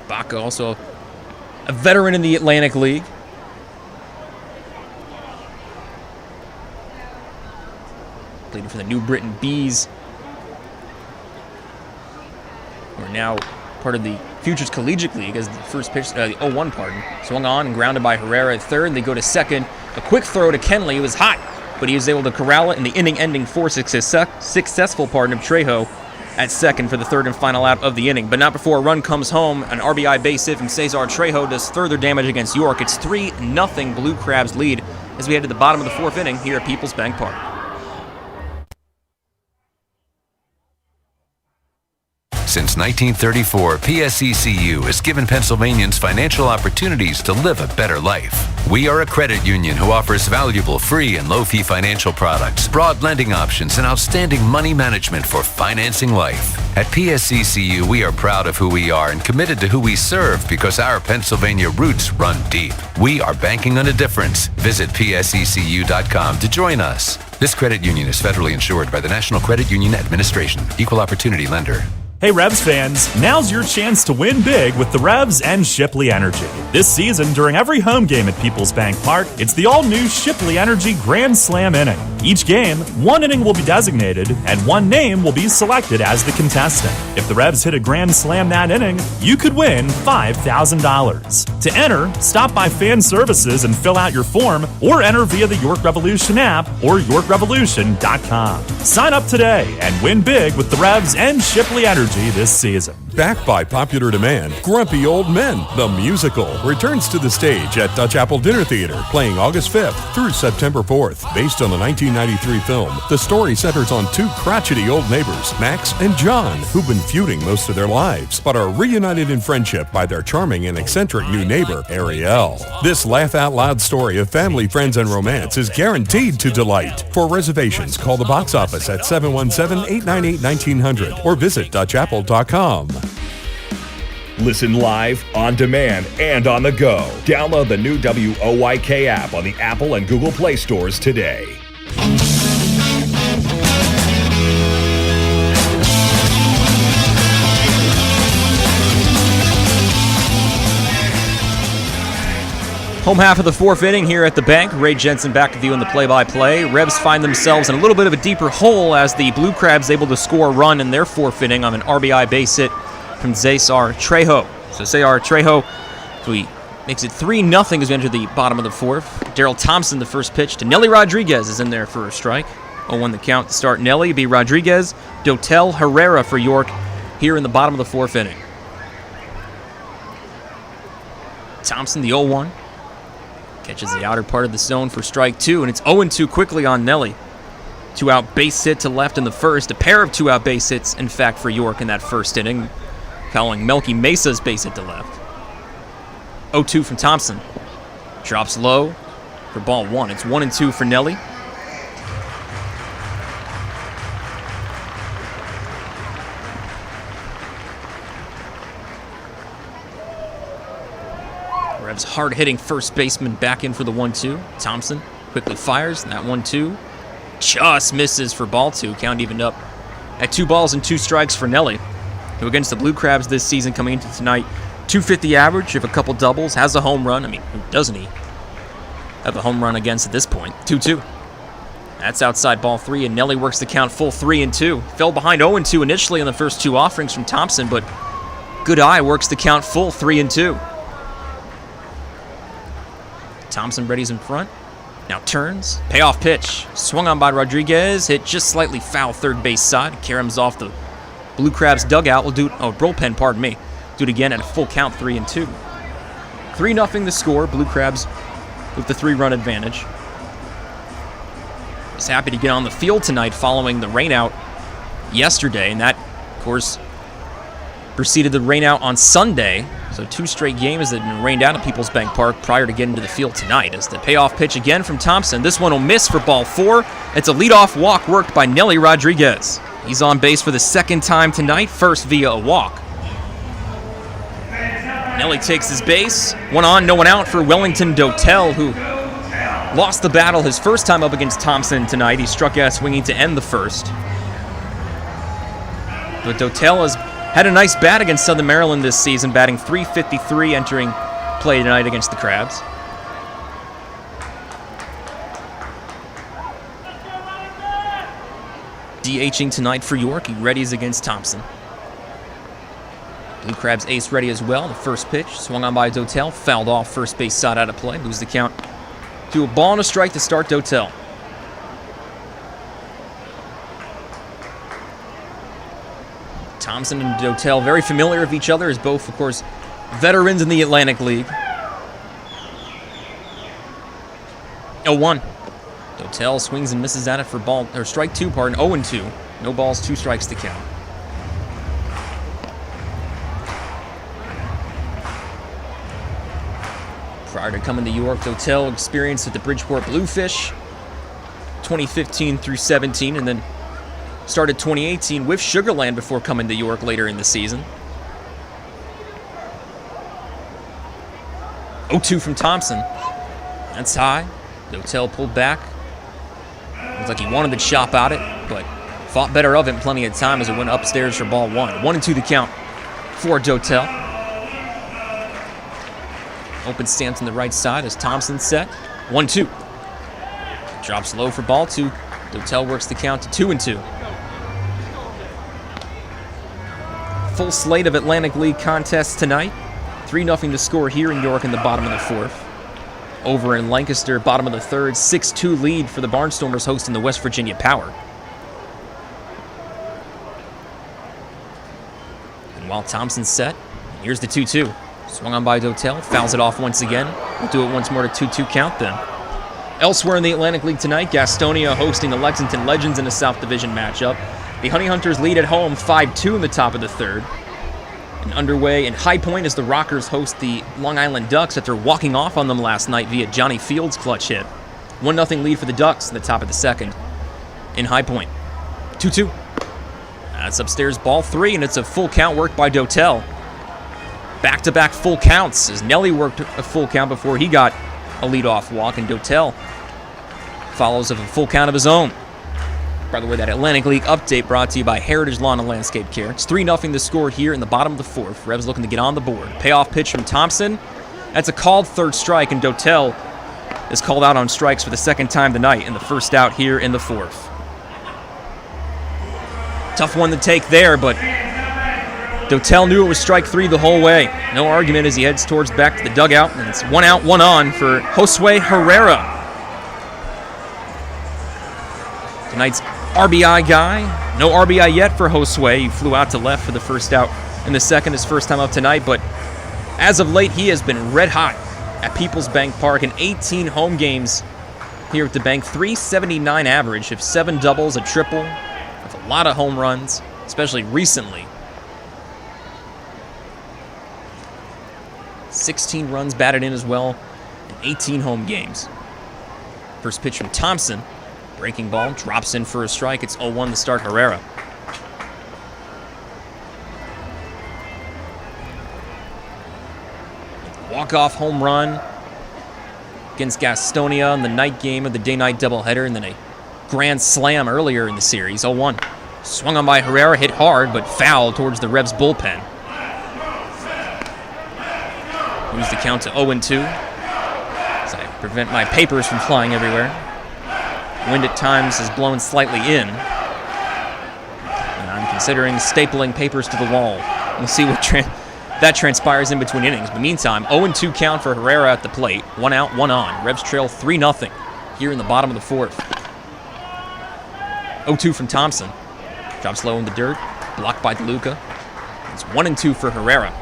Baca also a veteran in the Atlantic League. Played for the New Britain Bees, who are now part of the Futures Collegiate League as the first pitch, the 0-1, pardon. Swung on and grounded by Herrera at third. They go to second. A quick throw to Kenley. It was hot, but he was able to corral it in the inning-ending successful of Trejo at second for the third and final out of the inning. But not before a run comes home. An RBI base hit from Cesar Trejo does further damage against York. It's 3-0 Blue Crabs lead as we head to the bottom of the 4th inning here at PeoplesBank Park. Since 1934, PSECU has given Pennsylvanians financial opportunities to live a better life. We are a credit union who offers valuable free and low-fee financial products, broad lending options, and outstanding money management for financing life. At PSECU, we are proud of who we are and committed to who we serve because our Pennsylvania roots run deep. We are banking on a difference. Visit PSECU.com to join us. This credit union is federally insured by the National Credit Union Administration. Equal opportunity lender. Hey Revs fans, now's your chance to win big with the Revs and Shipley Energy. This season, during every home game at PeoplesBank Park, it's the all-new Shipley Energy Grand Slam inning. Each game, one inning will be designated, and one name will be selected as the contestant. If the Revs hit a Grand Slam that inning, you could win $5,000. To enter, stop by Fan Services and fill out your form, or enter via the York Revolution app or YorkRevolution.com. Sign up today and win big with the Revs and Shipley Energy this season. Backed by popular demand, Grumpy Old Men, the musical, returns to the stage at Dutch Apple Dinner Theater, playing August 5th through September 4th. Based on the 1993 film, the story centers on 2 crotchety old neighbors, Max and John, who've been feuding most of their lives, but are reunited in friendship by their charming and eccentric new neighbor, Ariel. This laugh-out-loud story of family, friends, and romance is guaranteed to delight. For reservations, call the box office at 717-898-1900 or visit DutchApple.com. Listen live, on demand, and on the go. Download the new WOYK app on the Apple and Google Play stores today. Home half of the 4th inning here at the bank. Ray Jensen back with you in the play-by-play. Revs find themselves in a little bit of a deeper hole as the Blue Crabs able to score a run in their 4th inning on an RBI base hit from Cesar Trejo. So Cesar Trejo makes it 3-0 as we enter the bottom of the 4th. Daryl Thompson, the first pitch to Nelly Rodriguez, is in there for a strike. 0-1 the count to start. Nelly be Rodriguez, Dotel, Herrera for York here in the bottom of the 4th inning. Thompson, the 0-1. Catches the outer part of the zone for strike 2, and it's 0-2 quickly on Nelly. 2-out base hit to left in the first. A pair of 2-out base hits, in fact, for York in that first inning, following Melky Mesa's base hit to left. 0-2 from Thompson. Drops low for ball 1. It's 1-2 for Nelly. Revs hard-hitting first baseman back in for the 1-2. Thompson quickly fires, and that 1-2 just misses for ball 2. Count evened up at 2 balls and 2 strikes for Nelly, who against the Blue Crabs this season coming into tonight, .250 average, of a couple doubles, has a home run. I mean, who doesn't he have a home run against at this point? 2-2. That's outside ball 3, and Nelly works the count full 3-2. Fell behind 0-2 initially on the first 2 offerings from Thompson, but good eye works the count full 3-2. Thompson readies in front. Now turns. Payoff pitch. Swung on by Rodriguez. Hit just slightly foul third base side. Karam's off the Blue Crabs dugout. Bullpen, pardon me. Do it again at a full count 3-2. 3-0 the score. Blue Crabs with the 3-run advantage. Was happy to get on the field tonight following the rainout yesterday, and that, of course, preceded the rainout on Sunday. So 2 straight games that had been rained out at PeoplesBank Park prior to getting to the field tonight. As the payoff pitch again from Thompson. This one will miss for ball 4. It's a leadoff walk worked by Nelly Rodriguez. He's on base for the 2nd time tonight, first via a walk. Nelly takes his base. 1 on, no one out for Wellington Dotel, who lost the battle his first time up against Thompson tonight. He struck out swinging to end the first. But Dotel has had a nice bat against Southern Maryland this season, batting .353 entering play tonight against the Crabs. DHing tonight for York. He readies against Thompson. Blue Crabs ace ready as well. The first pitch swung on by Dotel, fouled off first base side out of play. Moves the count to a ball and a strike to start Dotel. Thompson and Dotel very familiar with each other, as both, of course, veterans in the Atlantic League. 0-1. Dotel swings and misses at it for strike 2, 0-2. No balls, 2 strikes to count. Prior to coming to York, Dotel experienced at the Bridgeport Bluefish 2015 through 17, and then started 2018 with Sugarland before coming to York later in the season. 0-2 from Thompson. That's high. Dotel pulled back. Looks like he wanted to chop out it, but fought better of it in plenty of time as it went upstairs for ball 1. 1-2 the count for Dotel. Open stance on the right side as Thompson set. 1-2. Drops low for ball 2. Dotel works the count to 2-2. Full slate of Atlantic League contests tonight. 3-0 to score here in York in the bottom of the 4th. Over in Lancaster, bottom of the 3rd, 6-2 lead for the Barnstormers hosting the West Virginia Power. And while Thompson's set, here's the 2-2. Swung on by Dotel, fouls it off once again. We'll do it once more to 2-2 count then. Elsewhere in the Atlantic League tonight, Gastonia hosting the Lexington Legends in a South Division matchup. The Honey Hunters lead at home 5-2 in the top of the 3rd. And underway in High Point as the Rockers host the Long Island Ducks after walking off on them last night via Johnny Fields' clutch hit. 1-0 lead for the Ducks in the top of the 2nd in High Point. 2-2. That's upstairs ball 3, and it's a full count worked by Dotel. Back-to-back full counts as Nelly worked a full count before he got a leadoff walk, and Dotel follows with a full count of his own. By the way, that Atlantic League update brought to you by Heritage Lawn and Landscape Care. It's 3-0 the score here in the bottom of the 4th. Revs looking to get on the board. Payoff pitch from Thompson. That's a called 3rd strike, and Dotel is called out on strikes for the 2nd time tonight in the first out here in the 4th. Tough one to take there, but Dotel knew it was strike 3 the whole way. No argument as he heads towards back to the dugout, and it's 1 out, 1 on for Josue Herrera. Tonight's RBI guy. No RBI yet for Josue. He flew out to left for the first out in the 2nd, his first time up tonight, but as of late, he has been red hot at PeoplesBank Park in 18 home games here at the bank. .379 average of 7 doubles, a triple, with a lot of home runs, especially recently. 16 runs batted in as well in 18 home games. First pitch from Thompson. Breaking ball, drops in for a strike. It's 0-1 to start Herrera. Walk-off home run against Gastonia in the night game of the day-night doubleheader, and then a grand slam earlier in the series. 0-1. Swung on by Herrera, hit hard, but foul towards the Revs bullpen. Moves the count to 0-2. As I prevent my papers from flying everywhere. Wind at times has blown slightly in. And I'm considering stapling papers to the wall. We'll see what that transpires in between innings. But meantime, 0-2 count for Herrera at the plate. 1 out, 1 on. Revs trail 3-0 here in the bottom of the fourth. 0-2 from Thompson. Drops low in the dirt. Blocked by DeLuca. It's 1-2 for Herrera.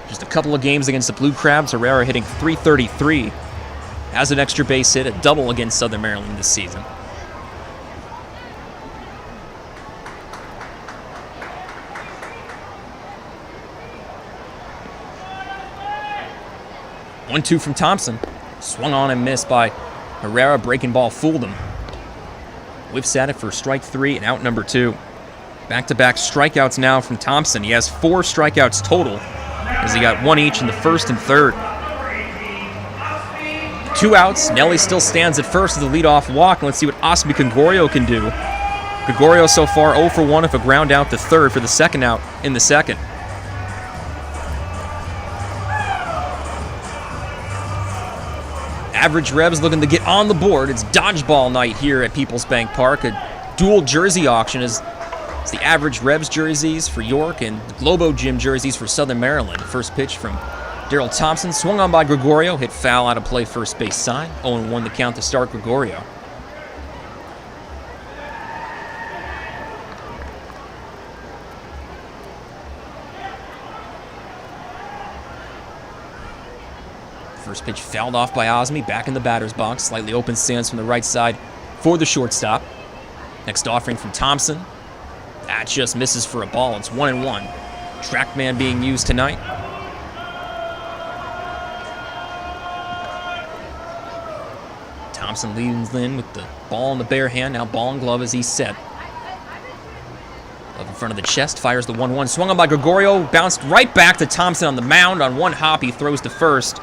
Just a couple of games against the Blue Crabs. Herrera hitting .333. Has an extra base hit, a double against Southern Maryland this season. 1-2 from Thompson. Swung on and missed by Herrera. Breaking ball fooled him. Whiffs at it for strike 3 and out number 2. Back-to-back strikeouts now from Thompson. He has 4 strikeouts total, as he got 1 each in the first and third. 2 outs. Nelly still stands at first with a leadoff walk. And let's see what Osby Gregorio can do. Gregorio so far 0 for 1 with a ground out to third for the second out in the second. Average Revs looking to get on the board. It's dodgeball night here at PeoplesBank Park. A dual jersey auction is the Average Revs jerseys for York and the Globo Gym jerseys for Southern Maryland. First pitch from Daryl Thompson, swung on by Gregorio, hit foul out of play first base side. 0-1 the count to start Gregorio. First pitch fouled off by Osmy, back in the batter's box. Slightly open stance from the right side for the shortstop. Next offering from Thompson. That just misses for a ball. It's 1-1. Trackman being used tonight. Thompson leans in with the ball in the bare hand. Now ball and glove as he's set. Up in front of the chest, fires the 1-1. Swung on by Gregorio, bounced right back to Thompson on the mound. On one hop, he throws to first,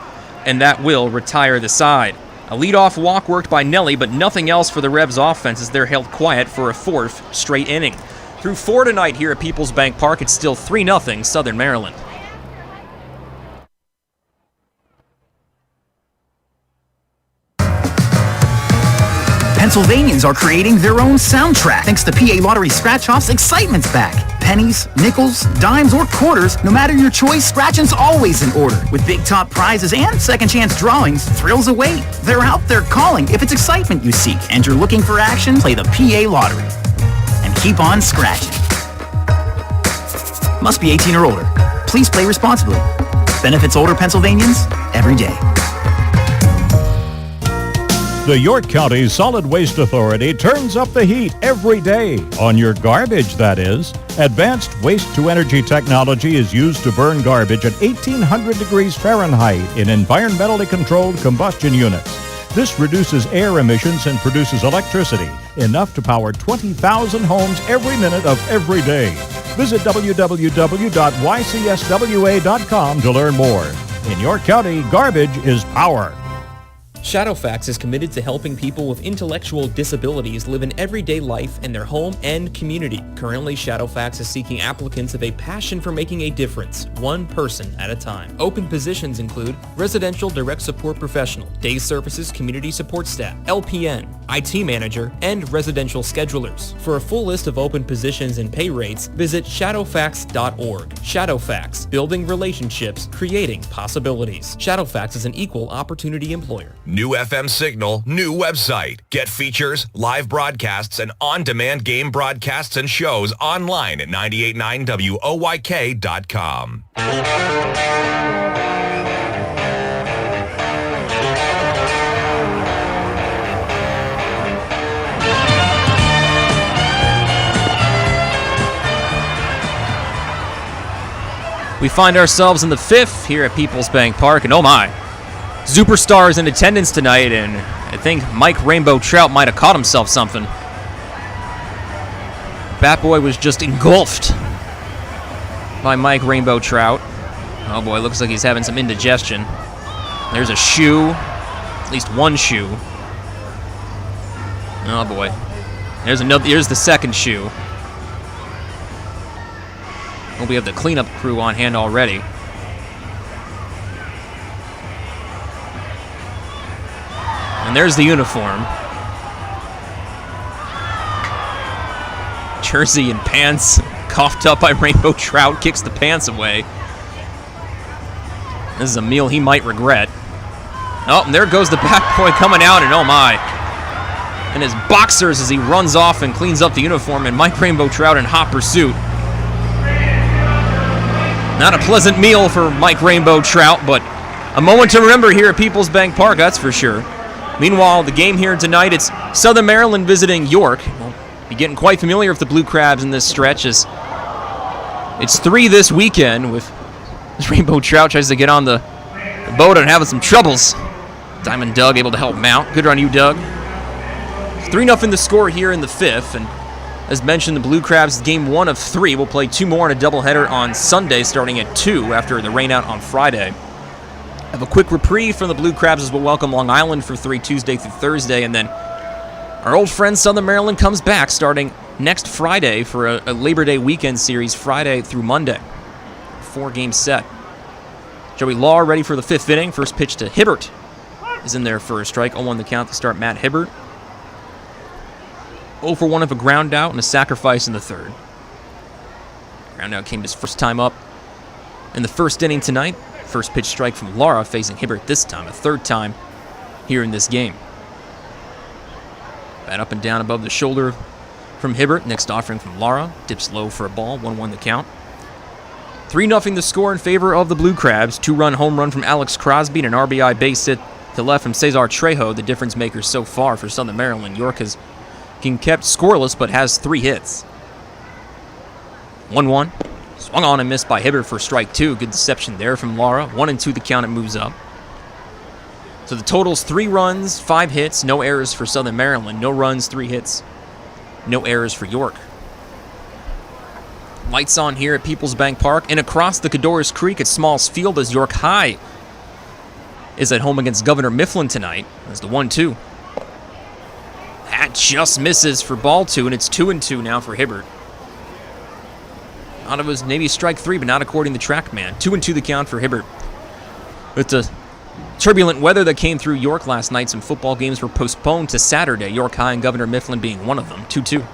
and that will retire the side. A leadoff walk worked by Nelly, but nothing else for the Revs offense as they're held quiet for a 4th straight inning. Through 4 tonight here at PeoplesBank Park, it's still 3-0 Southern Maryland. Pennsylvanians are creating their own soundtrack thanks to PA Lottery Scratch-Off's Excitement's back. Pennies, nickels, dimes, or quarters, no matter your choice, scratching's always in order. With big top prizes and second chance drawings, thrills await. They're out there calling if it's excitement you seek and you're looking for action, play the PA Lottery. And keep on scratching. Must be 18 or older. Please play responsibly. Benefits older Pennsylvanians every day. The York County Solid Waste Authority turns up the heat every day, on your garbage, that is. Advanced waste-to-energy technology is used to burn garbage at 1,800 degrees Fahrenheit in environmentally controlled combustion units. This reduces air emissions and produces electricity, enough to power 20,000 homes every minute of every day. Visit www.ycswa.com to learn more. In York County, garbage is power. Shadowfax is committed to helping people with intellectual disabilities live an everyday life in their home and community. Currently, Shadowfax is seeking applicants of a passion for making a difference, one person at a time. Open positions include residential direct support professional, day services community support staff, LPN, IT manager, and residential schedulers. For a full list of open positions and pay rates, visit shadowfax.org. Shadowfax, building relationships, creating possibilities. Shadowfax is an equal opportunity employer. New FM signal, new website. Get features, live broadcasts, and on-demand game broadcasts and shows online at 989WOYK.com. We find ourselves in the 5th here at PeoplesBank Park, and oh my, superstars in attendance tonight, and I think Mike Rainbow Trout might have caught himself something. Bat Boy was just engulfed by Mike Rainbow Trout. Oh boy, looks like he's having some indigestion. There's a shoe, at least one shoe. Oh boy, here's the second shoe. Well, we have the cleanup crew on hand already. And there's the uniform. Jersey and pants, coughed up by Rainbow Trout, kicks the pants away. This is a meal he might regret. Oh, and there goes the bat boy coming out, and oh my. And his boxers as he runs off and cleans up the uniform, and Mike Rainbow Trout in hot pursuit. Not a pleasant meal for Mike Rainbow Trout, but a moment to remember here at PeoplesBank Park, that's for sure. Meanwhile, the game here tonight, it's Southern Maryland visiting York. We'll be getting quite familiar with the Blue Crabs in this stretch, as it's 3 this weekend, with Rainbow Trout tries to get on the boat and having some troubles. Diamond Doug able to help him out. Good on you, Doug. 3-0 the score here in the 5th, and as mentioned, the Blue Crabs, game 1 of 3, will play 2 more in a doubleheader on Sunday starting at 2 after the rainout on Friday. Have a quick reprieve from the Blue Crabs as we'll welcome Long Island for 3 Tuesday through Thursday, and then our old friend Southern Maryland comes back starting next Friday for a Labor Day weekend series, Friday through Monday. 4-game set. Joey Law ready for the 5th inning. First pitch to Hibbert is in there for a strike. 0-1 the count to start Matt Hibbert. 0 for 1 of a ground out and a sacrifice in the 3rd. Ground out came his first time up in the 1st inning tonight. First pitch strike from Lara facing Hibbert this time, a 3rd time here in this game. Bat up and down above the shoulder from Hibbert. Next offering from Lara. Dips low for a ball. 1-1 the count. 3-0 the score in favor of the Blue Crabs. 2-run home run from Alex Crosby and an RBI base hit to left from Cesar Trejo, the difference maker so far for Southern Maryland. York has kept scoreless but has 3 hits. 1-1. Swung on and missed by Hibbert for strike 2. Good deception there from Lara. 1-2 the count, it moves up. So the total's 3 runs, 5 hits, no errors for Southern Maryland. No runs, 3 hits, no errors for York. Lights on here at PeoplesBank Park and across the Cadorus Creek at Smalls Field as York High is at home against Governor Mifflin tonight. There's the 1-2. That just misses for ball 2, and it's 2-2 now for Hibbert. Thought it was maybe strike 3, but not according to TrackMan. 2-2 the count for Hibbert. With the turbulent weather that came through York last night, some football games were postponed to Saturday, York High and Governor Mifflin being one of them. 2-2.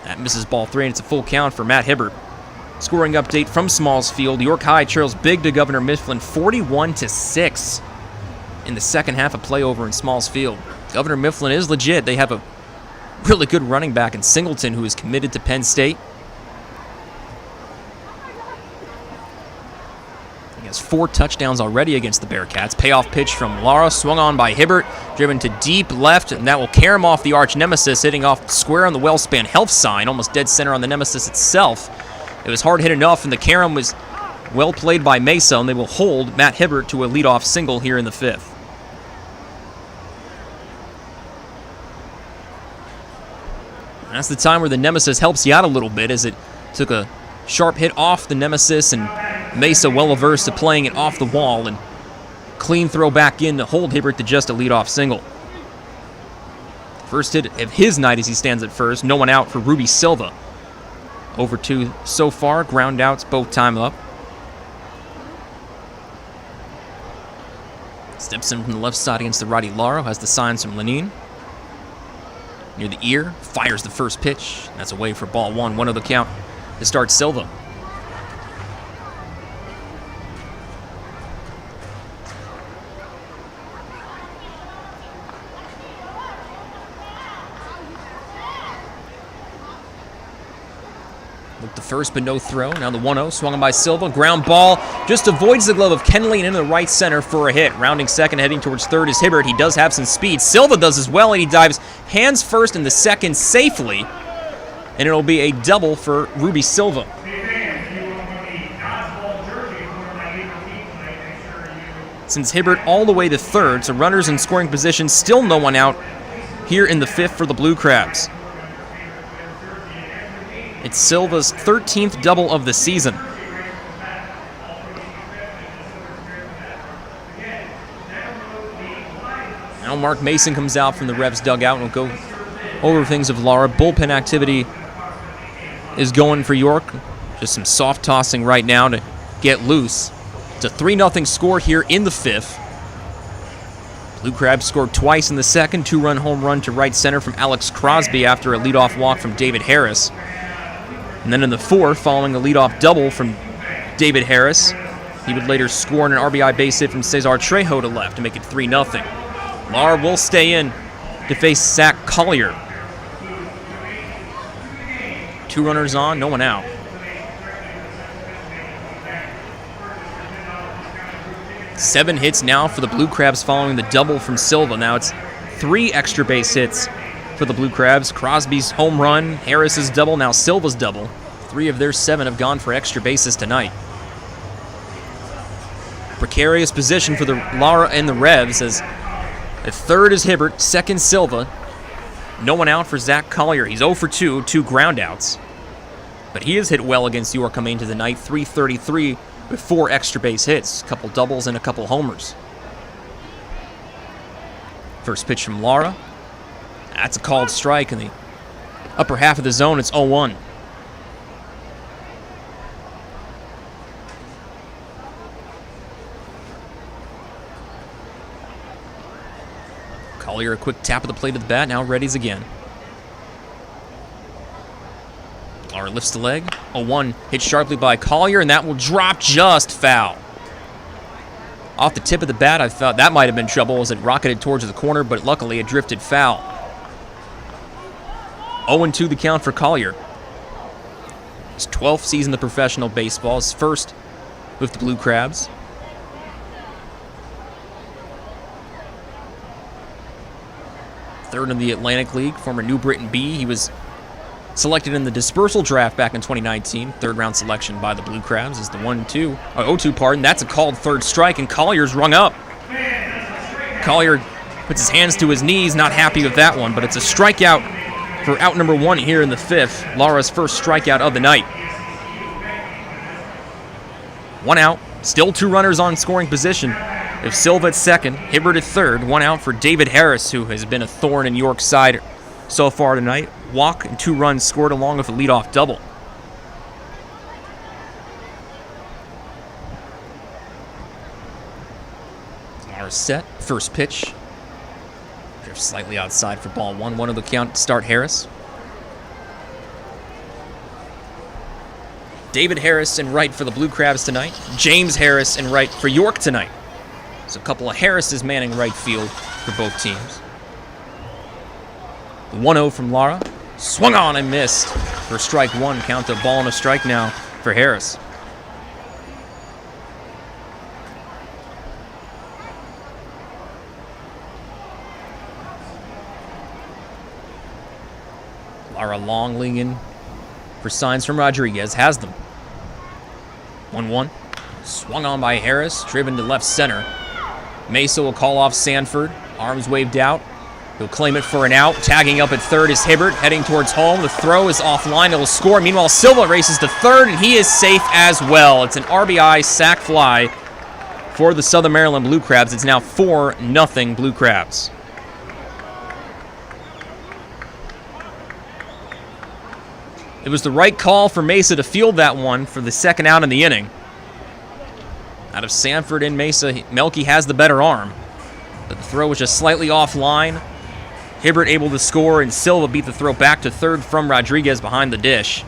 That misses ball 3, and it's a full count for Matt Hibbert. Scoring update from Smalls Field. York High trails big to Governor Mifflin 41-6 in the second half of play over in Smalls Field. Governor Mifflin is legit. They have a really good running back in Singleton who is committed to Penn State. He has 4 touchdowns already against the Bearcats. Payoff pitch from Lara, swung on by Hibbert, driven to deep left, and that will carry him off the arch nemesis, hitting off square on the Wellspan Health sign, almost dead center on the nemesis itself. It was hard hit enough, and the carom was well played by Mesa, and they will hold Matt Hibbert to a leadoff single here in the 5th. That's the time where the nemesis helps you out a little bit, as it took a sharp hit off the nemesis, and Mesa well averse to playing it off the wall, and clean throw back in to hold Hibbert to just a leadoff single. First hit of his night as he stands at first. No one out for Ruby Silva. Over 2 so far. Ground outs both time up. Steps in from the left side against the righty Lara. Has the signs from Lenine. Near the ear. Fires the first pitch. That's away for ball 1. 1-0 the count to start Silva. Looked the first, but no throw. Now the 1-0, swung on by Silva. Ground ball just avoids the glove of Kenley and into the right center for a hit. Rounding second, heading towards third is Hibbert. He does have some speed. Silva does as well, and he dives hands first in the second safely. And it'll be a double for Ruby Silva. Sends Hibbert all the way to third, so runners in scoring position, still no one out here in the 5th for the Blue Crabs. It's Silva's 13th double of the season. Now Mark Mason comes out from the Revs dugout and will go over things of Lara. Bullpen activity is going for York. Just some soft tossing right now to get loose. It's a 3-0 score here in the 5th. Blue Crabs scored twice in the second. 2-run home run to right center from Alex Crosby after a leadoff walk from David Harris. And then in the fourth, following a leadoff double from David Harris, he would later score an RBI base hit from Cesar Trejo to left to make it 3-0. Lara will stay in to face Zach Collier. 2 runners on, no one out. Seven hits now for the Blue Crabs following the double from Silva. Now it's 3 extra base hits for the Blue Crabs. Crosby's home run, Harris's double, now Silva's double. 3 of their 7 have gone for extra bases tonight. Precarious position for the Lara and the Revs as at third is Hibbert, second Silva. No one out for Zach Collier. He's 0 for 2, 2 groundouts. But he has hit well against York coming into the night, .333 with 4 extra base hits, a couple doubles and a couple homers. First pitch from Lara. That's a called strike in the upper half of the zone. It's 0-1. Collier, a quick tap of the plate of the bat, now readies again. Lara lifts the leg. 0-1, hit sharply by Collier, and that will drop just foul. Off the tip of the bat, I thought that might have been trouble as it rocketed towards the corner, but luckily it drifted foul. 0-2 the count for Collier. His 12th season of professional baseball, his first with the Blue Crabs. Third in the Atlantic League, former New Britain B. He was selected in the dispersal draft back in 2019. Third round selection by the Blue Crabs is the 0-2, pardon. That's a called third strike, and Collier's rung up. Collier puts his hands to his knees, not happy with that one, but it's a strikeout for out number 1 here in the 5th. Lara's first strikeout of the night. 1 out, still 2 runners on scoring position. If Silva at second, Hibbert at third, 1 out for David Harris, who has been a thorn in York's side so far tonight. Walk and 2 runs scored along with a leadoff double. Lara's set, first pitch. Drifts slightly outside for ball 1. 1 of the count to start Harris. David Harris in right for the Blue Crabs tonight. James Harris in right for York tonight. So a couple of Harrises manning right field for both teams. The 1-0 from Lara. Swung on and missed for strike 1. Count to ball and a strike now for Harris. Lara long leaning for signs from Rodriguez. Has them. 1-1. Swung on by Harris. Driven to left center. Mesa will call off Sanford. Arms waved out. He'll claim it for an out. Tagging up at third is Hibbert, heading towards home. The throw is offline. It'll score. Meanwhile, Silva races to third, and he is safe as well. It's an RBI sac fly for the Southern Maryland Blue Crabs. It's now 4-0 Blue Crabs. It was the right call for Mesa to field that one for the second out in the inning. Out of Sanford and Mesa, Melky has the better arm. But the throw was just slightly offline. Hibbert able to score, and Silva beat the throw back to third from Rodriguez behind the dish.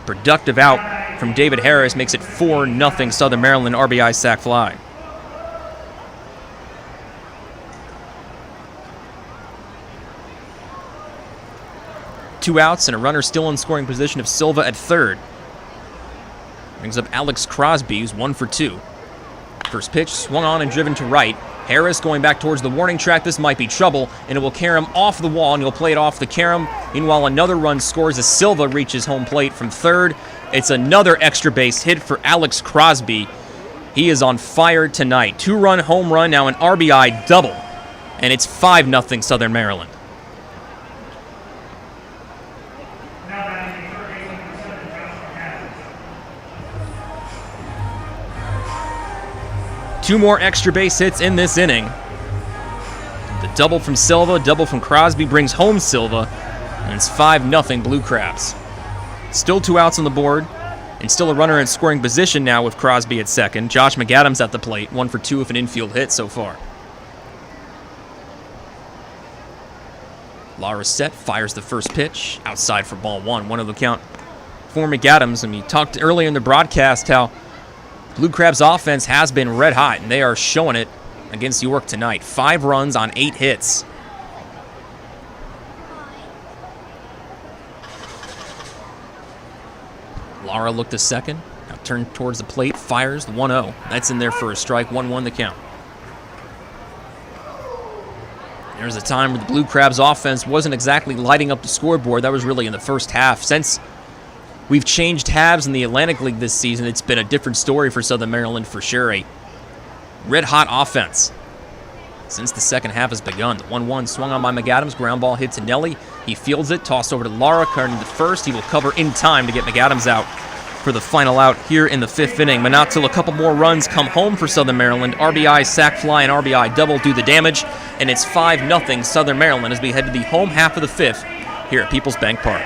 Productive out from David Harris makes it 4-0 Southern Maryland RBI sac fly. Two outs and a runner still in scoring position of Silva at third. Brings up Alex Crosby, who's 1 for 2. First pitch, swung on and driven to right. Harris going back towards the warning track. This might be trouble, and it will carry him off the wall, and he'll play it off the carom. Meanwhile, another run scores as Silva reaches home plate from third. It's another extra base hit for Alex Crosby. He is on fire tonight. 2-run home run, now an RBI double, and it's 5-0 Southern Maryland. Two more extra base hits in this inning. The double from Silva, double from Crosby brings home Silva, and it's 5-0 Blue Crabs. Still 2 outs on the board, and still a runner in scoring position now with Crosby at second. Josh McAdams at the plate, 1 for 2 with an infield hit so far. Lara set, fires the first pitch, outside for ball 1. 1-0 count for McAdams. And we talked earlier in the broadcast how Blue Crabs offense has been red hot, and they are showing it against York tonight. 5 runs on 8 hits. Lara looked to second, now turned towards the plate, fires the 1-0. That's in there for a strike, 1-1 the count. There's a time where the Blue Crabs offense wasn't exactly lighting up the scoreboard. That was really in the first half. Since we've changed halves in the Atlantic League this season, it's been a different story for Southern Maryland for sure. A red-hot offense since the second half has begun. The 1-1 swung on by McAdams. Ground ball hit to Nelly. He fields it, tossed over to Lara, currently the first. He will cover in time to get McAdams out for the final out here in the 5th inning. But not till a couple more runs come home for Southern Maryland. RBI, sac fly, and RBI double do the damage. And it's 5-0 Southern Maryland as we head to the home half of the 5th here at PeoplesBank Park.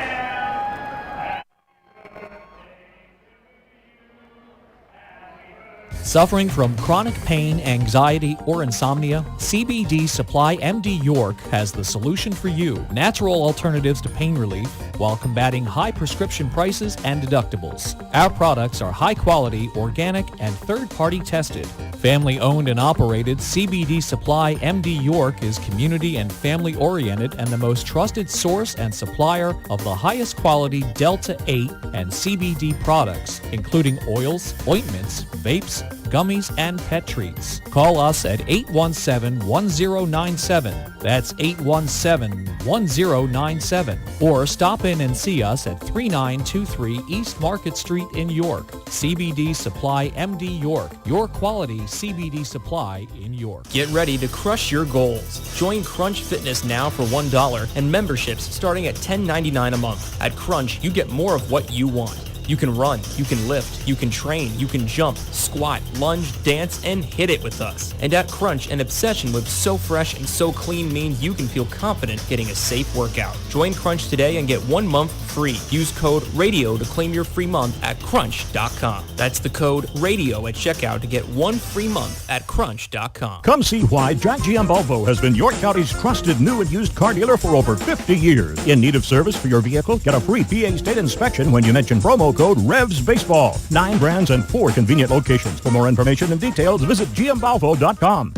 Suffering from chronic pain, anxiety, or insomnia? CBD Supply MD York has the solution for you. Natural alternatives to pain relief while combating high prescription prices and deductibles. Our products are high quality, organic, and third-party tested. Family owned and operated, CBD Supply MD York is community and family oriented and the most trusted source and supplier of the highest quality Delta 8 and CBD products, including oils, ointments, vapes, gummies, and pet treats. Call us at 817-1097. That's 817-1097. Or stop in and see us at 3923 East Market Street in York. CBD Supply MD York, your quality CBD supply in York. Get ready to crush your goals. Join Crunch Fitness now for $1 and memberships starting at $10.99 a month. At Crunch, you get more of what you want. You can run, you can lift, you can train, you can jump, squat, lunge, dance, and hit it with us. And at Crunch, an obsession with so fresh and so clean means you can feel confident getting a safe workout. Join Crunch today and get 1 month free. Use code RADIO to claim your free month at crunch.com. That's the code RADIO at checkout to get 1 free month at crunch.com. Come see why Jack GM Volvo has been York County's trusted new and used car dealer for over 50 years. In need of service for your vehicle? Get a free PA state inspection when you mention promo code REVS Baseball. 9 brands and 4 convenient locations. For more information and details, visit gmvolvo.com.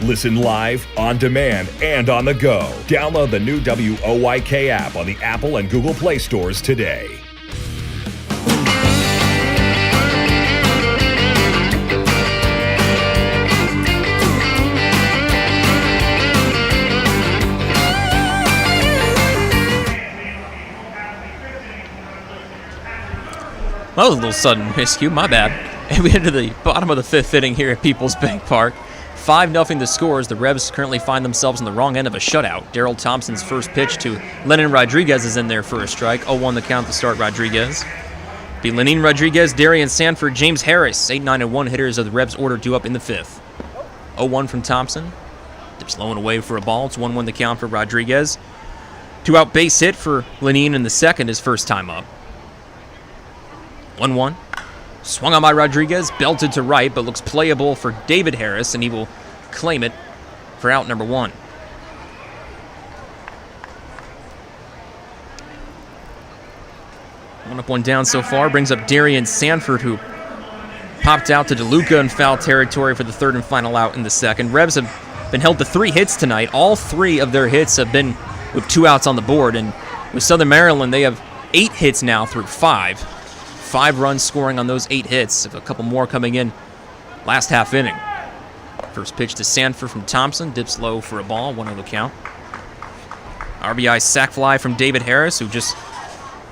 Listen live, on demand, and on the go. Download the new WOYK app on the Apple and Google Play stores today. That was a little sudden miscue, my bad. And we enter the bottom of the 5th inning here at PeoplesBank Park. 5-0 the score as the Rebs currently find themselves on the wrong end of a shutout. Daryl Thompson's first pitch to Lennon Rodriguez is in there for a strike. 0-1 the count to start Rodriguez. Be Lenin Rodriguez, Darian Sanford, James Harris. 8-9-1 hitters of the Rebs order due up in the 5th. 0-1 from Thompson. Dips low and away for a ball. It's 1-1 the count for Rodriguez. 2-out base hit for Lenin in the second, his first time up. 1-1. Swung on by Rodriguez, belted to right, but looks playable for David Harris, and he will claim it for out number 1. One up, one down so far. Brings up Darian Sanford, who popped out to DeLuca in foul territory for the third and final out in the second. Rebs have been held to 3 hits tonight. All 3 of their hits have been with 2 outs on the board, and with Southern Maryland, they have 8 hits now through 5. 5 runs scoring on those 8 hits, a couple more coming in last half inning. First pitch to Sanford from Thompson, dips low for a ball, 1-0 the count. RBI sac fly from David Harris, who just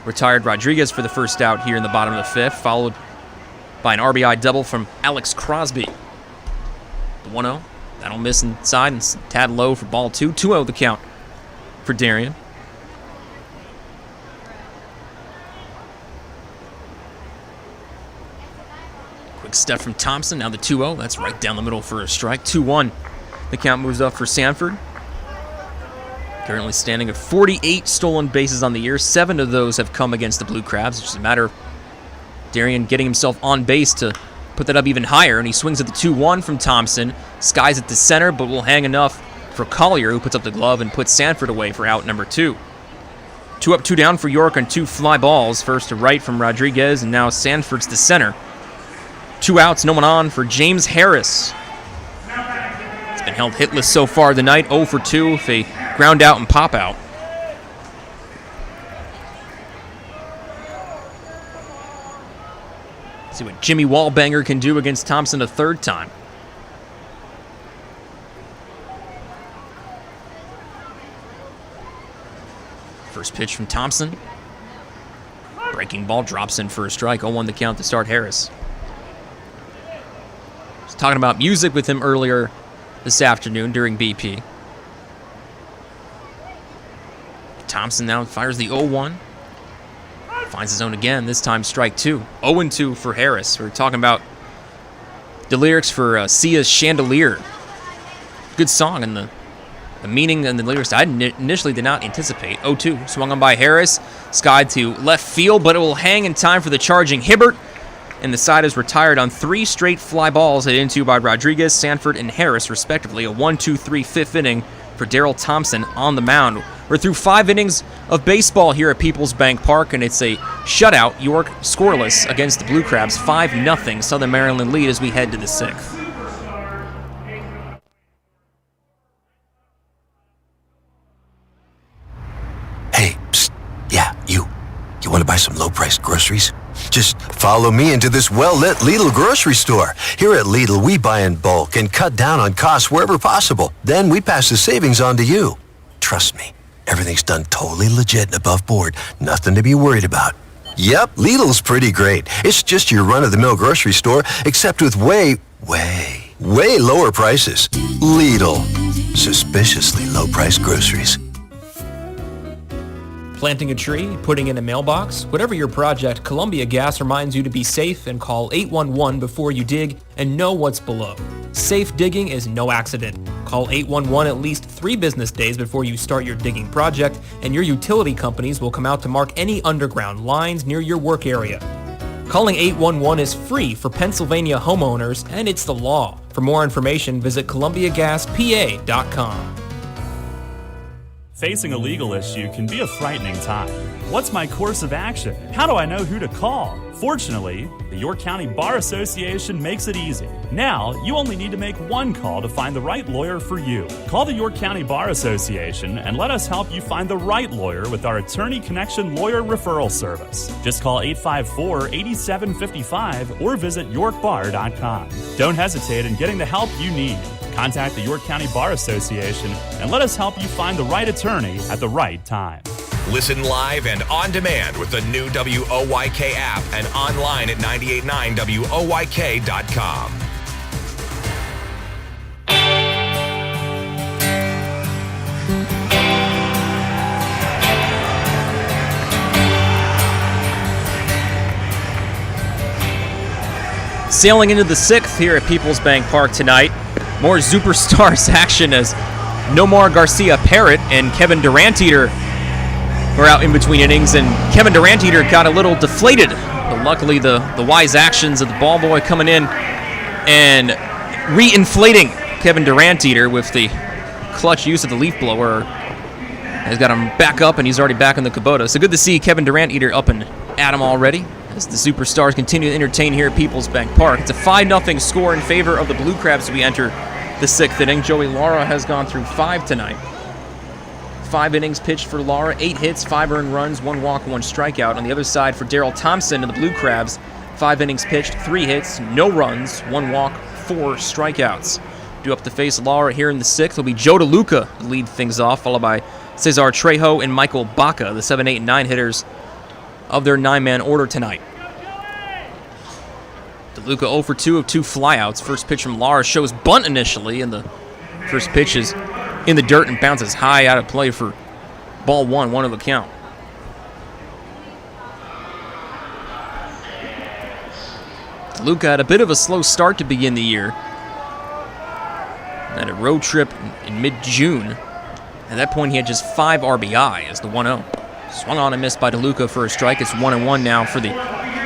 retired Rodriguez for the first out here in the bottom of the 5th, followed by an RBI double from Alex Crosby. The 1-0, that'll miss inside and tad low for ball 2. 2-0 the count for Darian. Quick step from Thompson, now the 2-0. That's right down the middle for a strike. 2-1. The count moves up for Sanford. Currently standing at 48 stolen bases on the year. 7 of those have come against the Blue Crabs. It's just a matter of Darian getting himself on base to put that up even higher. And he swings at the 2-1 from Thompson. Skies at the center, but will hang enough for Collier, who puts up the glove and puts Sanford away for out number 2. 2 up, 2 down for York on 2 fly balls. First to right from Rodriguez, and now Sanford's to center. 2 outs, no one on for James Harris. It's been held hitless so far tonight, 0 for 2 with a ground out and pop out. See what Jimmy Wallbanger can do against Thompson a third time. First pitch from Thompson. Breaking ball drops in for a strike. 0-1 the count to start Harris. I was talking about music with him earlier this afternoon during BP. Thompson now fires the 0-1. Finds his own again, this time strike 2. 0-2 for Harris. We're talking about the lyrics for Sia's Chandelier. Good song, and the meaning and the lyrics I initially did not anticipate. 0-2, swung on by Harris. Skied to left field, but it will hang in time for the charging Hibbert. And the side is retired on 3 straight fly balls hit into by Rodriguez, Sanford, and Harris, respectively. A 1-2-3 fifth inning for Daryl Thompson on the mound. We're through 5 innings of baseball here at PeoplesBank Park, and it's a shutout. York scoreless against the Blue Crabs. 5-0 Southern Maryland lead as we head to the 6th. Hey, psst. Yeah, you. You want to buy some low-priced groceries? Just follow me into this well-lit Lidl grocery store. Here at Lidl, we buy in bulk and cut down on costs wherever possible. Then we pass the savings on to you. Trust me, everything's done totally legit and above board. Nothing to be worried about. Yep, Lidl's pretty great. It's just your run-of-the-mill grocery store, except with way lower prices. Lidl. Suspiciously low-priced groceries. Planting a tree, putting in a mailbox, whatever your project, Columbia Gas reminds you to be safe and call 811 before you dig and know what's below. Safe digging is no accident. Call 811 at least 3 business days before you start your digging project, and your utility companies will come out to mark any underground lines near your work area. Calling 811 is free for Pennsylvania homeowners, and it's the law. For more information, visit ColumbiaGasPA.com. Facing a legal issue can be a frightening time. What's my course of action? How do I know who to call? Fortunately, the York County Bar Association makes it easy. Now, you only need to make one call to find the right lawyer for you. Call the York County Bar Association and let us help you find the right lawyer with our Attorney Connection Lawyer Referral Service. Just call 854-8755 or visit yorkbar.com. Don't hesitate in getting the help you need. Contact the York County Bar Association and let us help you find the right attorney at the right time. Listen live and on demand with the new WOYK app and online at 989WOYK.com. Sailing into the 6th here at PeoplesBank Park tonight. More Superstars action as Nomar Garcia Parrott and Kevin Durant-Eater were out in between innings, and Kevin Durant-Eater got a little deflated. But luckily, the wise actions of the ball boy coming in and re-inflating Kevin Durant-Eater with the clutch use of the leaf blower has got him back up, and he's already back in the Kubota. So good to see Kevin Durant-Eater up and at him already as the Superstars continue to entertain here at PeoplesBank Park. It's a 5-0 score in favor of the Blue Crabs as we enter the 6th inning. Joey Lara has gone through 5 tonight. 5 innings pitched for Lara, 8 hits, 5 earned runs, 1 walk, 1 strikeout. On the other side for Daryl Thompson and the Blue Crabs, 5 innings pitched, 3 hits, no runs, 1 walk, 4 strikeouts. Due up to face Lara here in the 6th will be Joe DeLuca to lead things off, followed by Cesar Trejo and Michael Baca, the 7, 8, and 9 hitters of their 9-man order tonight. DeLuca 0 for 2 of 2 flyouts. First pitch from Lara shows bunt initially, and the first pitch is in the dirt and bounces high out of play for ball 1, 1 of the count. DeLuca had a bit of a slow start to begin the year. Had a road trip in mid-June. At that point, he had just 5 RBI as the 1-0. Swung on and missed by DeLuca for a strike. It's 1-1 now for the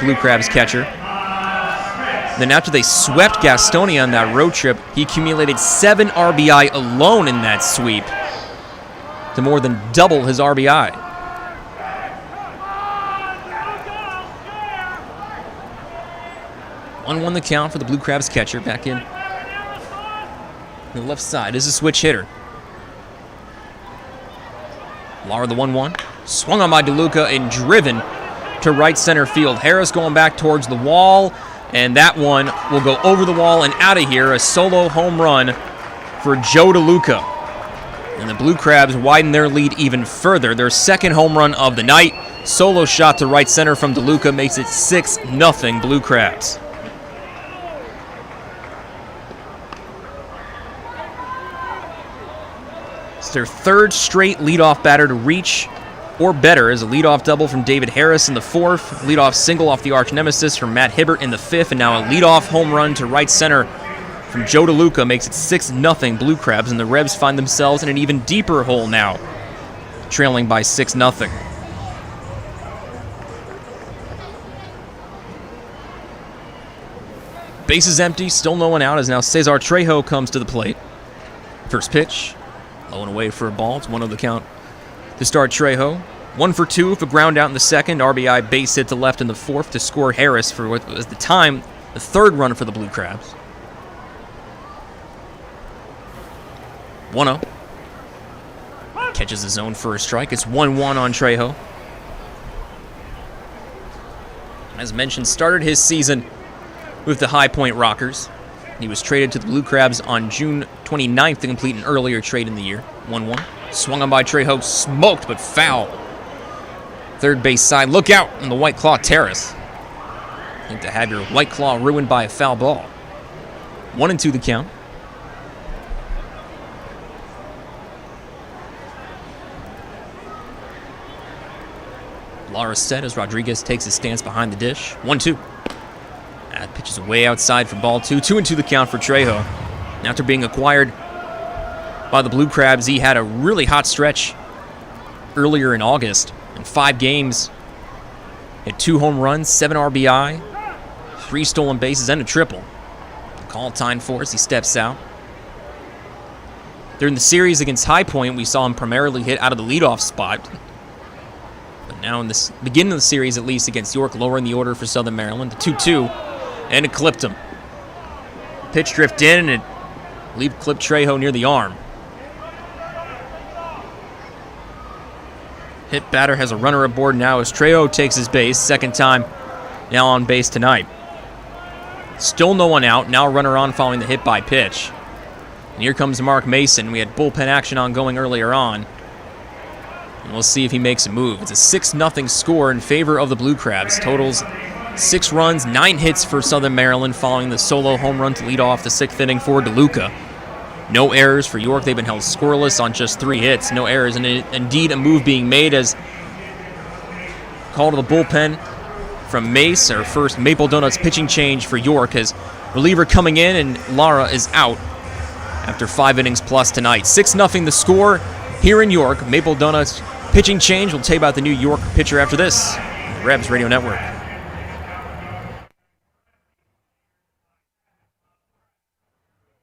Blue Crabs catcher. Then after they swept Gastonia on that road trip, he accumulated 7 RBI alone in that sweep to more than double his RBI. One the count for the Blue Crabs catcher back in the left side is a switch hitter. Lara the 1-1. Swung on by DeLuca and driven to right center field. Harris going back towards the wall, and that one will go over the wall and out of here. A solo home run for Joe DeLuca. And the Blue Crabs widen their lead even further. Their second home run of the night. Solo shot to right center from DeLuca makes it 6-0 Blue Crabs. It's their third straight leadoff batter to reach or better as a leadoff double from David Harris in the fourth, leadoff single off the arch nemesis from Matt Hibbert in the fifth, and now a leadoff home run to right center from Joe DeLuca makes it 6-0 Blue Crabs, and the Rebs find themselves in an even deeper hole now, trailing by 6-0. Bases empty, still no one out as now Cesar Trejo comes to the plate. First pitch. Low and away for a ball. It's 1-0 the count to start Trejo. 1 for 2 for ground out in the second. RBI base hit to left in the fourth to score Harris for what was at the time the third run for the Blue Crabs. 1-0. Catches his zone for a strike. It's 1-1 on Trejo. As mentioned, started his season with the High Point Rockers. He was traded to the Blue Crabs on June 29th to complete an earlier trade in the year. 1-1. Swung on by Trejo, smoked but foul. Third base side, look out on the White Claw Terrace. I think to have your White Claw ruined by a foul ball. 1-2 the count. Lara set as Rodriguez takes his stance behind the dish. 1-2. That pitch is way outside for ball 2. 2-2 the count for Trejo. After being acquired by the Blue Crabs, he had a really hot stretch earlier in August. In 5 games, hit 2 home runs, 7 RBI, 3 stolen bases, and a triple. Call time for as he steps out. During the series against High Point, we saw him primarily hit out of the leadoff spot. But now in the beginning of the series, at least against York, lowering the order for Southern Maryland to 2-2, and it clipped him. Pitch drift in, and it clipped Trejo near the arm. Hit batter has a runner aboard now as Trejo takes his base, second time now on base tonight. Still no one out, now runner on following the hit by pitch. And here comes Mark Mason. We had bullpen action ongoing earlier on. And we'll see if he makes a move. It's a 6-0 score in favor of the Blue Crabs. Totals 6 runs, 9 hits for Southern Maryland following the solo home run to lead off the 6th inning for DeLuca. No errors for York. They've been held scoreless on just 3 hits. No errors, and indeed a move being made as call to the bullpen from Mace, our first Maple Donuts pitching change for York, as reliever coming in and Lara is out after 5 innings plus tonight. 6-0 the score here in York. Maple Donuts pitching change. We'll tell you about the new York pitcher after this. The Rebs Radio Network.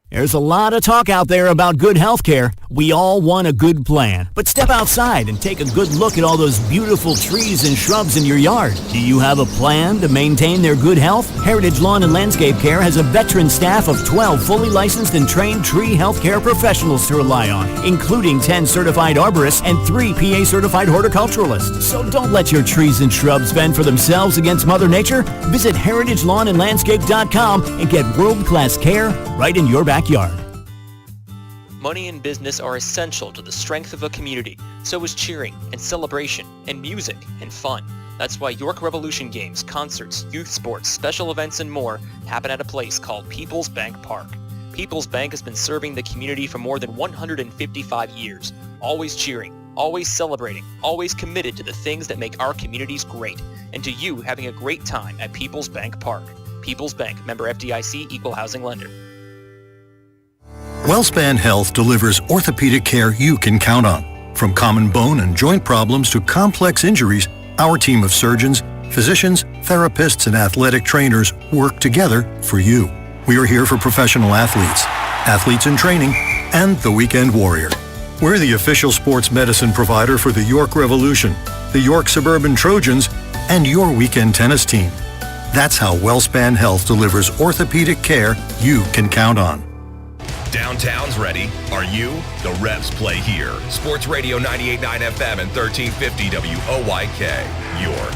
There's a lot of talk out there about good health care. We all want a good plan. But step outside and take a good look at all those beautiful trees and shrubs in your yard. Do you have a plan to maintain their good health? Heritage Lawn and Landscape Care has a veteran staff of 12 fully licensed and trained tree health care professionals to rely on, including 10 certified arborists and 3 PA certified horticulturalists. So don't let your trees and shrubs fend for themselves against Mother Nature. Visit heritagelawnandlandscape.com and get world-class care right in your backyard. Money and business are essential to the strength of a community. So is cheering and celebration and music and fun. That's why York Revolution games, concerts, youth sports, special events, and more happen at a place called PeoplesBank Park. PeoplesBank has been serving the community for more than 155 years, always cheering, always celebrating, always committed to the things that make our communities great, and to you having a great time at PeoplesBank Park. PeoplesBank, member FDIC, equal housing lender. WellSpan Health delivers orthopedic care you can count on. From common bone and joint problems to complex injuries, our team of surgeons, Physicians, therapists, and athletic trainers work together for you. We are here for professional athletes, athletes in training, and the weekend warrior. We're the official sports medicine provider for the York Revolution, the York Suburban Trojans, and your weekend tennis team. That's how WellSpan Health delivers orthopedic care you can count on. Downtown's ready. Are you? The Revs play here. Sports Radio 98.9 FM and 1350 WOYK, York.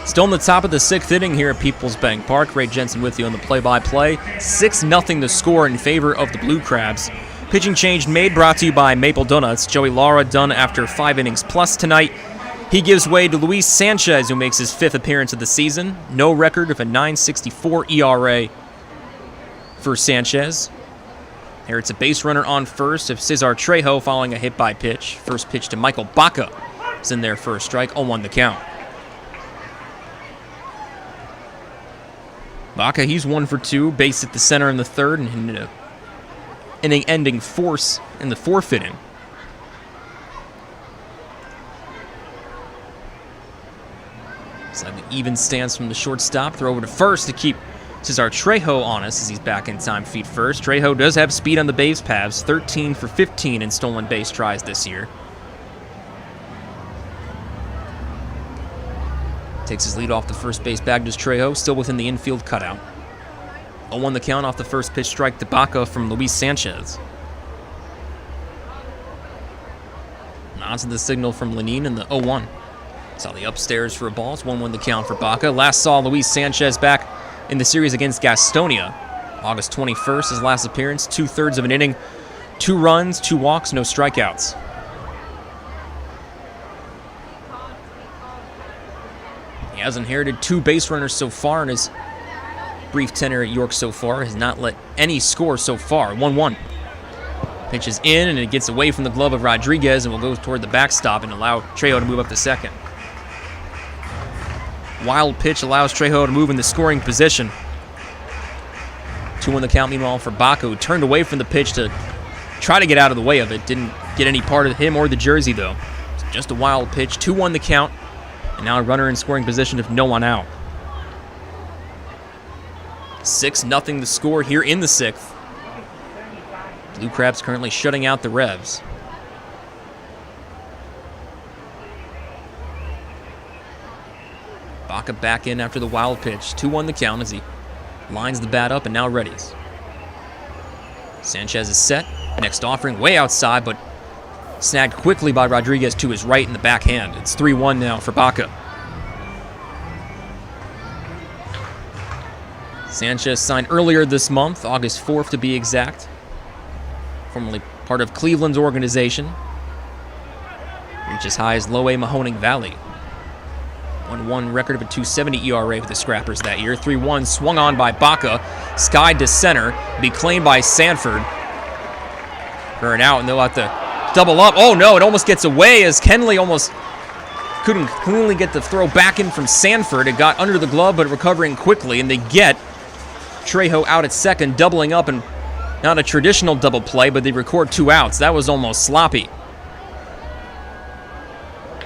Still in the top of the 6th inning here at PeoplesBank Park. Ray Jensen with you on the play-by-play. 6-0 the score in favor of the Blue Crabs. Pitching change made, brought to you by Maple Donuts. Joey Lara done after 5 innings plus tonight. He gives way to Luis Sanchez, who makes his 5th appearance of the season. No record of a .964 ERA for Sanchez. Here it's a base runner on first of Cesar Trejo following a hit by pitch. First pitch to Michael Baca is in there for a strike, 0-1 the count. Baca, he's 1 for 2, base at the center in the 3rd, and an inning-ending force in the 4th inning. Slightly even stance from the shortstop. Throw over to first to keep Cesar Trejo honest as he's back in time, feet first. Trejo does have speed on the base paths, 13 for 15 in stolen base tries this year. Takes his lead off the first base bag, does Trejo, still within the infield cutout. 0-1 the count off the first pitch strike to Baca from Luis Sanchez. Nods to the signal from Lenin in the 0-1. Saw the upstairs for a ball. It's 1-1 the count for Baca. Last saw Luis Sanchez back in the series against Gastonia. August 21st, his last appearance, 2/3 of an inning, 2 runs, 2 walks, no strikeouts. He has inherited 2 base runners so far in his brief tenure at York so far. Has not let any score so far. 1-1. Pitch is in, and it gets away from the glove of Rodriguez and will go toward the backstop and allow Trejo to move up to second. Wild pitch allows Trejo to move in the scoring position. 2-1 the count, meanwhile, for Baca, who turned away from the pitch to try to get out of the way of it. Didn't get any part of him or the jersey, though. It's just a wild pitch. 2-1 the count. And now a runner in scoring position with no one out. 6-0 the score here in the 6th. Blue Crabs currently shutting out the Revs. Baca back in after the wild pitch. 2-1 the count as he lines the bat up and now readies. Sanchez is set. Next offering way outside, but snagged quickly by Rodriguez to his right in the backhand. It's 3-1 now for Baca. Sanchez signed earlier this month, August 4th to be exact. Formerly part of Cleveland's organization. Reached as high as Low A Mahoning Valley. 1-1 record of a .270 ERA for the Scrappers that year. 3-1 swung on by Baca, skied to center, be claimed by Sanford. Burn out, and they'll have to double up. Oh no, it almost gets away as Kenley almost couldn't cleanly get the throw back in from Sanford. It got under the glove, but recovering quickly, and they get Trejo out at second, doubling up, and not a traditional double play, but they record 2 outs. That was almost sloppy.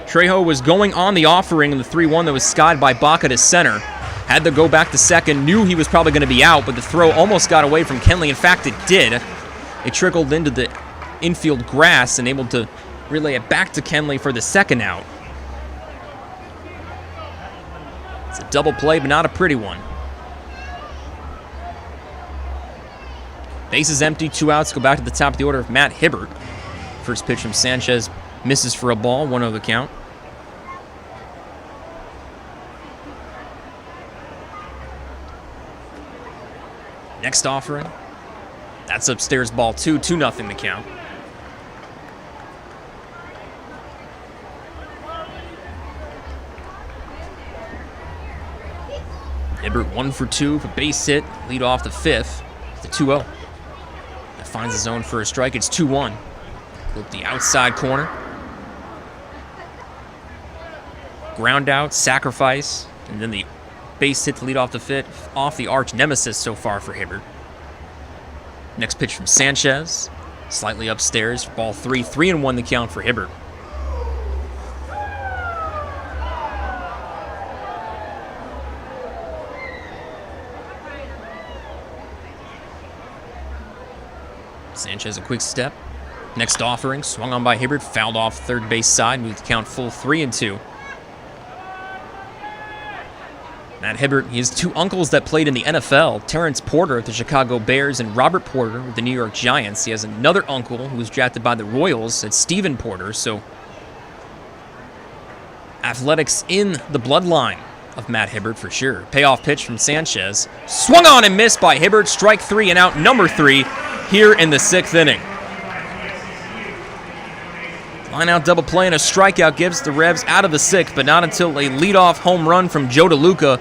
Trejo was going on the offering in the 3-1 that was skied by Baca to center. Had to go back to second, knew he was probably going to be out, but the throw almost got away from Kenley. In fact, it did. It trickled into the infield grass and able to relay it back to Kenley for the second out. It's a double play, but not a pretty one. Base is empty, 2 outs. Go back to the top of the order of Matt Hibbert. First pitch from Sanchez misses for a ball, 1-0 the count. Next offering. That's upstairs ball 2, 2-0 the count. Hibbert 1 for 2 for base hit, lead off the 5th. The 2-0. That finds the zone for a strike. It's 2-1. Look the outside corner. Ground out, sacrifice, and then the base hit to lead off the 5th, off the arch nemesis so far for Hibbert. Next pitch from Sanchez, slightly upstairs, ball 3, 3-1 the count for Hibbert. Sanchez a quick step. Next offering, swung on by Hibbert, fouled off third base side, moved the count full 3-2. Matt Hibbert, he has two uncles that played in the NFL, Terrence Porter of the Chicago Bears and Robert Porter with the New York Giants. He has another uncle who was drafted by the Royals, it's Stephen Porter, so athletics in the bloodline of Matt Hibbert for sure. Payoff pitch from Sanchez. Swung on and missed by Hibbert. Strike 3 and out number 3 here in the 6th inning. Line out double play and a strikeout gives the Revs out of the 6th, but not until a leadoff home run from Joe DeLuca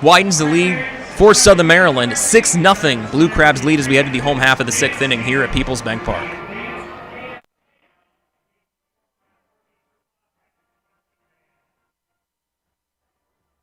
widens the lead for Southern Maryland. 6-0 Blue Crabs lead as we head to the home half of the 6th inning here at PeoplesBank Park.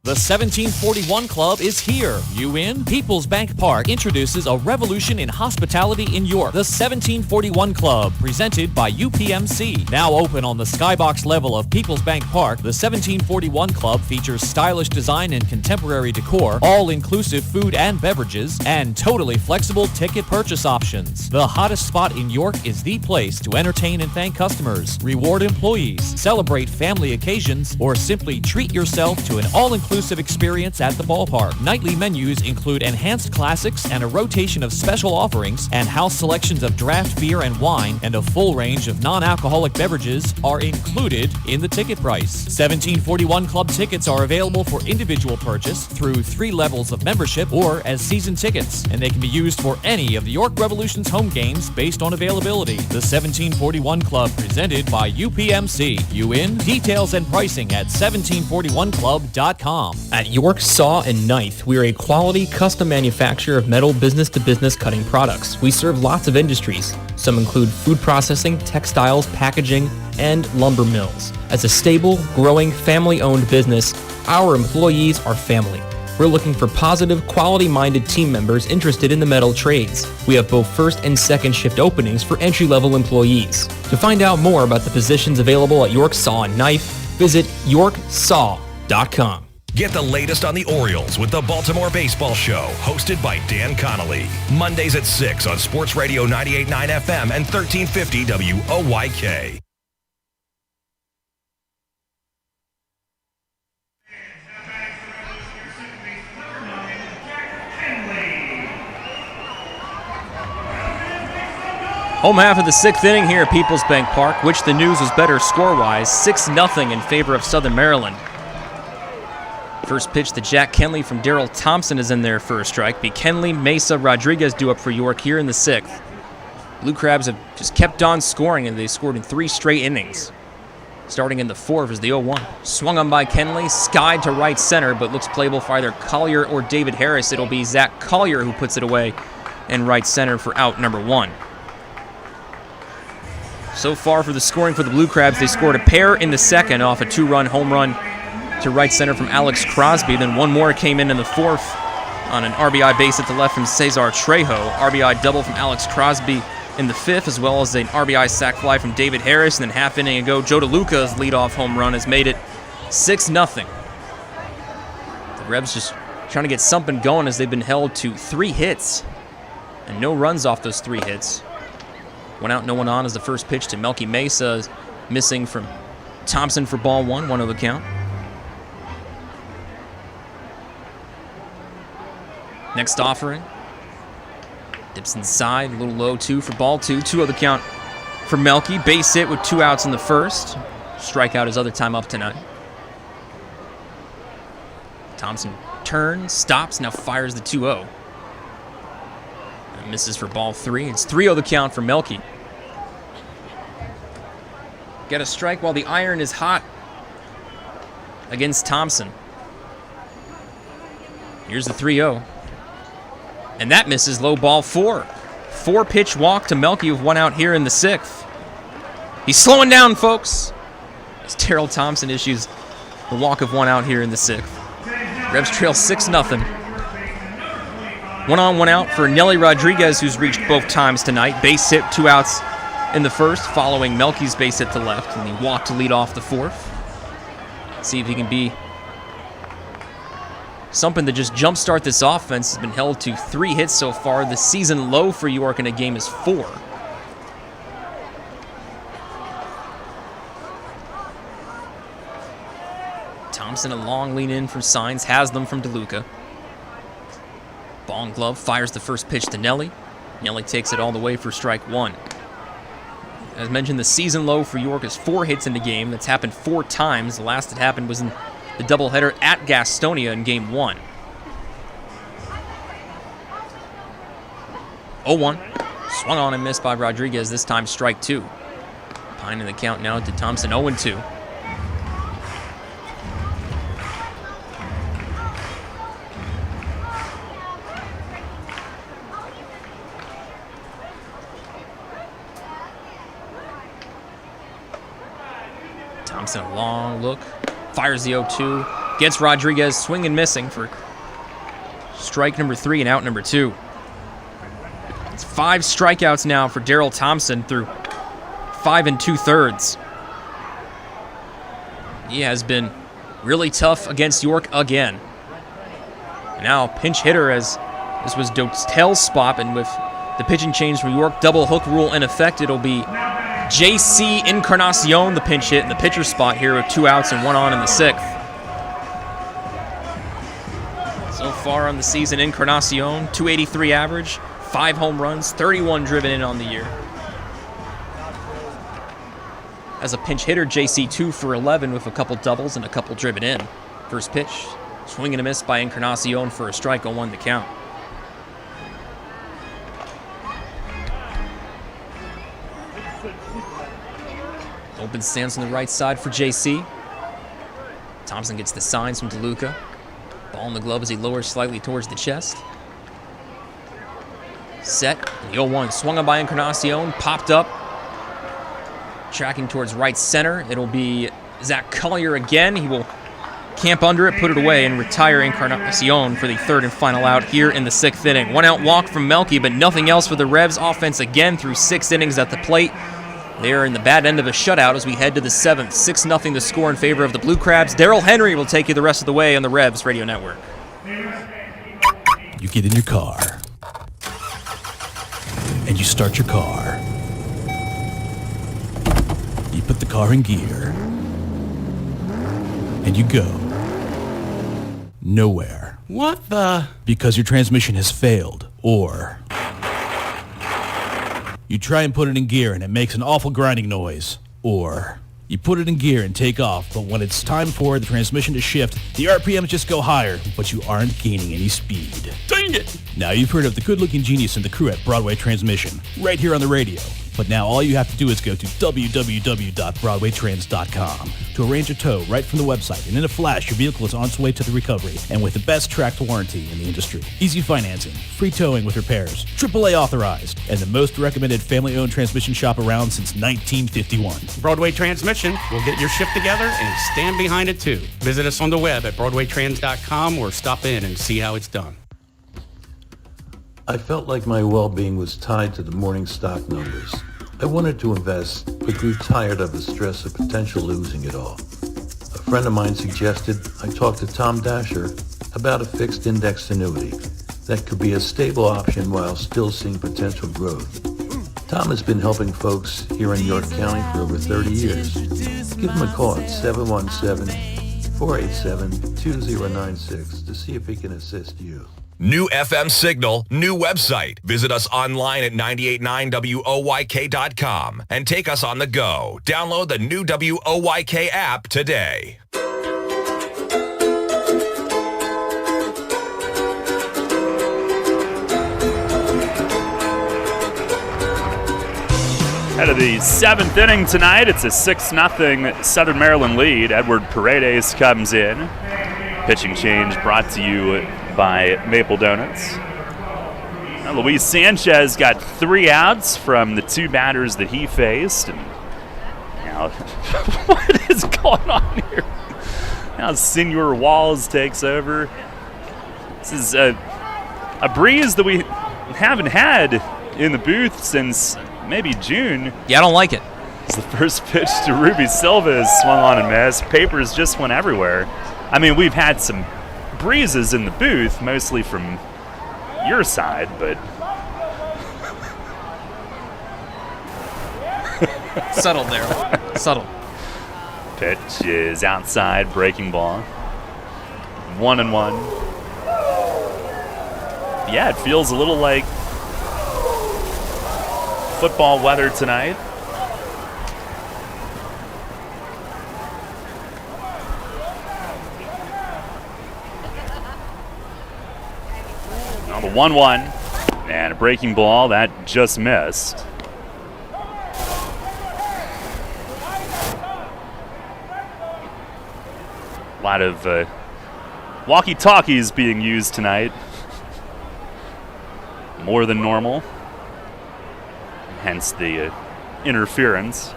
The 1741 Club is here. You in? PeoplesBank Park introduces a revolution in hospitality in York. The 1741 Club, presented by UPMC. Now open on the skybox level of PeoplesBank Park, the 1741 Club features stylish design and contemporary decor, all-inclusive food and beverages, and totally flexible ticket purchase options. The hottest spot in York is the place to entertain and thank customers, reward employees, celebrate family occasions, or simply treat yourself to an all-inclusive experience at the ballpark. Nightly menus include enhanced classics and a rotation of special offerings, and house selections of draft beer and wine and a full range of non-alcoholic beverages are included in the ticket price. 1741 Club tickets are available for individual purchase through 3 levels of membership or as season tickets, and they can be used for any of the York Revolution's home games based on availability. The 1741 Club, presented by UPMC. You in? Details and pricing at 1741club.com. At York Saw and Knife, we are a quality custom manufacturer of metal business-to-business cutting products. We serve lots of industries. Some include food processing, textiles, packaging, and lumber mills. As a stable, growing, family-owned business, our employees are family. We're looking for positive, quality-minded team members interested in the metal trades. We have both first and second shift openings for entry-level employees. To find out more about the positions available at York Saw and Knife, visit yorksaw.com. Get the latest on the Orioles with the Baltimore Baseball Show, hosted by Dan Connolly. Mondays at 6 on Sports Radio 98.9 FM and 1350 WOYK. Home half of the 6th inning here at PeoplesBank Park, which the news was better score-wise, 6-0 in favor of Southern Maryland. First pitch to Jack Kenley from Darrell Thompson is in there for a strike. Be Kenley, Mesa, Rodriguez due up for York here in the 6th. Blue Crabs have just kept on scoring, and they scored in 3 straight innings. Starting in the 4th is the 0-1. Swung on by Kenley, skied to right center, but looks playable for either Collier or David Harris. It'll be Zach Collier who puts it away in right center for out number 1. So far for the scoring for the Blue Crabs, they scored a pair in the 2nd off a 2-run home run to right center from Alex Crosby. Then one more came in the 4th on an RBI base at the left from Cesar Trejo. RBI double from Alex Crosby in the 5th, as well as an RBI sac fly from David Harris. And then half inning ago, Joe DeLuca's leadoff home run has made it 6-0. The Rebs just trying to get something going as they've been held to 3 hits and no runs off those 3 hits. 1 out, no one on as the first pitch to Melky Mesa, missing from Thompson for ball 1, 1-0 count. Next offering. Dips inside, a little low, 2 for ball 2. 2-0 count for Melky. Base hit with 2 outs in the 1st. Strikeout his other time up tonight. Thompson turns, stops, now fires the 2-0. And misses for ball 3. It's 3-0 count for Melky. Get a strike while the iron is hot against Thompson. Here's the 3-0. And that misses, low ball 4. 4-pitch walk to Melky with 1 out here in the 6th. He's slowing down, folks, as Darrell Thompson issues the walk of 1 out here in the 6th. Revs trail 6-0. 1 on, 1 out for Nelly Rodriguez, who's reached both times tonight. Base hit, 2 outs in the 1st, following Melky's base hit to left, and he walked to lead off the 4th. See if he can be something to just jumpstart this offense. Has been held to 3 hits so far. The season low for York in a game is 4. Thompson a long lean in for signs, has them from DeLuca. Ball and glove, fires the first pitch to Nelly. Nelly takes it all the way for strike one. As mentioned, the season low for York is 4 hits in the game. That's happened 4 times. The last it happened was in the doubleheader at Gastonia in game 1. 0-1. Swung on and missed by Rodriguez, this time strike 2. Pine in the count now to Thompson, 0-2. Thompson, a long look, fires the 0-2, gets Rodriguez swing and missing for strike number 3 and out number 2. It's 5 strikeouts now for Daryl Thompson through 5 2/3. He has been really tough against York again. Now pinch hitter, as this was Dotel's spot, and with the pitching change for York, double hook rule in effect, it'll be J.C. Encarnacion, the pinch hit in the pitcher spot here with 2 outs and 1 on in the 6th. So far on the season, Encarnacion, 283 average, 5 home runs, 31 driven in on the year. As a pinch hitter, J.C. 2 for 11 with a couple doubles and a couple driven in. First pitch, swing and a miss by Encarnacion for a strike, 0-1 to count. Open stance on the right side for JC. Thompson gets the signs from DeLuca. Ball in the glove as he lowers slightly towards the chest. Set. The 0-1 swung on by Encarnacion. Popped up. Tracking towards right center. It'll be Zach Collier again. He will camp under it, put it away, and retire Encarnacion for the 3rd and final out here in the 6th inning. 1 out walk from Melky, but nothing else for the Revs offense again through 6 innings at the plate. They are in the bad end of a shutout as we head to the 7th. 6-0 the score in favor of the Blue Crabs. Darrell Henry will take you the rest of the way on the Revs Radio Network. You get in your car, and you start your car. You put the car in gear, and you go nowhere. What the? Because your transmission has failed, or you try and put it in gear and it makes an awful grinding noise, or you put it in gear and take off, but when it's time for the transmission to shift, the RPMs just go higher, but you aren't gaining any speed. Dang it! Now you've heard of the good-looking genius and the crew at Broadway Transmission, right here on the radio. But now all you have to do is go to www.broadwaytrans.com to arrange a tow right from the website, and in a flash, your vehicle is on its way to the recovery, and with the best tracked warranty in the industry. Easy financing, free towing with repairs, AAA authorized, and the most recommended family-owned transmission shop around since 1951. Broadway Transmission will get your shift together and stand behind it too. Visit us on the web at broadwaytrans.com or stop in and see how it's done. I felt like my well-being was tied to the morning stock numbers. I wanted to invest, but grew tired of the stress of potential losing it all. A friend of mine suggested I talk to Tom Dasher about a fixed index annuity that could be a stable option while still seeing potential growth. Tom has been helping folks here in York County for over 30 years. Give him a call at 717-487-2096 to see if he can assist you. New FM signal, new website. Visit us online at 989WOYK.com and take us on the go. Download the new WOYK app today. Out of the 7th inning tonight, it's a 6-0 Southern Maryland lead. Edward Paredes comes in. Pitching change brought to you by Maple Donuts. Now, Luis Sanchez got 3 outs from the 2 batters that he faced. And now, what is going on here? Now Senor Walls takes over. This is a breeze that we haven't had in the booth since maybe June. Yeah, I don't like it. It's the first pitch to Ruby Silva is swung on and missed. Papers just went everywhere. I mean, we've had some breezes in the booth, mostly from your side, but... Subtle there. Subtle. Pitch is outside, breaking ball. 1-1. Yeah, it feels a little like football weather tonight. Now the 1-1. And a breaking ball that just missed. A lot of walkie-talkies being used tonight. More than normal. Hence the interference.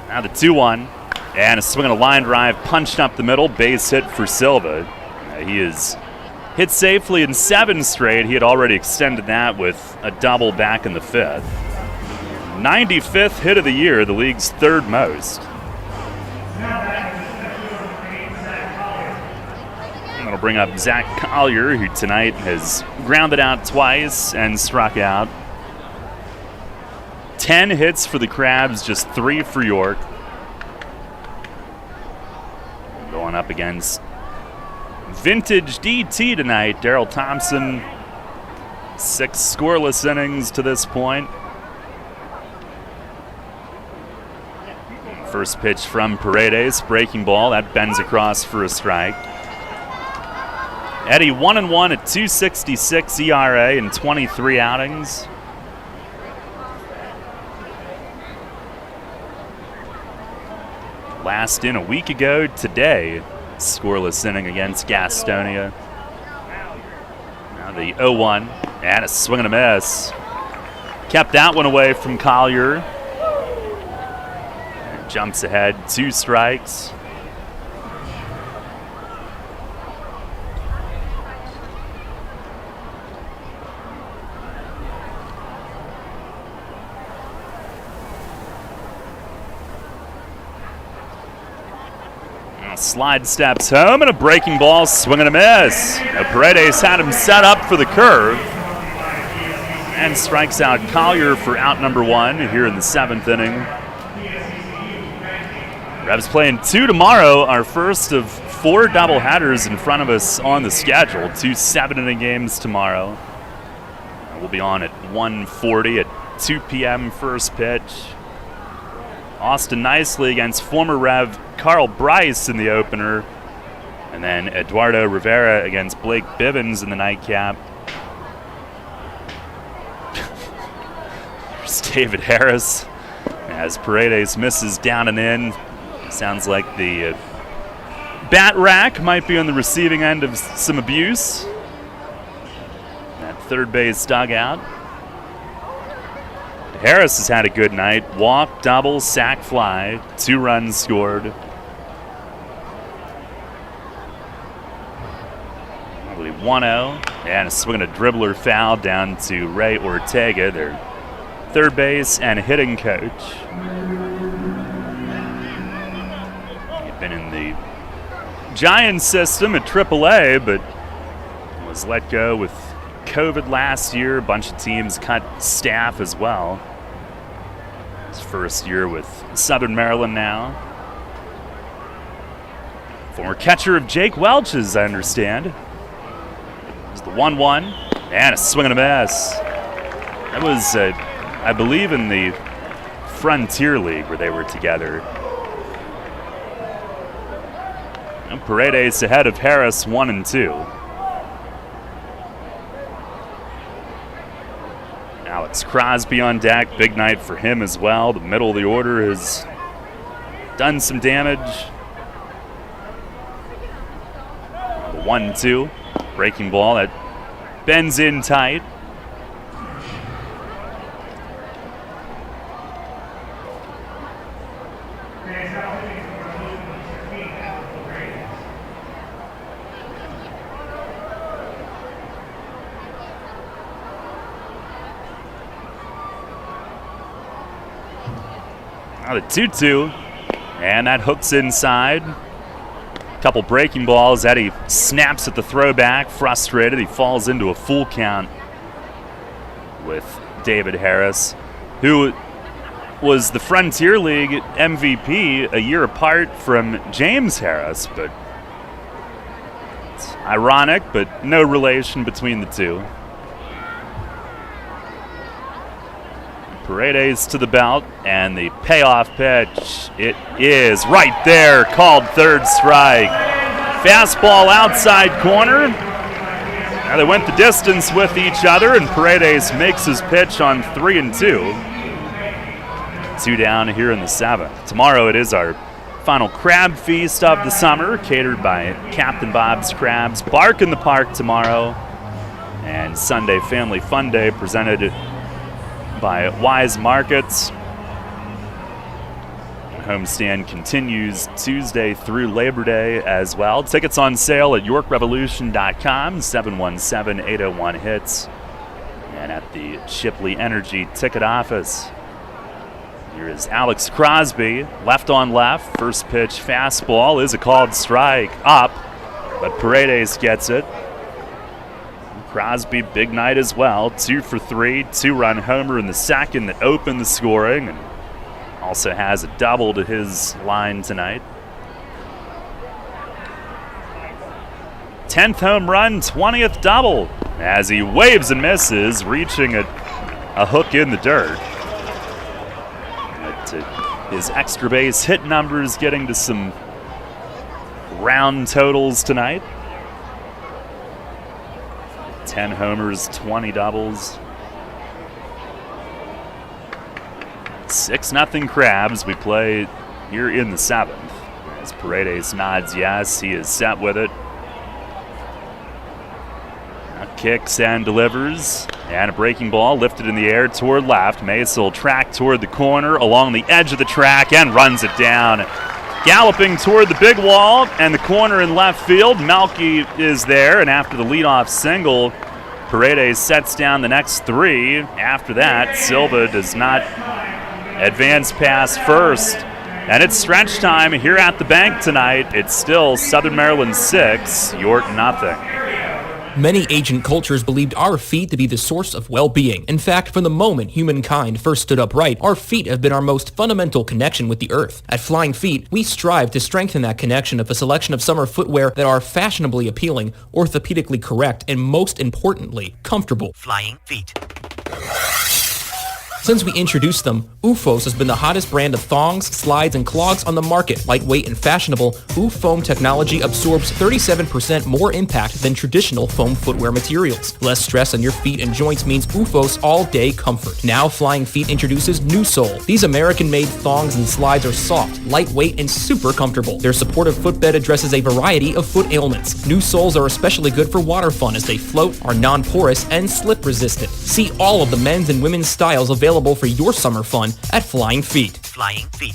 Now the 2-1. And a swing and a line drive punched up the middle. Base hit for Silva. He is hit safely in 7 straight. He had already extended that with a double back in the 5th. 95th hit of the year, the league's 3rd most. That'll bring up Zach Collier, who tonight has grounded out twice and struck out. 10 hits for the Crabs, just 3 for York. Going up against vintage DT tonight, Daryl Thompson. 6 scoreless innings to this point. First pitch from Paredes, breaking ball, that bends across for a strike. Eddie 1-1 at 2.66 ERA in 23 outings. Last in a week ago today, scoreless inning against Gastonia. Now the 0-1 and a swing and a miss. Kept that one away from Collier. And jumps ahead, 2 strikes. Slide steps home and a breaking ball, swing and a miss. Now Paredes had him set up for the curve and strikes out Collier for out number 1 here in the 7th inning. Revs playing 2 tomorrow, our first of 4 doubleheaders in front of us on the schedule. 2 7-inning games tomorrow. We'll be on at 1:40 at 2 p.m. first pitch. Austin Nicely against former Rev Carl Bryce in the opener. And then Eduardo Rivera against Blake Bivens in the nightcap. There's David Harris as Paredes misses down and in. Sounds like the bat rack might be on the receiving end of some abuse. That third base dugout. Harris has had a good night. Walk, double, sack, fly. 2 runs scored. Probably 1-0. And a swing and a dribbler foul down to Ray Ortega, their third base and hitting coach. He'd been in the Giants system at AAA, but was let go with COVID last year. A bunch of teams cut staff as well. His first year with Southern Maryland now. Former catcher of Jake Welch's, I understand. It was the 1-1 and a swing and a miss. That was, I believe, in the Frontier League where they were together. And Paredes ahead of Harris, 1-2. Alex Crosby on deck. Big night for him as well. The middle of the order has done some damage. The 1-2. Breaking ball that bends in tight. Now the 2-2, and that hooks inside. Couple breaking balls. Eddie snaps at the throwback, frustrated. He falls into a full count with David Harris, who was the Frontier League MVP a year apart from James Harris, but Ironic, but no relation between the two. Paredes to the belt, and the payoff pitch, it is right there, called third strike. Fastball outside corner. Now they went the distance with each other, and Paredes makes his pitch on 3-2. 2 down here in the 7th. Tomorrow it is our final crab feast of the summer, catered by Captain Bob's Crabs. Bark in the Park tomorrow, and Sunday Family Fun Day presented by Wise Markets. Homestand continues Tuesday through Labor Day as well. Tickets on sale at YorkRevolution.com, 717-801-HITS, and at the Shipley Energy ticket office. Here is Alex Crosby, left on left. First pitch fastball is a called strike, up, but Paredes gets it. Crosby, big night as well. 2 for 3, 2-run homer in the second that opened the scoring, and also has a double to his line tonight. 10th home run, 20th double, as he waves and misses, reaching a hook in the dirt. But his extra base hit numbers getting to some round totals tonight. 10 homers, 20 doubles. 6-0 Crabs. We play here in the 7th. As Paredes nods yes, he is set with it. Now kicks and delivers. And a breaking ball lifted in the air toward left. Mesa will track toward the corner along the edge of the track and runs it down. Galloping toward the big wall and the corner in left field. Melky is there, and after the leadoff single, Paredes sets down the next 3. After that, Silva does not advance past first. And it's stretch time here at the bank tonight. It's still Southern Maryland 6, York nothing. Many ancient cultures believed our feet to be the source of well-being. In fact, from the moment humankind first stood upright, our feet have been our most fundamental connection with the earth. At Flying Feet, we strive to strengthen that connection with a selection of summer footwear that are fashionably appealing, orthopedically correct, and most importantly, comfortable. Flying Feet. Since we introduced them, OOFOS has been the hottest brand of thongs, slides, and clogs on the market. Lightweight and fashionable, OOFOam technology absorbs 37% more impact than traditional foam footwear materials. Less stress on your feet and joints means OOFOS all-day comfort. Now Flying Feet introduces New Sole. These American-made thongs and slides are soft, lightweight, and super comfortable. Their supportive footbed addresses a variety of foot ailments. New soles are especially good for water fun as they float, are non-porous, and slip-resistant. See all of the men's and women's styles available for your summer fun at Flying Feet. Flying Feet.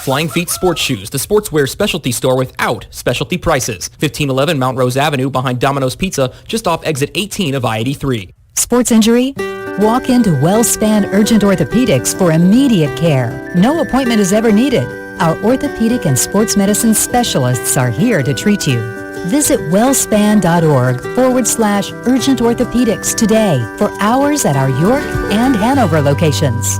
Flying Feet Sports Shoes, the sportswear specialty store without specialty prices. 1511 Mount Rose Avenue behind Domino's Pizza, just off exit 18 of I-83. Sports injury? Walk into WellSpan Urgent Orthopedics for immediate care. No appointment is ever needed. Our orthopedic and sports medicine specialists are here to treat you. Visit wellspan.org/urgent orthopedics today for hours at our York and Hanover locations.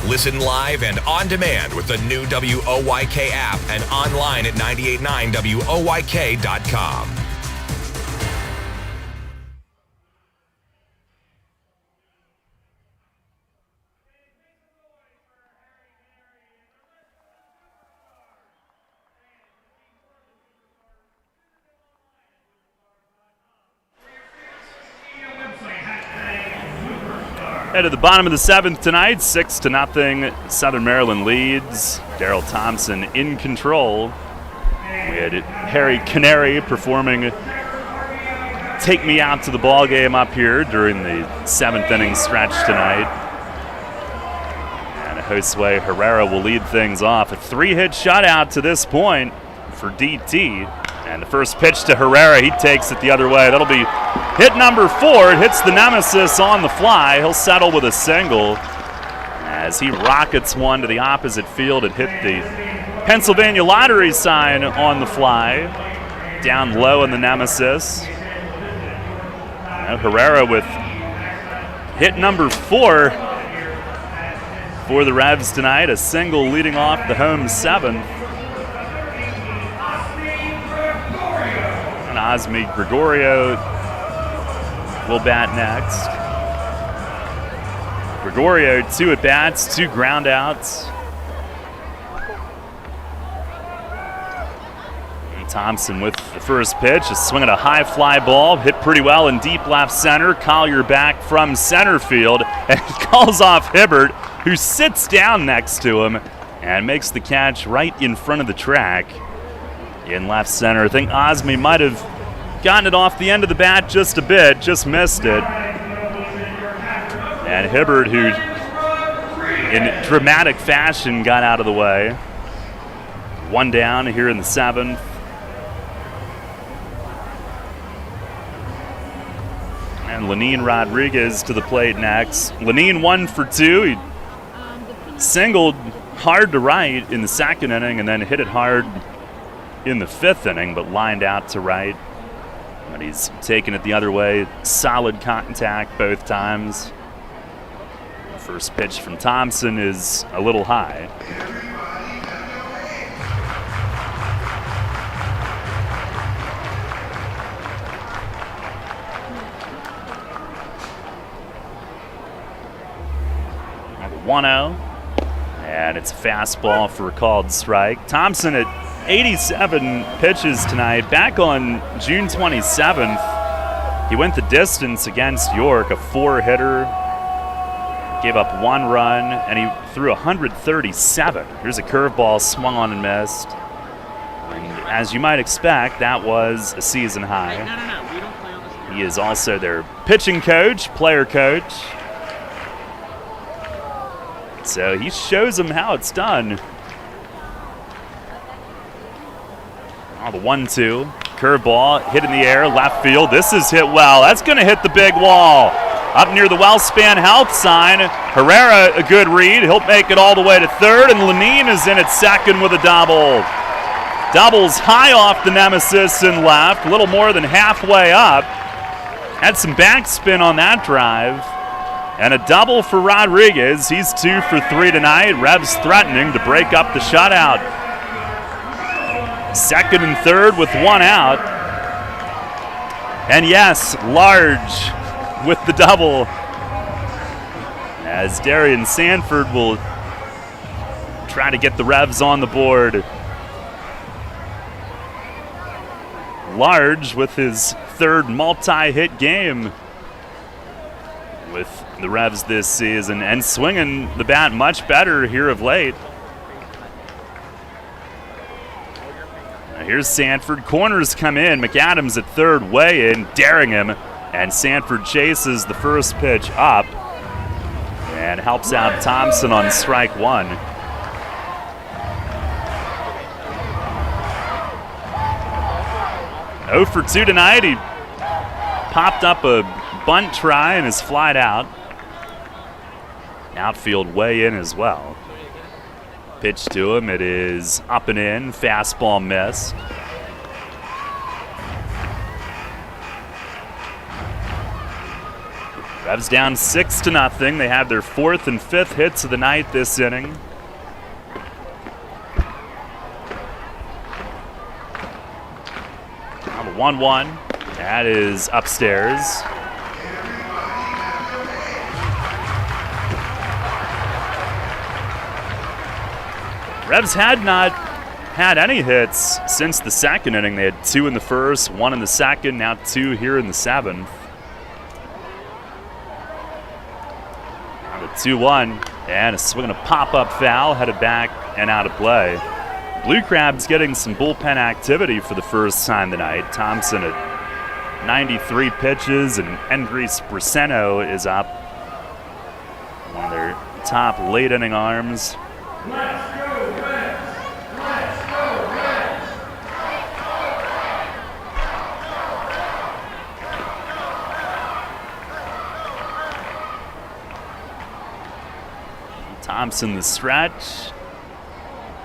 Listen live and on demand with the new WOYK app and online at 989WOYK.com. Head to the bottom of the 7th tonight, 6-0. Southern Maryland leads. Daryl Thompson in control. We had Harry Canary performing "Take Me Out to the Ball Game" up here during the 7th inning stretch tonight. And Josue Herrera will lead things off. A 3-hit shutout to this point for DT. And the first pitch to Herrera, he takes it the other way. That'll be hit number 4. It hits the nemesis on the fly. He'll settle with a single as he rockets one to the opposite field. It hit the Pennsylvania Lottery sign on the fly. Down low in the nemesis. Now Herrera with hit number 4 for the Revs tonight. A single leading off the home 7th. Osme Gregorio will bat next. Gregorio, 2 at-bats, 2 groundouts. Thompson with the first pitch, a swing at a high fly ball, hit pretty well in deep left center. Collier back from center field and calls off Hibbert, who sits down next to him and makes the catch right in front of the track in left center. I think Osme might have gotten it off the end of the bat just a bit, just missed it. And Hibbert, who in dramatic fashion got out of the way. 1 down here in the 7th. And Lenin Rodriguez to the plate next. Lenin 1 for 2. He singled hard to right in the 2nd inning and then hit it hard in the 5th inning, but lined out to right. But he's taken it the other way. Solid contact both times. First pitch from Thompson is a little high. The 1-0, and it's a fastball for a called strike. Thompson at 87 pitches tonight. Back on June 27th, he went the distance against York, a 4-hitter. Gave up 1 run, and he threw 137. Here's a curveball swung on and missed. And as you might expect, that was a season high. He is also their pitching coach, player coach. So he shows them how it's done. Oh, the 1-2. Curveball hit in the air, left field. This is hit well. That's going to hit the big wall. Up near the WellSpan Health sign. Herrera, a good read. He'll make it all the way to 3rd, and Lenin is in at 2nd with a double. Doubles high off the nemesis in left, a little more than halfway up. Had some backspin on that drive. And a double for Rodriguez. He's 2 for 3 tonight. Revs threatening to break up the shutout. 2nd and 3rd with 1 out. And yes, Large with the double. As Darian Sanford will try to get the Revs on the board. Large with his 3rd multi-hit game with the Revs this season, and swinging the bat much better here of late. Now here's Sanford. Corners come in. McAdams at 3rd, way in, daring him, and Sanford chases the first pitch up and helps out Thompson on strike 1. Oh for 2 tonight. He popped up a bunt try and is flied out. Outfield way in as well. Pitch to him, it is up and in, fastball missed. Revs down 6-0. They have their 4th and 5th hits of the night this inning. Now the 1-1, that is upstairs. Revs had not had any hits since the 2nd inning. They had 2 in the 1st, 1 in the 2nd, now 2 here in the 7th. Now the 2-1, and a swing and a pop-up foul, headed back and out of play. Blue Crabs getting some bullpen activity for the first time tonight. Thompson at 93 pitches, and Andres Braceno is up. One of their top late-inning arms. Thompson the stretch,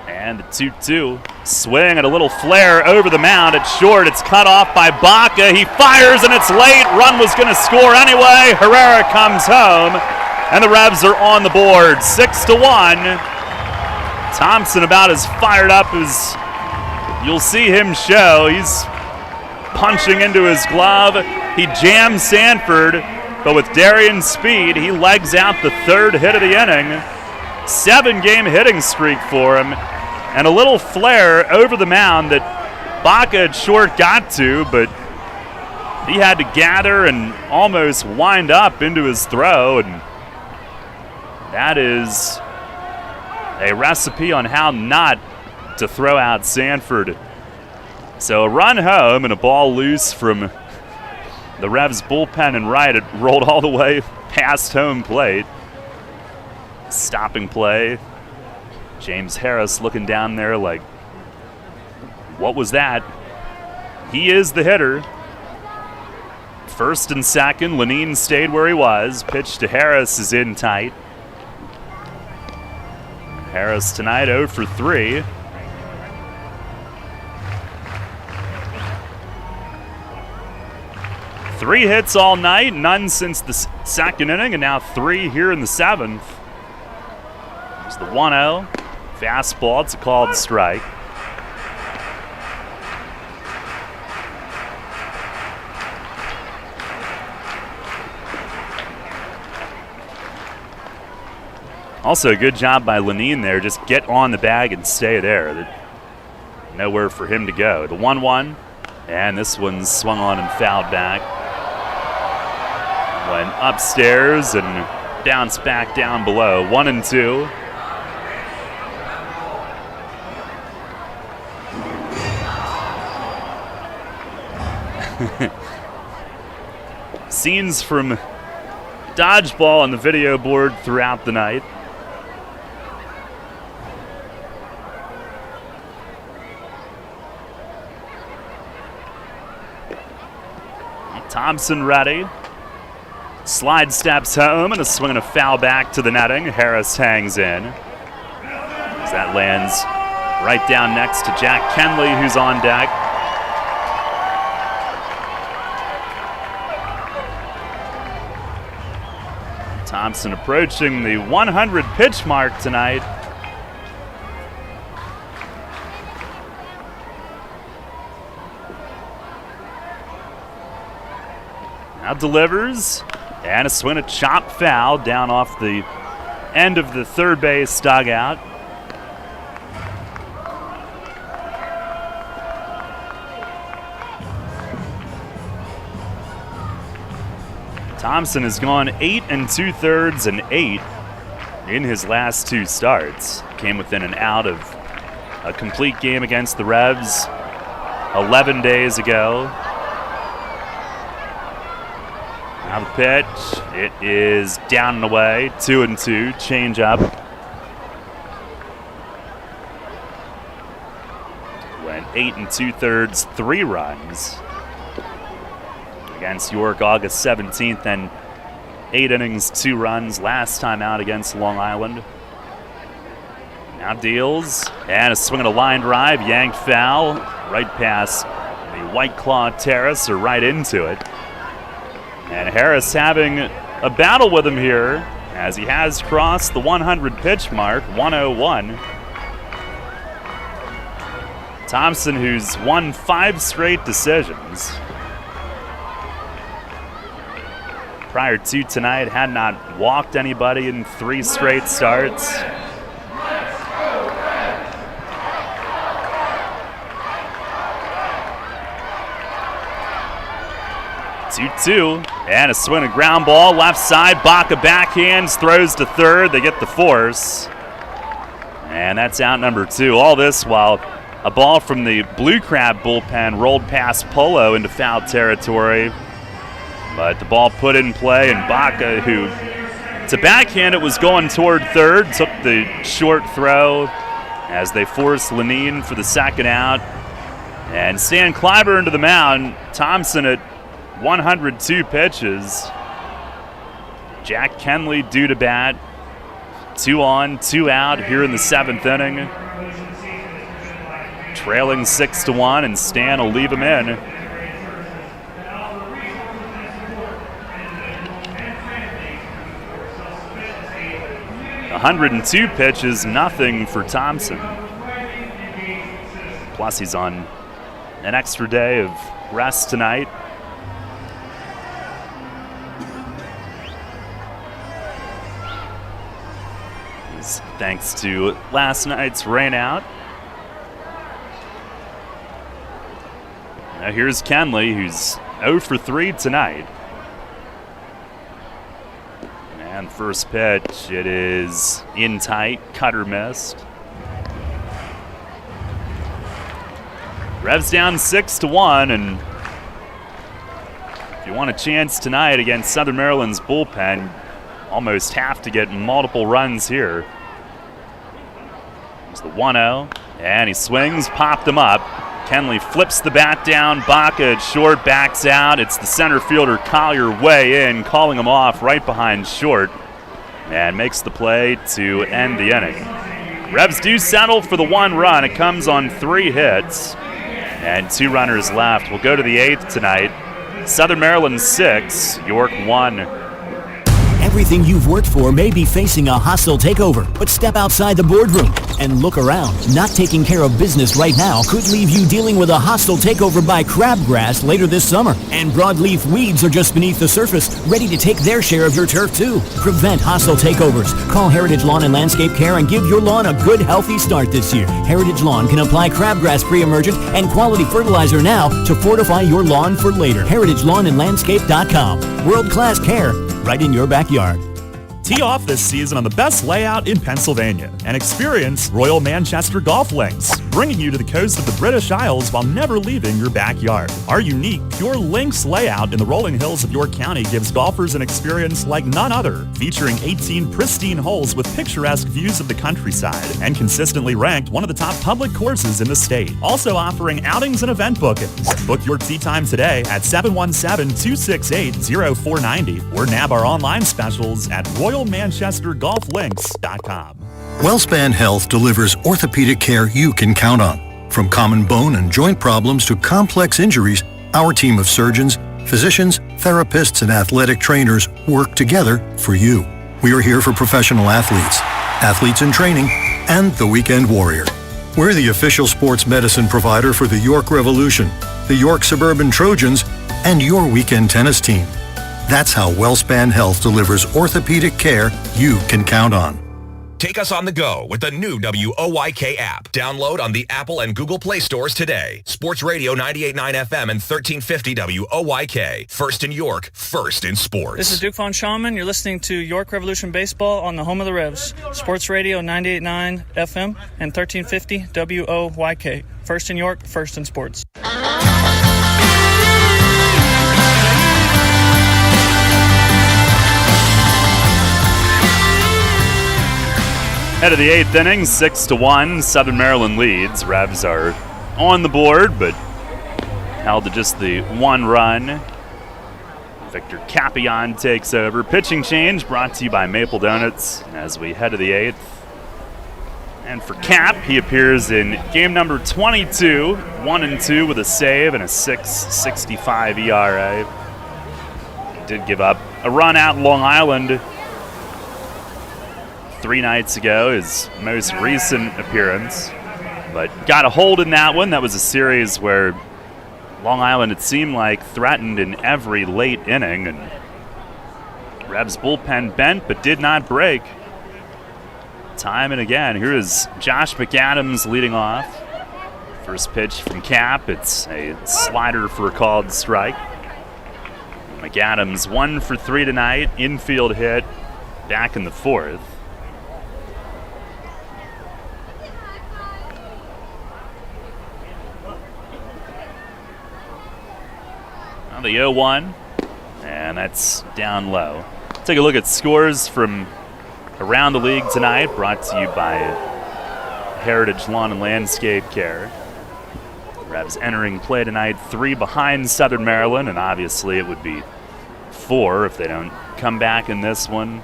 and the 2-2. Swing and a little flare over the mound. It's short, it's cut off by Baca. He fires and it's late. Run was going to score anyway. Herrera comes home, and the Revs are on the board, 6-1. Thompson about as fired up as you'll see him show. He's punching into his glove. He jams Sanford, but with Darian's speed, he legs out the third hit of the inning. 7-game hitting streak for him, and a little flare over the mound that Baca had short got to, but he had to gather and almost wind up into his throw, and that is a recipe on how not to throw out Sanford. So a run home and a ball loose from the Revs bullpen and right. It rolled all the way past home plate. Stopping play. James Harris looking down there like, what was that? He is the hitter. First and second, Lenine stayed where he was. Pitch to Harris is in tight. Harris tonight 0 for 3. Three hits all night, none since the second inning, and now 3 here in the 7th. It's the 1-0. Fastball, it's a called strike. Also, a good job by Lenine there. Just get on the bag and stay there. Nowhere for him to go. The 1-1, and this one's swung on and fouled back. Went upstairs and bounced back down below. 1-2. Scenes from dodgeball on the video board throughout the night. Thompson ready. Slide steps home and a swing and a foul back to the netting. Harris hangs in. As that lands right down next to Jack Kenley, who's on deck. Thompson approaching the 100 pitch mark tonight. Now delivers, and a swing, a chop foul down off the end of the third base dugout. Thompson has gone 8 2/3 and 8 in his last 2 starts. Came within an out of a complete game against the Revs 11 days ago. Now the pitch, it is down and away, 2-2, change up. Went 8 2/3, 3 runs against York August 17th, and 8 innings, 2 runs last time out against Long Island. Now deals, and a swing and a line drive, yanked foul, right past the White Claw Terrace, or right into it. And Harris having a battle with him here as he has crossed the 100 pitch mark, 101. Thompson, who's won 5 straight decisions. Prior to tonight, had not walked anybody in 3 straight starts. Two, and a swing, a ground ball, left side. Baca backhands, throws to third. They get the force, and that's out number 2. All this while a ball from the Blue Crab bullpen rolled past Polo into foul territory, but the ball put in play, and Baca, who to backhand it was going toward third, took the short throw as they forced Lenine for the second out, and Stan Clyburn to the mound. Thompson at 102 pitches. Jack Kenley due to bat. 2 on, 2 out here in the 7th inning. Trailing 6-1, and Stan will leave him in. The 102 pitches, nothing for Thompson. Plus he's on an extra day of rest tonight. Thanks to last night's rain out. Now here's Kenley, who's 0 for 3 tonight. And first pitch, it is in tight, cutter missed. Revs down 6-1, and if you want a chance tonight against Southern Maryland's bullpen, almost have to get multiple runs here. There's the 1-0, and he swings, popped him up. Kenley flips the bat down, Baca at short, backs out. It's the center fielder Collier way in, calling him off right behind short, and makes the play to end the inning. Revs do settle for the 1 run. It comes on 3 hits, and 2 runners left. We'll go to the 8th tonight. Southern Maryland 6, York 1. Everything you've worked for may be facing a hostile takeover, but step outside the boardroom and look around. Not taking care of business right now could leave you dealing with a hostile takeover by crabgrass later this summer. And broadleaf weeds are just beneath the surface, ready to take their share of your turf too. Prevent hostile takeovers. Call Heritage Lawn and Landscape Care and give your lawn a good, healthy start this year. Heritage Lawn can apply crabgrass pre-emergent and quality fertilizer now to fortify your lawn for later. HeritageLawnandLandscape.com. World-class care right in your backyard. Tee off this season on the best layout in Pennsylvania and experience Royal Manchester Golf Links, bringing you to the coast of the British Isles while never leaving your backyard. Our unique Pure Links layout in the rolling hills of York County gives golfers an experience like none other, featuring 18 pristine holes with picturesque views of the countryside and consistently ranked one of the top public courses in the state. Also offering outings and event bookings. Book your tee time today at 717-268-0490 or nab our online specials at RoyalManchesterGolfLinks.com. WellSpan Health delivers orthopedic care you can count on. From common bone and joint problems to complex injuries, our team of surgeons, physicians, therapists, and athletic trainers work together for you. We are here for professional athletes, athletes in training, and the weekend warrior. We're the official sports medicine provider for the York Revolution, the York Suburban Trojans, and your weekend tennis team. That's how WellSpan Health delivers orthopedic care you can count on. Take us on the go with the new WOYK app. Download on the Apple and Google Play stores today. Sports Radio 98.9 FM and 1350 WOYK. First in York, first in sports. This is Duke Von Schaumann. You're listening to York Revolution Baseball on the home of the Revs. Sports Radio 98.9 FM and 1350 WOYK. First in York, first in sports. Head of the 8th inning, 6-1. Southern Maryland leads. Revs are on the board, but held to just the 1 run. Victor Capion takes over. Pitching change brought to you by Maple Donuts as we head to the 8th. And for Cap, he appears in game number 22, 1-2 with a save and a 6.65 ERA. He did give up a run out in Long Island 3 nights ago, his most recent appearance, but got a hold in that one. That was a series where Long Island, it seemed like, threatened in every late inning, and Revs bullpen bent but did not break. Time and again. Here is Josh McAdams leading off. First pitch from Cap. It's a slider for a called strike. McAdams 1 for 3 tonight. Infield hit back in the 4th. The 0-1, and that's down low. Take a look at scores from around the league tonight, brought to you by Heritage Lawn and Landscape Care. Revs entering play tonight 3 behind Southern Maryland, and obviously it would be 4 if they don't come back in this one.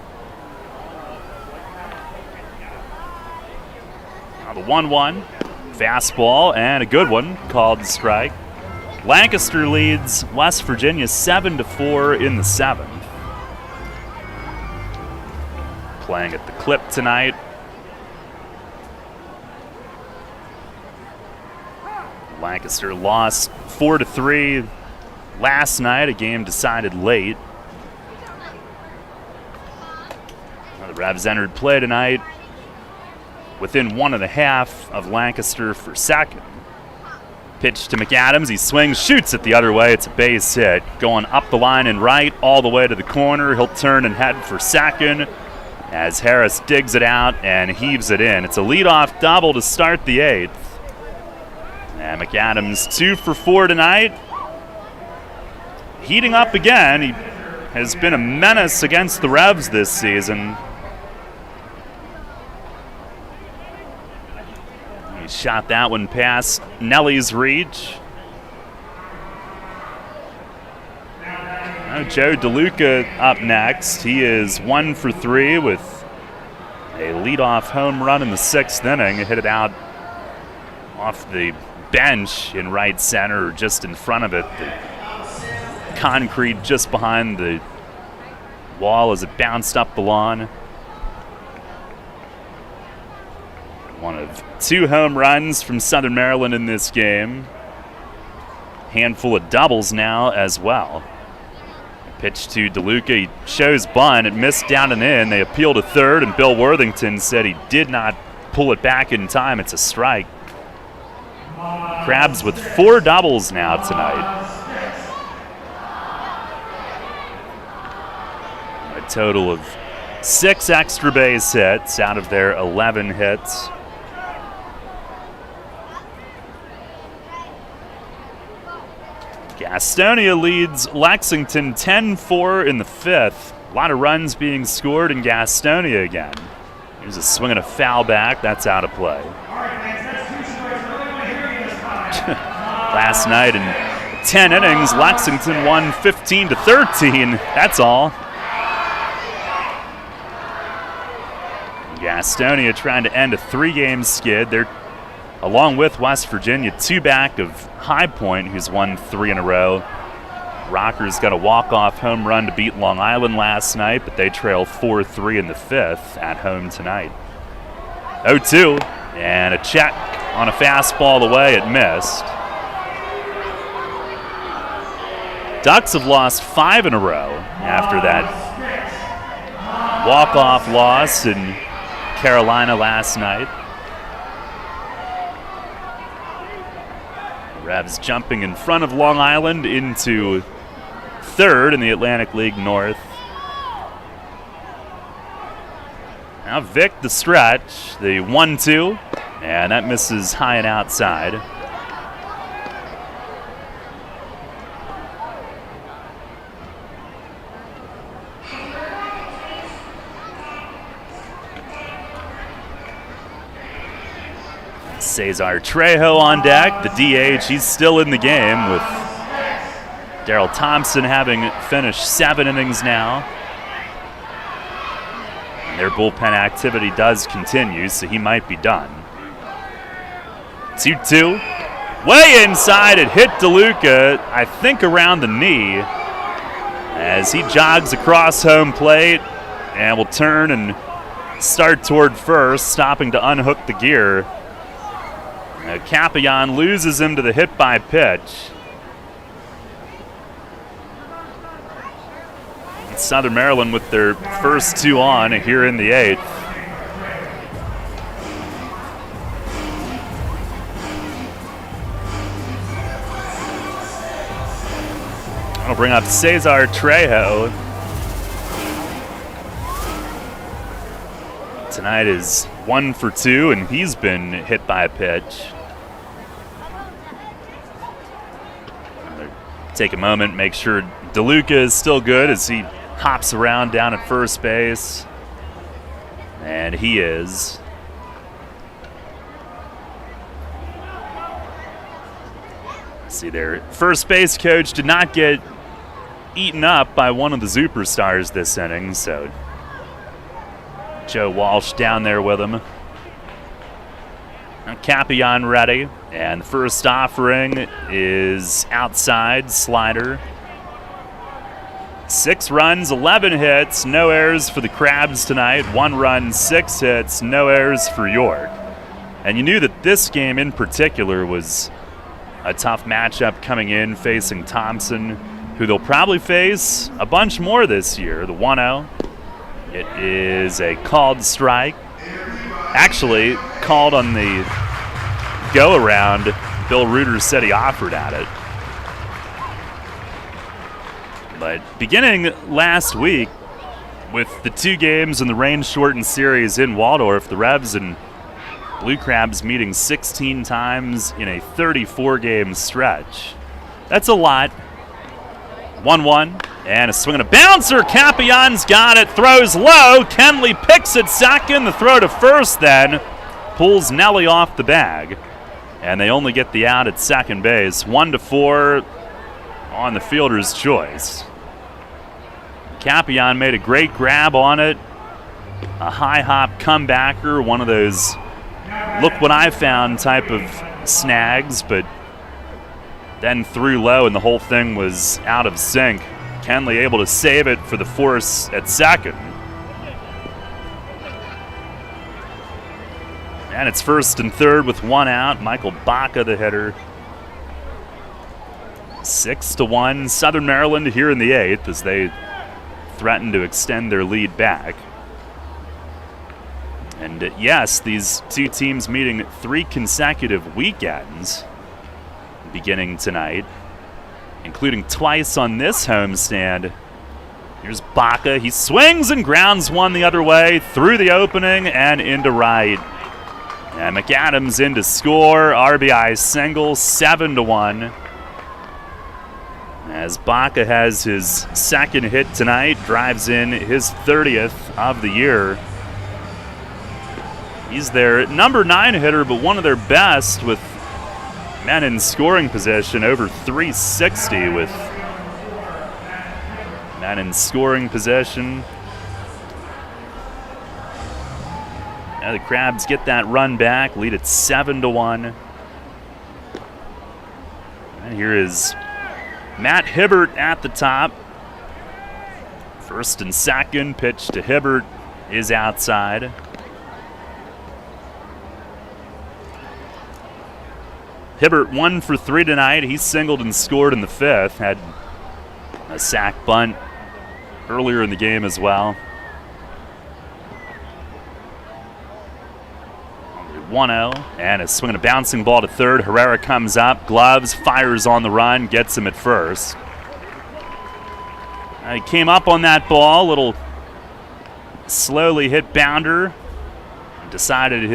Now the 1-1, fastball, and a good one, called strike. Lancaster leads West Virginia 7-4 in the 7th. Playing at the Clip tonight. Lancaster lost 4-3 last night, a game decided late. The Revs entered play tonight within 1.5 of Lancaster for second. Pitch to McAdams. He swings, shoots it the other way. It's a base hit. Going up the line and right, all the way to the corner. He'll turn and head for second as Harris digs it out and heaves it in. It's a leadoff double to start the 8th. And McAdams 2 for 4 tonight. Heating up again. He has been a menace against the Revs this season. He shot that one past Nelly's reach. Now Joe DeLuca up next. He is 1 for 3 with a leadoff home run in the 6th inning. He hit it out off the bench in right center, or just in front of it. The concrete just behind the wall as it bounced up the lawn. One of 2 home runs from Southern Maryland in this game. Handful of doubles now as well. Pitch to DeLuca. He shows bunt. It missed down and in. They appeal to third, and Bill Worthington said he did not pull it back in time. It's a strike. Crabs with 4 doubles now tonight. A total of 6 extra base hits out of their 11 hits. Gastonia leads Lexington 10-4 in the 5th. A lot of runs being scored in Gastonia again. Here's a swing and a foul back. That's out of play. Last night in 10 innings, Lexington won 15-13. That's all. Gastonia trying to end a 3-game skid. They're, along with West Virginia, 2 back of High Point, who's won 3 in a row. Rockers got a walk-off home run to beat Long Island last night, but they trail 4-3 in the 5th at home tonight. 0-2, and a check on a fastball away. It missed. Ducks have lost 5 in a row after that walk-off loss in Carolina last night. Revs jumping in front of Long Island into 3rd in the Atlantic League North. Now Vic the stretch, the 1-2, and that misses high and outside. Cesar Trejo on deck, the DH. He's still in the game, with Daryl Thompson having finished 7 innings now. And their bullpen activity does continue, so he might be done. 2-2. Way inside, it hit DeLuca, I think around the knee, as he jogs across home plate and will turn and start toward first, stopping to unhook the gear. Capion loses him to the hit by pitch. Southern Maryland with their first 2 on here in the 8th. I'll bring up Cesar Trejo. Tonight is 1 for 2, and he's been hit by a pitch. Take a moment, make sure DeLuca is still good as he hops around down at first base. And he is. See, their first base coach did not get eaten up by one of the superstars this inning, so Joe Walsh down there with him. Capion ready, and the first offering is outside, slider. 6 runs, 11 hits, no errors for the Crabs tonight. 1 run, 6 hits, no errors for York. And you knew that this game in particular was a tough matchup coming in facing Thompson, who they'll probably face a bunch more this year. The 1-0. It is a called strike. Actually, called on the go-around. Bill Reuter said he offered at it. But beginning last week, with the 2 games in the rain-shortened series in Waldorf, the Revs and Blue Crabs meeting 16 times in a 34-game stretch. That's a lot. 1-1, and a swing and a bouncer. Capion's got it, throws low. Kenley picks it second. The throw to first then pulls Nelly off the bag, and they only get the out at second base. 1-4 on the fielder's choice. Capion made a great grab on it. A high hop comebacker, one of those look what I found type of snags, but then threw low and the whole thing was out of sync. Kenley able to save it for the force at second. And it's first and third with 1 out. Michael Baca, the hitter. 6-1 Southern Maryland here in the 8th as they threaten to extend their lead back. And yes, these 2 teams meeting 3 consecutive weekends beginning tonight, including twice on this homestand. Here's Baca. He swings and grounds one the other way through the opening and into right. And McAdams in to score. RBI single, 7-1. As Baca has his second hit tonight, drives in his 30th of the year. He's their number 9 hitter, but one of their best with men in scoring position, over 360 with men in scoring position. Now the Crabs get that run back, lead at 7-1. And here is Matt Hibbert at the top. First and second, pitch to Hibbert is outside. Hibbert 1 for 3 tonight. He singled and scored in the 5th. Had a sac bunt earlier in the game as well. 1-0, and a swing and a bouncing ball to third. Herrera comes up, gloves, fires on the run, gets him at first. He came up on that ball, little slowly hit bounder. Decided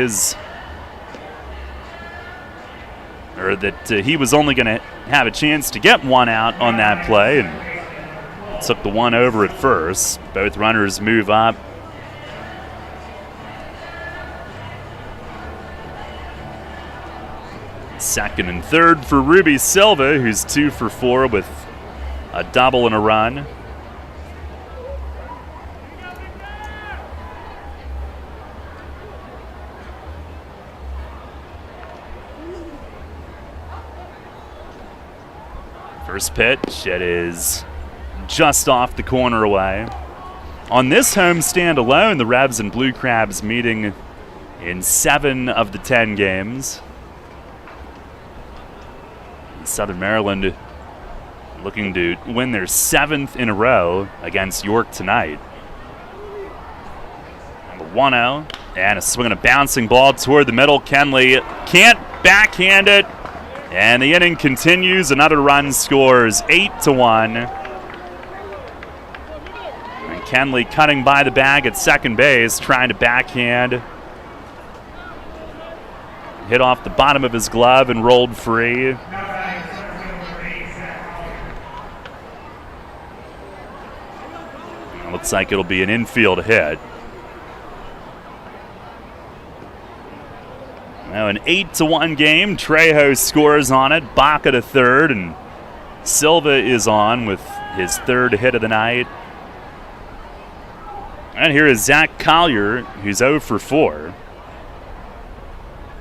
that he was only going to have a chance to get 1 out on that play, and took the 1 over at first. Both runners move up. Second and third for Ruby Silva, who's 2 for 4 with a double and a run. First pitch, it is just off the corner away. On this homestand alone, the Revs and Blue Crabs meeting in 7 of the 10 games. Southern Maryland looking to win their 7th in a row against York tonight. And the 1-0, and a swing and a bouncing ball toward the middle. Kenley can't backhand it. And the inning continues. Another run scores, 8-1. And Kenley cutting by the bag at second base, trying to backhand. Hit off the bottom of his glove and rolled free. Looks like it'll be an infield hit. Now an 8-1 game. Trejo scores on it. Baca to third, and Silva is on with his 3rd hit of the night. And here is Zach Collier, who's 0 for 4.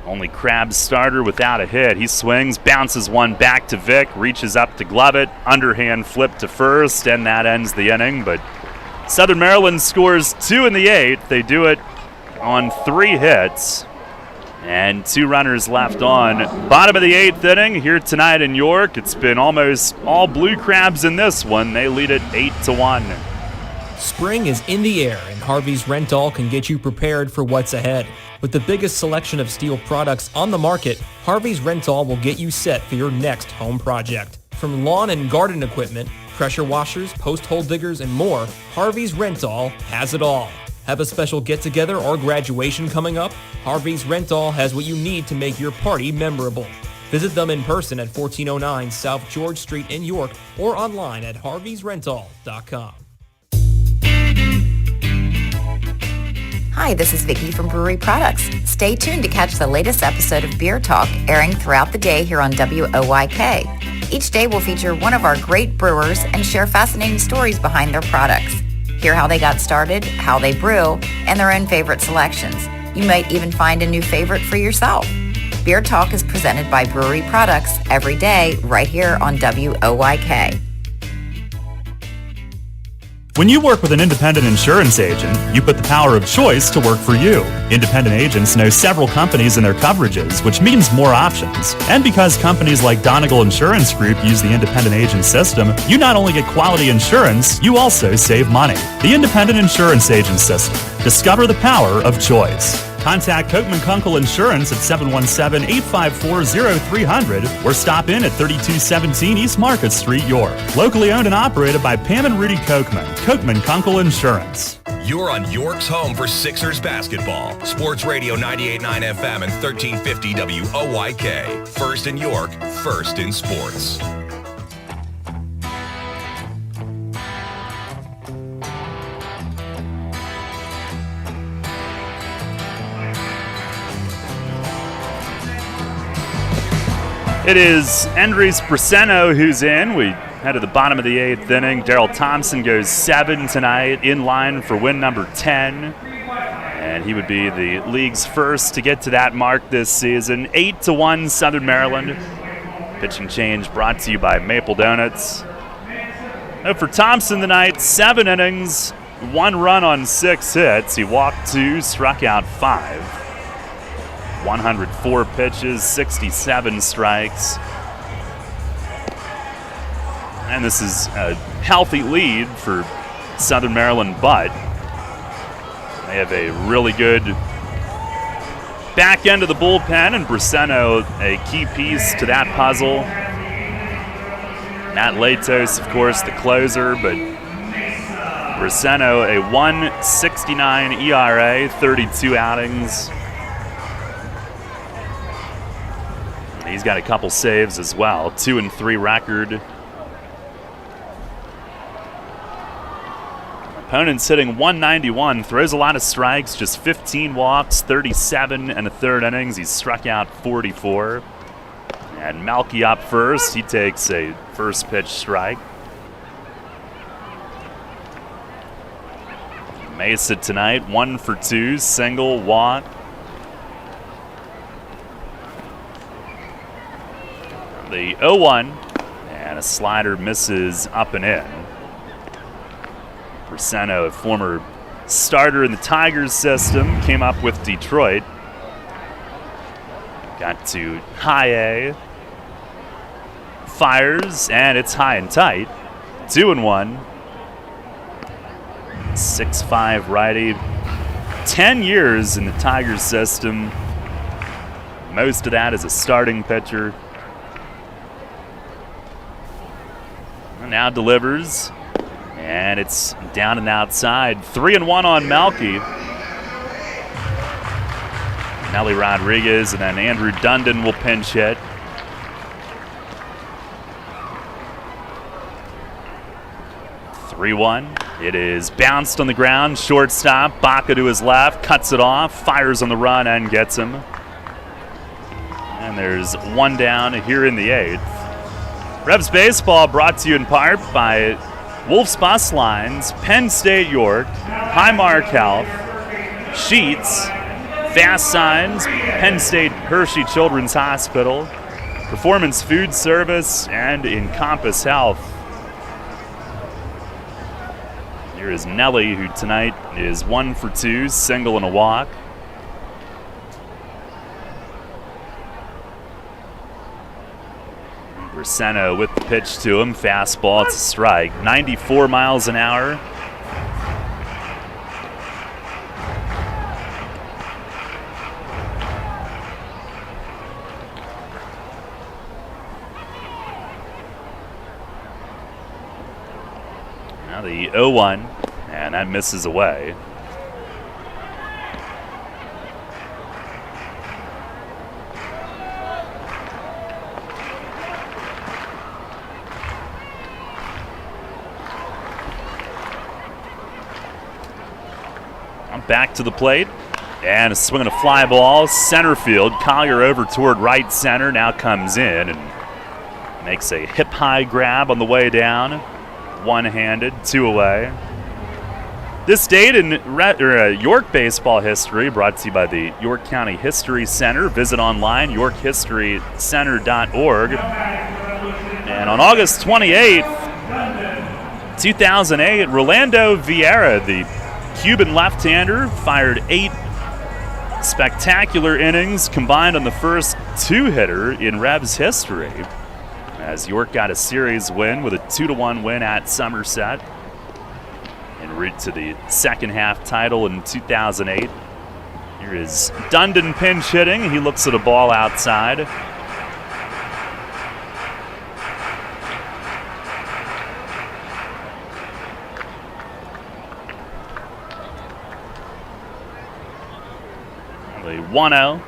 Only Crabs starter without a hit. He swings, bounces one back to Vic, reaches up to glove it, underhand flip to first, and that ends the inning. But Southern Maryland scores 2 in the 8th. They do it on 3 hits. And 2 runners left on. Bottom of the 8th inning here tonight in York. It's been almost all Blue Crabs in this one. They lead it 8-1. Spring is in the air, and Harvey's Rental can get you prepared for what's ahead. With the biggest selection of steel products on the market, Harvey's Rental will get you set for your next home project. From lawn and garden equipment, pressure washers, post hole diggers, and more, Harvey's Rental has it all. Have a special get-together or graduation coming up? Harvey's Rental has what you need to make your party memorable. Visit them in person at 1409 South George Street in York or online at harveysrental.com. Hi, this is Vicki from Brewery Products. Stay tuned to catch the latest episode of Beer Talk airing throughout the day here on WOYK. Each day will feature one of our great brewers and share fascinating stories behind their products. Hear how they got started, how they brew, and their own favorite selections. You might even find a new favorite for yourself. Beer Talk is presented by Brewery Products every day right here on WOYK. When you work with an independent insurance agent, you put the power of choice to work for you. Independent agents know several companies and their coverages, which means more options. And because companies like Donegal Insurance Group use the independent agent system, you not only get quality insurance, you also save money. The independent insurance agent system. Discover the power of choice. Contact Kochman Kunkel Insurance at 717-854-0300 or stop in at 3217 East Market Street, York. Locally owned and operated by Pam and Rudy Kochman. Kochman Kunkel Insurance. You're on York's home for Sixers basketball. Sports Radio 98.9 FM and 1350 WOYK. First in York, first in sports. It is Andres Braceno who's in. We head to the bottom of the 8th inning. Daryl Thompson goes 7 tonight, in line for win number 10. And he would be the league's first to get to that mark this season. 8-1 Southern Maryland. Pitching change brought to you by Maple Donuts. Now for Thompson tonight, 7 innings, 1 run on 6 hits. He walked 2, struck out 5. 104 pitches, 67 strikes. And this is a healthy lead for Southern Maryland, but they have a really good back end of the bullpen, and Braceno a key piece to that puzzle. Matt Latos, of course, the closer, but Braceno a 1.69 ERA, 32 outings. He's got a couple saves as well, 2-3 record. Opponent's hitting 191, throws a lot of strikes, just 15 walks, 37 and a third innings. He's struck out 44. And Malky up first. He takes a first pitch strike. Mesa tonight, 1 for 2, single, walk. The 0-1, and a slider misses up and in. Braceno, a former starter in the Tigers system, came up with Detroit. Got to high A. Fires, and it's high and tight. 2-1. 6'5" righty. 10 years in the Tigers system. Most of that as a starting pitcher. Now delivers, and it's down and outside. 3-1 on Malky. Nelly Rodriguez and then Andrew Dundon will pinch hit. It is bounced on the ground. Shortstop, Baca to his left, cuts it off, fires on the run and gets him. And there's 1 down here in the 8th. Revs Baseball brought to you in part by Wolf's Bus Lines, Penn State York, Highmark Health, Sheets, Fast Signs, Penn State Hershey Children's Hospital, Performance Food Service, and Encompass Health. Here is Nelly, who tonight is 1 for 2, single and a walk. Braceno with the pitch to him. Fastball, it's a strike. 94 miles an hour. Now the 0-1, and that misses away. Back to the plate, and a swing and a fly ball, center field. Collier over toward right center, now comes in and makes a hip-high grab on the way down. One-handed, 2 away. This date in York baseball history brought to you by the York County History Center. Visit online, yorkhistorycenter.org. And on August 28th, 2008, Rolando Vieira, the Cuban left-hander, fired 8 spectacular innings combined on the first 2-hitter in Revs history, as York got a series win with a 2-1 win at Somerset en route to the second half title in 2008. Here is Dundon pinch hitting. He looks at a ball outside. The 1-0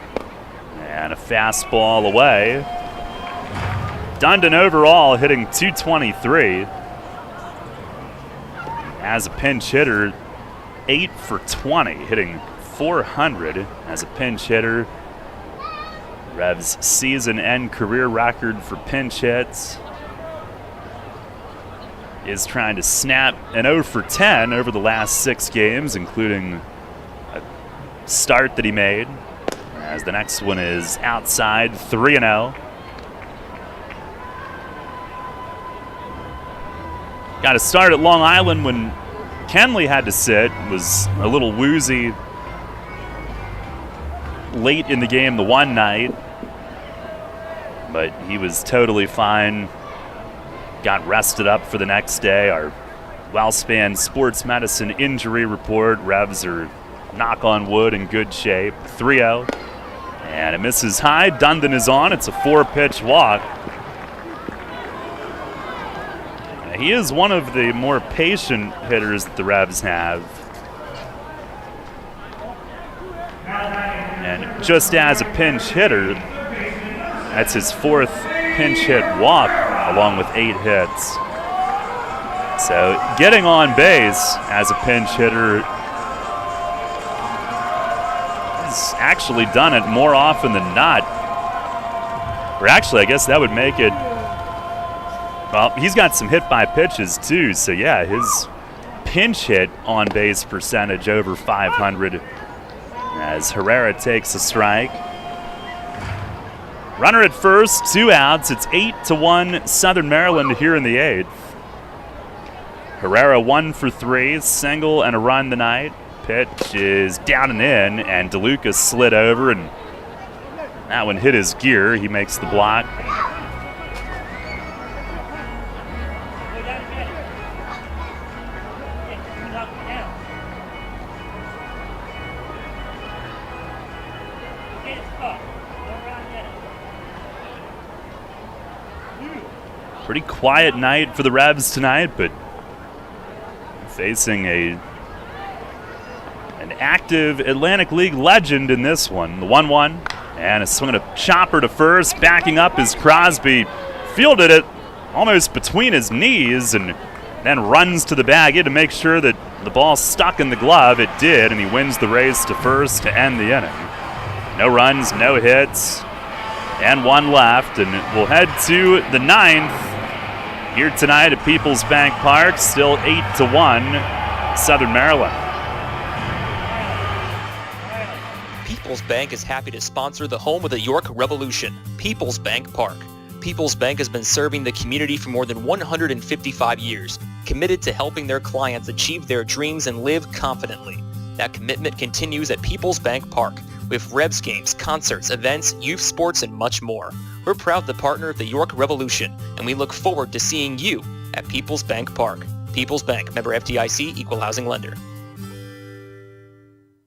and a fastball away. Dundon overall hitting .223. As a pinch hitter, 8 for 20, hitting .400 as a pinch hitter. Revs season and career record for pinch hits. Is trying to snap an 0 for 10 over the last 6 games, including start that he made, as the next one is outside, 3-0. Got a start at Long Island when Kenley had to sit, was a little woozy late in the game the one night, but he was totally fine, got rested up for the next day. Our WellSpan Sports Medicine injury report, Revs are, knock on wood, in good shape. 3-0, and it misses high. Dundon is on. It's a 4-pitch walk. He is one of the more patient hitters that the Revs have. And just as a pinch hitter, that's his 4th pinch hit walk, along with 8 hits. So getting on base as a pinch hitter, actually done it more often than not. Or actually, I guess that would make it, well, he's got some hit by pitches too, so yeah, his pinch hit on base percentage over 500 as Herrera takes a strike. Runner at first, 2 outs. It's 8-1 Southern Maryland here in the 8th. Herrera 1 for 3, single and a run tonight. Pitch is down and in, and DeLuca slid over, and that one hit his gear. He makes the block. Pretty quiet night for the Revs tonight, but facing an active Atlantic League legend in this one. The 1-1, and a swing and a chopper to first. Backing up is Crosby. Fielded it almost between his knees and then runs to the bag to make sure that the ball stuck in the glove. It did, and he wins the race to first to end the inning. No runs, no hits, and 1 left, and we'll head to the 9th here tonight at PeoplesBank Park. Still 8-1 Southern Maryland. PeoplesBank is happy to sponsor the home of the York Revolution, PeoplesBank Park. PeoplesBank has been serving the community for more than 155 years, committed to helping their clients achieve their dreams and live confidently. That commitment continues at PeoplesBank Park, with Revs games, concerts, events, youth sports, and much more. We're proud to partner of the York Revolution, and we look forward to seeing you at Peoples Bank Park. Peoples Bank, member FDIC, equal housing lender.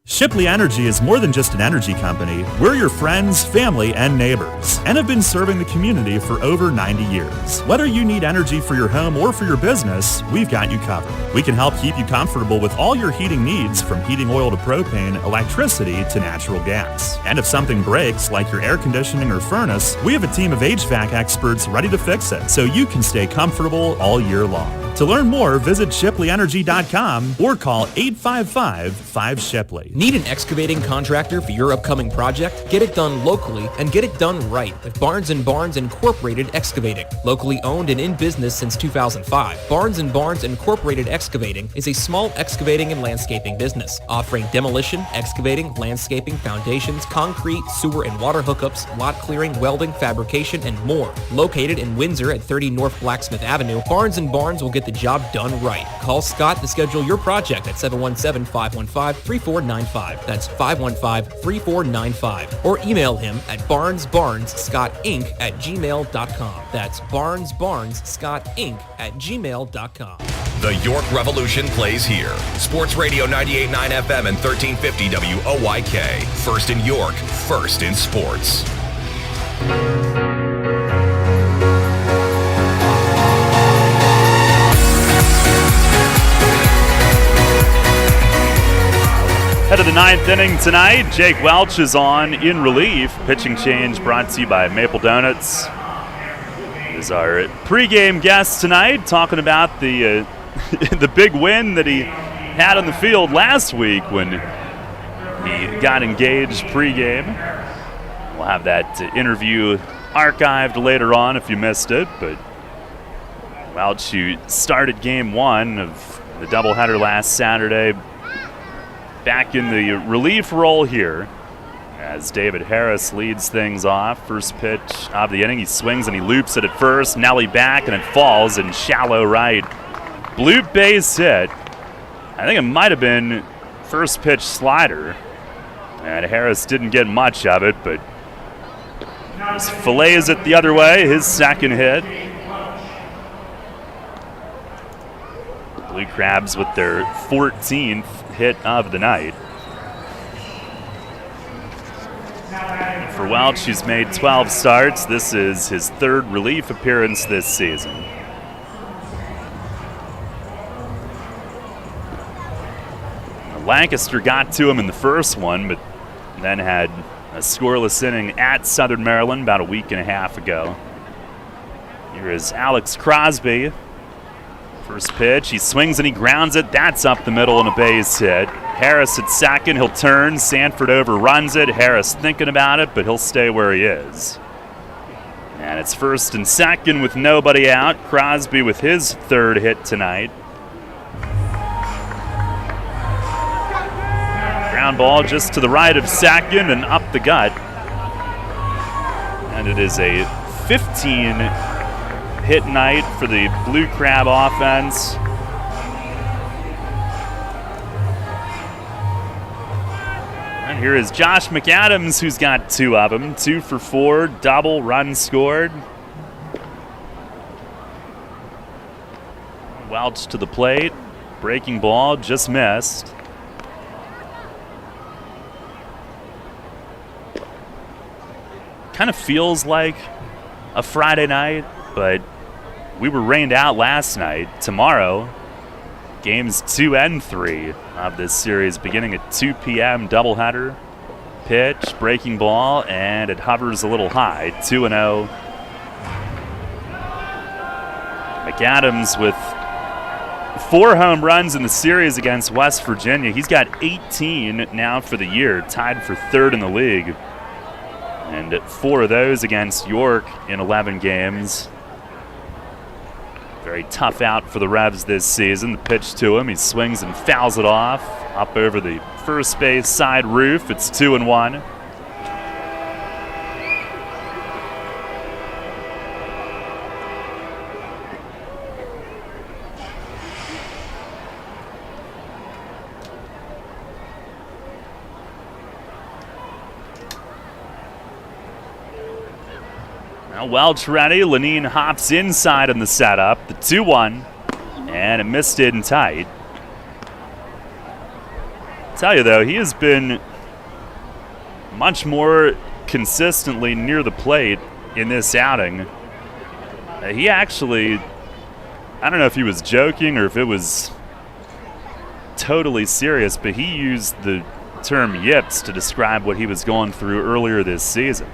Shipley Energy is more than just an energy company. We're your friends, family, and neighbors, and have been serving the community for over 90 years. Whether you need energy for your home or for your business, we've got you covered. We can help keep you comfortable with all your heating needs, from heating oil to propane, electricity to natural gas. And if something breaks, like your air conditioning or furnace, we have a team of HVAC experts ready to fix it, so you can stay comfortable all year long. To learn more, visit ShipleyEnergy.com or call 855-5-SHIPLEY. Need an excavating contractor for your upcoming project? Get it done locally and get it done right with Barnes & Barnes Incorporated Excavating. Locally owned and in business since 2005, Barnes & Barnes Incorporated Excavating is a small excavating and landscaping business offering demolition, excavating, landscaping, foundations, concrete, sewer and water hookups, lot clearing, welding, fabrication, and more. Located in Windsor at 30 North Blacksmith Avenue, Barnes & Barnes will get the job done right. Call Scott to schedule your project at 717-515-3495. That's 515-3495. Or email him at barnesbarnesscottinc@gmail.com. That's barnesbarnesscottinc@gmail.com. The York Revolution plays here. Sports Radio 98.9 FM and 1350 WOYK. First in York, first in sports. Head of the ninth inning tonight, Jake Welch is on in relief. Pitching change brought to you by Maple Donuts. He is our pregame guest tonight, talking about the the big win that he had on the field last week when he got engaged pregame. We'll have that interview archived later on if you missed it, but Welch, who started game one of the doubleheader last Saturday, back in the relief role here as David Harris leads things off. First pitch of the inning, he swings and he loops it at first. Nelly back and it falls in shallow right. Blue base hit. I think it might have been first pitch slider, and Harris didn't get much of it, but just fillets it the other way, his second hit. Blue Crabs with their 14th hit of the night. For Welch, who's made 12 starts, this is his third relief appearance this season. Lancaster got to him in the first one, but then had a scoreless inning at Southern Maryland about a week and a half ago. Here is Alex Crosby. First pitch, he swings and he grounds it. That's up the middle and a base hit. Harris at second, he'll turn. Sanford overruns it. Harris thinking about it, but he'll stay where he is. And it's first and second with nobody out. Crosby with his third hit tonight. Ground ball just to the right of second and up the gut. And it is a 15-hit night for the Blue Crab offense. And here is Josh McAdams, who's got two of them. 2 for 4, double, run scored. Welch to the plate. Breaking ball, just missed. Kind of feels like a Friday night, but we were rained out last night. Tomorrow, games 2 and 3 of this series beginning at 2 p.m. doubleheader. Pitch, breaking ball, and it hovers a little high, 2-0. McAdams with 4 home runs in the series against West Virginia. He's got 18 now for the year, tied for 3rd in the league. And 4 of those against York in 11 games. Very tough out for the Revs this season. The pitch to him, he swings and fouls it off. Up over the first base side roof, it's 2-1. Now Welch ready. Lenine hops inside on the setup. The 2-1. And it missed it in tight. Tell you though, he has been much more consistently near the plate in this outing. He actually, I don't know if he was joking or if it was totally serious, but he used the term yips to describe what he was going through earlier this season.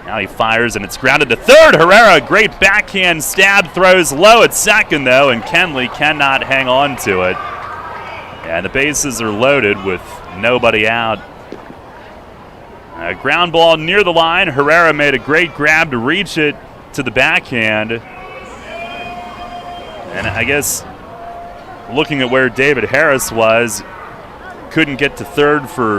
Now he fires and it's grounded to third. Herrera, great backhand stab, throws low at second though, and Kenley cannot hang on to it. And the bases are loaded with nobody out. A ground ball near the line. Herrera made a great grab to reach it to the backhand. And I guess looking at where David Harris was, couldn't get to third for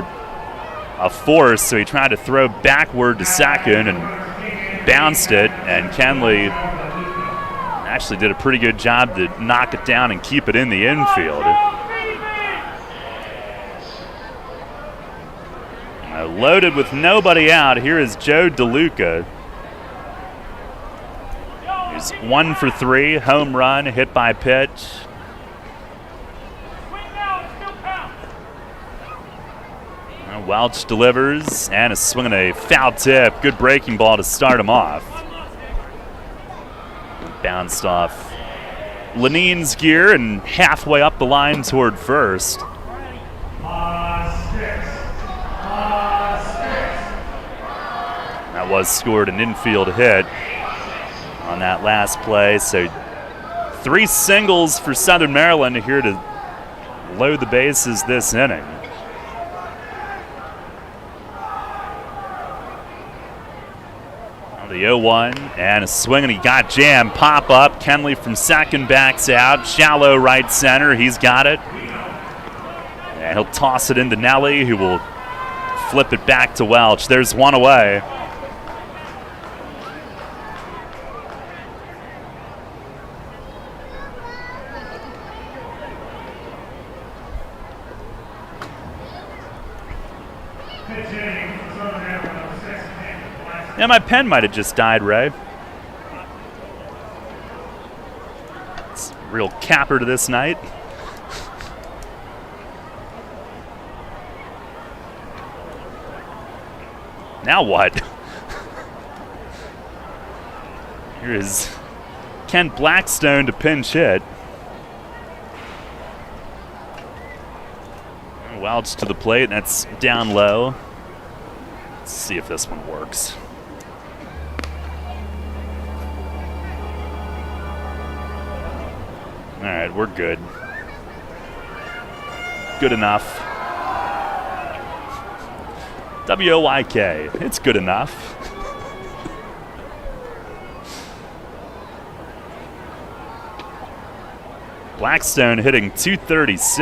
a force, so he tried to throw backward to second and bounced it, and Kenley actually did a pretty good job to knock it down and keep it in the infield. Loaded with nobody out, here is Joe DeLuca. He's 1 for 3, home run, hit by pitch. Welch delivers, and a swing and a foul tip. Good breaking ball to start him off. Bounced off Lenine's gear and halfway up the line toward first. That was scored an infield hit on that last play. So 3 singles for Southern Maryland here to load the bases this inning. The 0-1 and a swing, and he got jammed. Pop up. Kenley from second backs out. Shallow right center. He's got it. And he'll toss it into Nelly, who will flip it back to Welch. There's one away. Yeah, my pen might have just died, Ray. It's a real capper to this night. Now what? Here is Kent Blackstone to pinch hit. Welch to the plate, and that's down low. Let's see if this one works. All right, we're good. Good enough. WOYK, it's good enough. Blackstone hitting .236.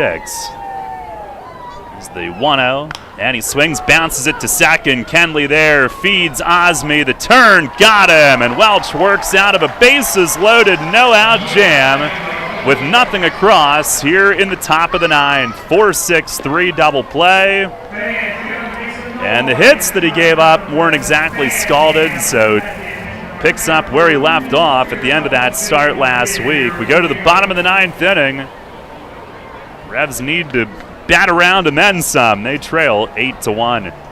There's the 1-0, and he swings, bounces it to second. Kenley there, feeds Osme, the turn, got him, and Welch works out of a bases-loaded, no-out jam with nothing across here in the top of the 9. 4-6-3 double play. And the hits that he gave up weren't exactly scalded, so picks up where he left off at the end of that start last week. We go to the bottom of the 9th inning. Revs need to bat around and then some. They trail 8-1.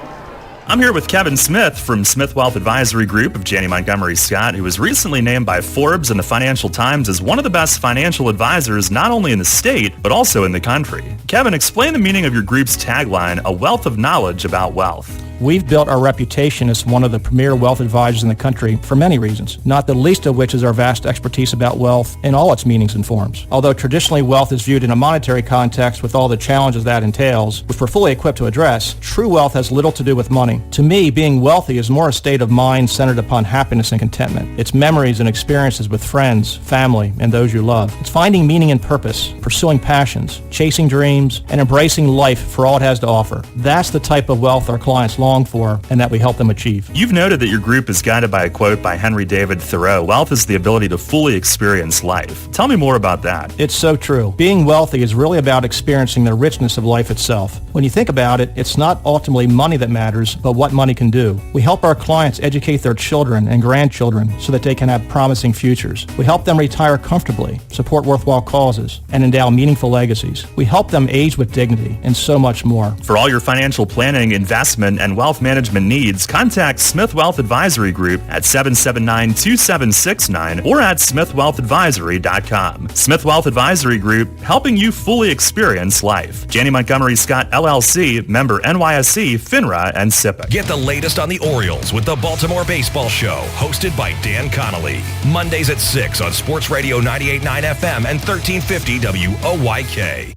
I'm here with Kevin Smith from Smith Wealth Advisory Group of Janney Montgomery Scott, who was recently named by Forbes and the Financial Times as one of the best financial advisors not only in the state, but also in the country. Kevin, explain the meaning of your group's tagline, a wealth of knowledge about wealth. We've built our reputation as one of the premier wealth advisors in the country for many reasons, not the least of which is our vast expertise about wealth in all its meanings and forms. Although traditionally wealth is viewed in a monetary context with all the challenges that entails, which we're fully equipped to address, true wealth has little to do with money. To me, being wealthy is more a state of mind centered upon happiness and contentment. It's memories and experiences with friends, family, and those you love. It's finding meaning and purpose, pursuing passions, chasing dreams, and embracing life for all it has to offer. That's the type of wealth our clients long long for and that we help them achieve. You've noted that your group is guided by a quote by Henry David Thoreau, "Wealth is the ability to fully experience life." Tell me more about that. It's so true. Being wealthy is really about experiencing the richness of life itself. When you think about it, it's not ultimately money that matters, but what money can do. We help our clients educate their children and grandchildren so that they can have promising futures. We help them retire comfortably, support worthwhile causes, and endow meaningful legacies. We help them age with dignity and so much more. For all your financial planning, investment, and wealth management needs, contact Smith Wealth Advisory Group at 779-2769 or at smithwealthadvisory.com. Smith Wealth Advisory Group, helping you fully experience life. Janney Montgomery Scott LLC, member NYSE, FINRA, and SIPC. Get the latest on the Orioles with the Baltimore Baseball Show, hosted by Dan Connolly. Mondays at 6 on Sports Radio 98.9 FM and 1350 WOYK.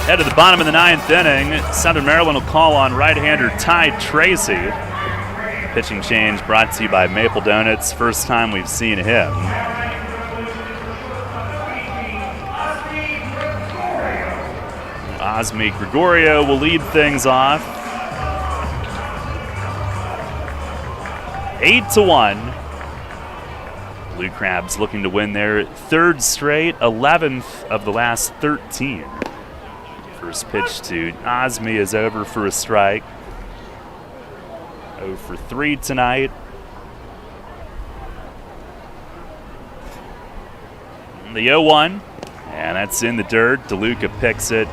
Head to the bottom of the ninth inning. Southern Maryland will call on right-hander Ty Tracy. Pitching change brought to you by Maple Donuts. First time we've seen him. Osmi Gregorio will lead things off. 8-1. Blue Crabs looking to win their third straight, 11th of the last 13. First pitch to Osmi is over for a strike. 0 for 3 tonight. The 0-1, and that's in the dirt. DeLuca picks it.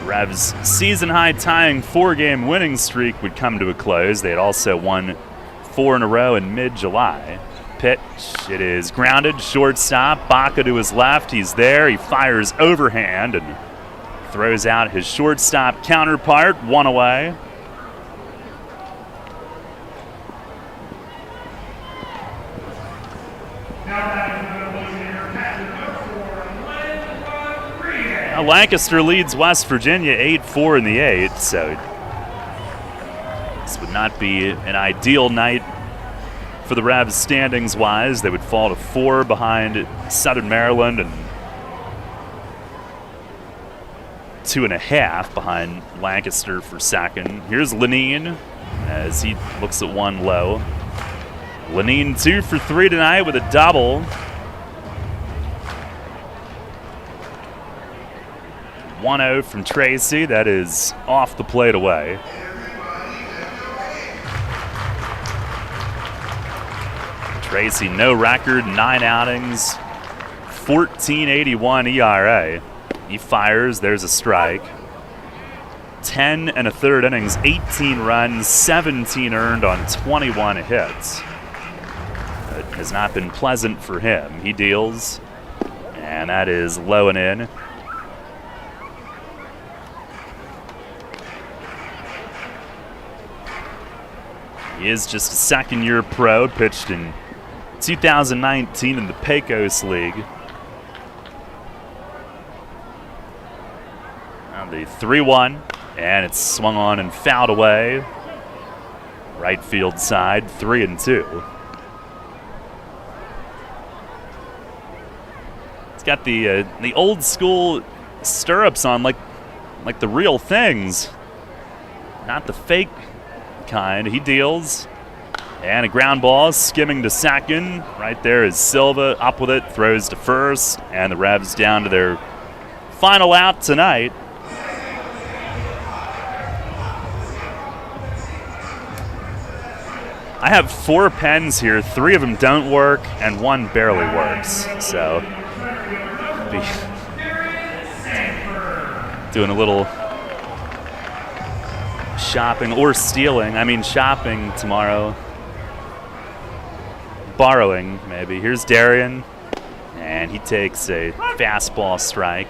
Revs' season-high tying 4-game winning streak would come to a close. They had also won 4 in a row in mid-July. Pitch, it is grounded, shortstop. Baca to his left, he's there. He fires overhand and throws out his shortstop counterpart, 1 away. Now Lancaster leads West Virginia 8-4 in the 8th, so this would not be an ideal night for the Revs standings-wise. They would fall to 4 behind Southern Maryland and 2.5 behind Lancaster for second. Here's Lenine as he looks at one low. Lenine 2 for 3 tonight with a double. 1-0 from Tracy. That is off the plate away. Tracy, no record, 9 outings, 14.81 ERA. He fires, there's a strike. 10 1/3 innings, 18 runs, 17 earned on 21 hits. It has not been pleasant for him. He deals, and that is low and in. He is just a second-year pro, pitched in 2019 in the Pecos League. Now the 3-1, and it's swung on and fouled away. Right field side, 3-2. It's got the old school stirrups on, like the real things, not the fake kind. He deals. And a ground ball skimming to second. Right there is Silva up with it, throws to first, and the Revs down to their final out tonight. I have 4 pens here. 3 of them don't work, and 1 barely works. So, be doing a little shopping or stealing. I mean, shopping tomorrow. Borrowing, maybe. Here's Darian, and he takes a fastball strike.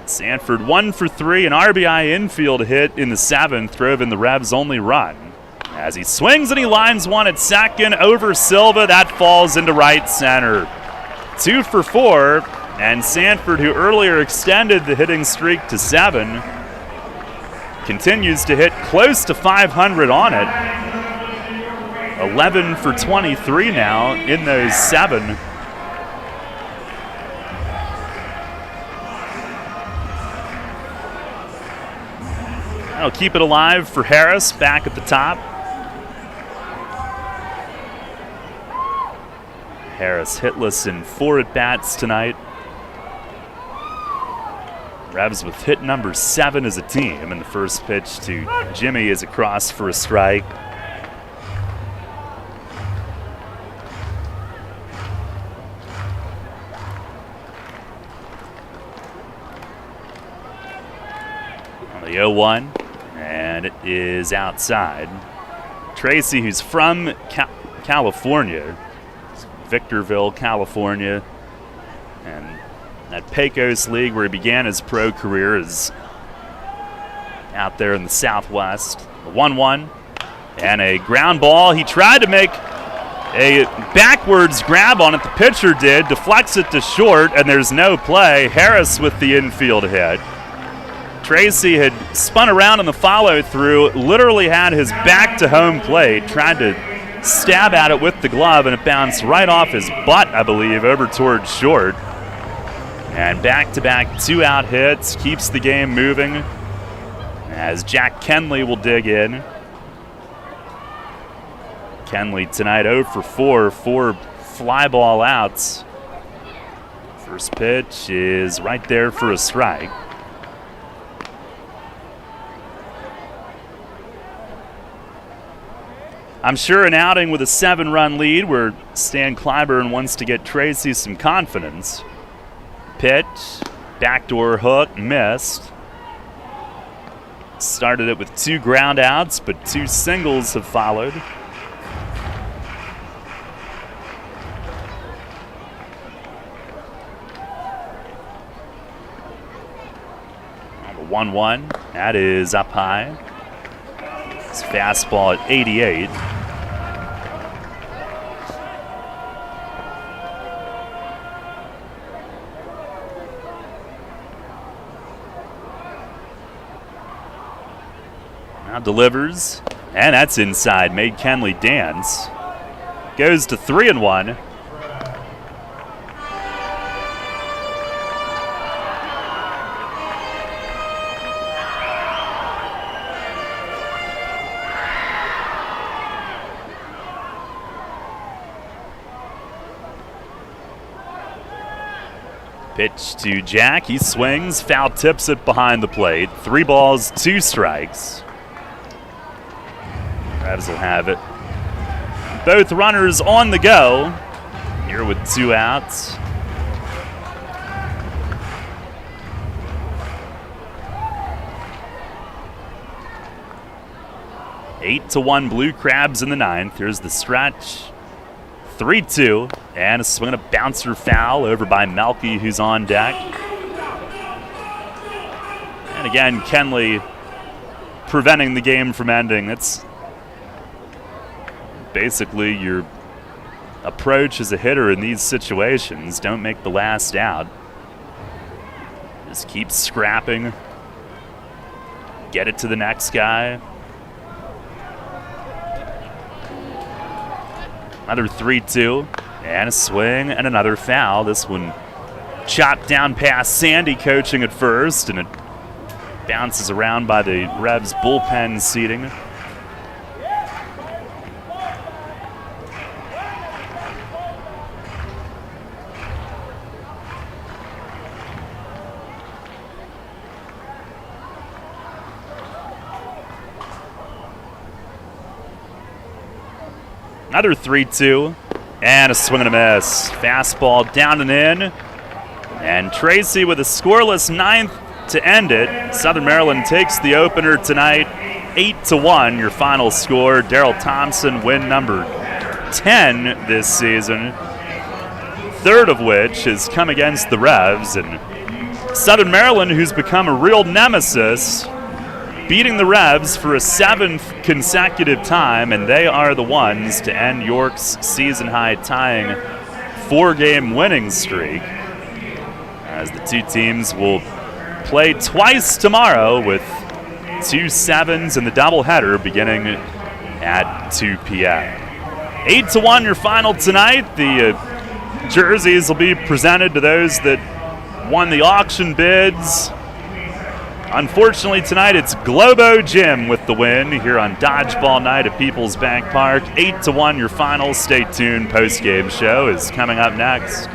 Sanford 1 for 3, an RBI infield hit in the 7th, drove in the Revs' only run. As he swings and he lines one at second over Silva, that falls into right center. 2 for 4, And Sanford, who earlier extended the hitting streak to 7, continues to hit close to 500 on it. 11 for 23 now in those 7. That'll keep it alive for Harris back at the top. Harris hitless in 4 at-bats tonight. Revs with hit number 7 as a team, and the first pitch to Jimmy is across for a strike. On the 0-1, and it is outside. Tracy, who's from California, Victorville, California, and that Pecos League where he began his pro career is out there in the Southwest. The 1-1 and a ground ball. He tried to make a backwards grab on it. The pitcher did, deflects it to short, and there's no play. Harris with the infield hit. Tracy had spun around in the follow-through, literally had his back to home plate, tried to stab at it with the glove, and it bounced right off his butt, I believe, over towards short. And back-to-back 2-out hits, keeps the game moving as Jack Kenley will dig in. Kenley tonight 0 for 4 fly ball outs. First pitch is right there for a strike. I'm sure an outing with a 7-run lead where Stan Clyburn wants to get Tracy some confidence. Pitch, backdoor hook, missed. Started it with 2 ground outs, but 2 singles have followed. On the 1-1, that is up high. It's fastball at 88. Now delivers, and that's inside. Made Kenley dance. Goes to 3-1. Pitch to Jack. He swings, foul tips it behind the plate. 3 balls, 2 strikes. Revs will have it. Both runners on the go. Here with 2 outs. Eight to 1 Blue Crabs in the 9th. Here's the stretch. 3-2, and a swing and a bouncer foul over by Melky, who's on deck. And again, Kenley preventing the game from ending. That's basically your approach as a hitter in these situations. Don't make the last out. Just keep scrapping. Get it to the next guy. Another 3-2, and a swing and another foul. This one chopped down past Sandy coaching at first, and it bounces around by the Revs bullpen seating. Another 3-2, and a swing and a miss. Fastball down and in, and Tracy with a scoreless 9th to end it. Southern Maryland takes the opener tonight, 8-1. Your final score. Daryl Thompson win number 10 this season, 3rd of which has come against the Revs, and Southern Maryland, who's become a real nemesis, beating the Revs for a 7th consecutive time, and they are the ones to end York's season-high tying 4-game winning streak. as the two teams will play twice tomorrow with 2 7s in the doubleheader beginning at 2 p.m. 8-1 your final tonight. The jerseys will be presented to those that won the auction bids. Unfortunately tonight it's Globo Gym with the win here on Dodgeball Night at PeoplesBank Park. 8-1 your final. Stay tuned. Post-game show is coming up next.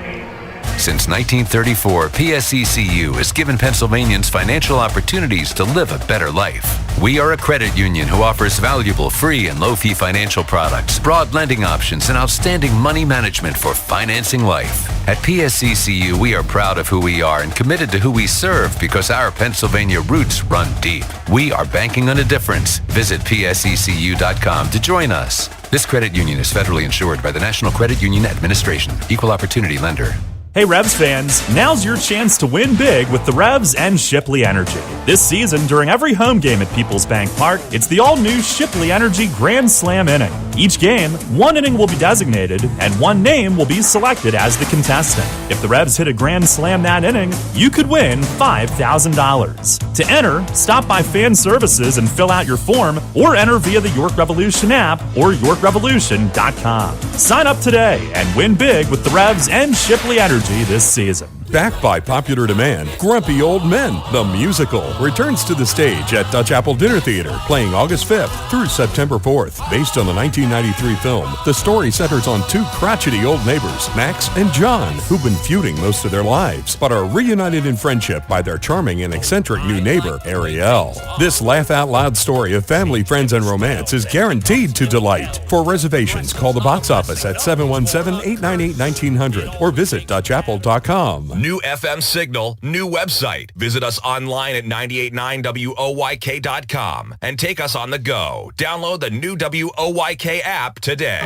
Since 1934, PSECU has given Pennsylvanians financial opportunities to live a better life. We are a credit union who offers valuable free and low-fee financial products, broad lending options, and outstanding money management for financing life. At PSECU, we are proud of who we are and committed to who we serve because our Pennsylvania roots run deep. We are banking on a difference. Visit PSECU.com to join us. This credit union is federally insured by the National Credit Union Administration. Equal Opportunity Lender. Hey Revs fans, now's your chance to win big with the Revs and Shipley Energy. This season, during every home game at PeoplesBank Park, it's the all-new Shipley Energy Grand Slam inning. Each game, one inning will be designated, and one name will be selected as the contestant. If the Revs hit a Grand Slam that inning, you could win $5,000. To enter, stop by Fan Services and fill out your form, or enter via the York Revolution app or YorkRevolution.com. Sign up today and win big with the Revs and Shipley Energy this season. Backed by popular demand, Grumpy Old Men, the musical, returns to the stage at Dutch Apple Dinner Theater, playing August 5th through September 4th. Based on the 1993 film, the story centers on two crotchety old neighbors, Max and John, who've been feuding most of their lives, but are reunited in friendship by their charming and eccentric new neighbor, Ariel. This laugh-out-loud story of family, friends, and romance is guaranteed to delight. For reservations, call the box office at 717-898-1900 or visit DutchApple.com. New FM signal, new website. Visit us online at 989WOYK.com and take us on the go. Download the new WOYK app today.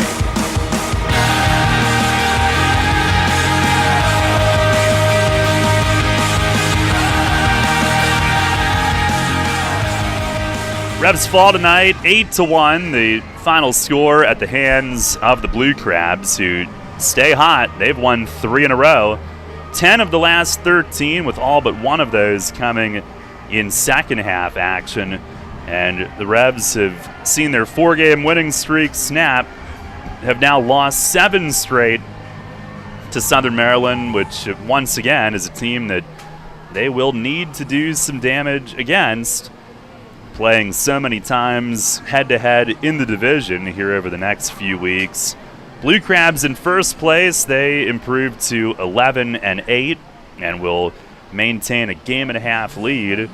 Revs fall tonight, 8-1. The final score at the hands of the Blue Crabs, who stay hot. They've won 3 in a row. 10 of the last 13, with all but one of those coming in second half action. And the Revs have seen their 4-game winning streak snap, have now lost 7 straight to Southern Maryland, which once again is a team that they will need to do some damage against, playing so many times head-to-head in the division here over the next few weeks. Blue Crabs in first place. They improved to 11-8 and will maintain a game-and-a-half lead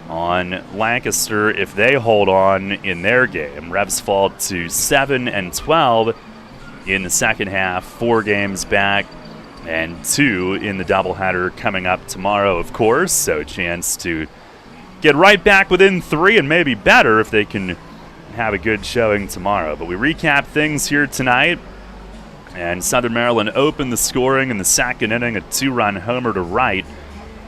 on Lancaster if they hold on in their game. Revs fall to 7-12 in the second half, 4 games back, and 2 in the doubleheader coming up tomorrow, of course. So a chance to get right back within 3 and maybe better if they can have a good showing tomorrow. But we recap things here tonight. And Southern Maryland opened the scoring in the second inning. A 2-run homer to right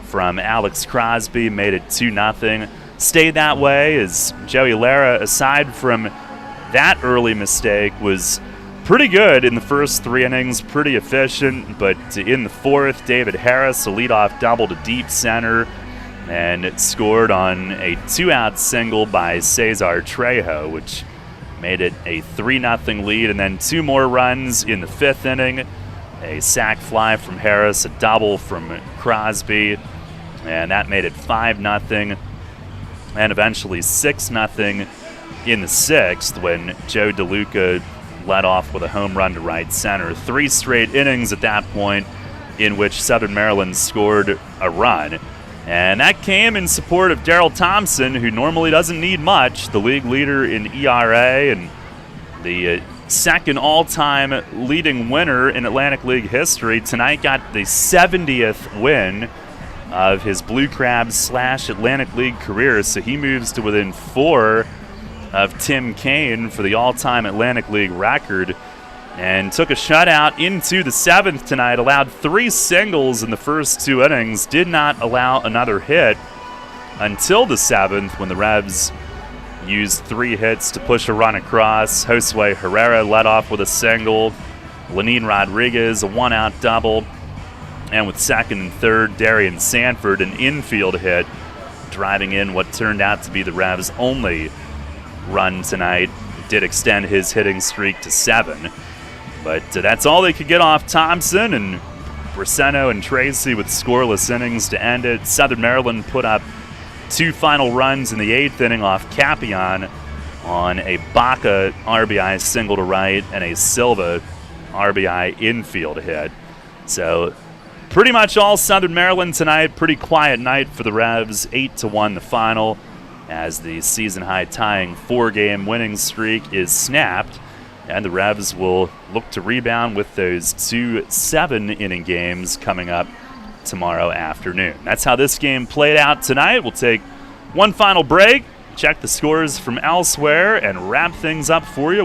from Alex Crosby made it 2-0. Stayed that way as Joey Lara, aside from that early mistake, was pretty good in the first 3 innings, pretty efficient. But in the fourth, David Harris, a leadoff double to deep center, and scored on a 2-out single by Cesar Trejo, which made it a 3-0 lead. And then 2 more runs in the 5th inning. A sac fly from Harris, a double from Crosby, and that made it 5-0. And eventually 6-0 in the 6th when Joe DeLuca led off with a home run to right center. 3 straight innings at that point in which Southern Maryland scored a run. And that came in support of Daryl Thompson, who normally doesn't need much, the league leader in ERA and the second all-time leading winner in Atlantic League history. Tonight got the 70th win of his Blue Crabs / Atlantic League career, so he moves to within 4 of Tim Kaine for the all-time Atlantic League record, and took a shutout into the 7th tonight, allowed 3 singles in the first 2 innings, did not allow another hit until the 7th when the Revs used 3 hits to push a run across. Josue Herrera led off with a single, Lenin Rodriguez a 1-out double, And with second and third, Darian Sanford, an infield hit, driving in what turned out to be the Revs' only run tonight. Did extend his hitting streak to 7. But that's all they could get off Thompson, and Braceno and Tracy with scoreless innings to end it. Southern Maryland put up 2 final runs in the 8th inning off Capion on a Baca RBI single to right and a Silva RBI infield hit. So pretty much all Southern Maryland tonight. Pretty quiet night for the Revs. 8-1 the final, as the season-high tying 4-game winning streak is snapped, and the Revs will look to rebound with those 2 7-inning games coming up tomorrow afternoon. That's how this game played out tonight. We'll take one final break, check the scores from elsewhere, and wrap things up for you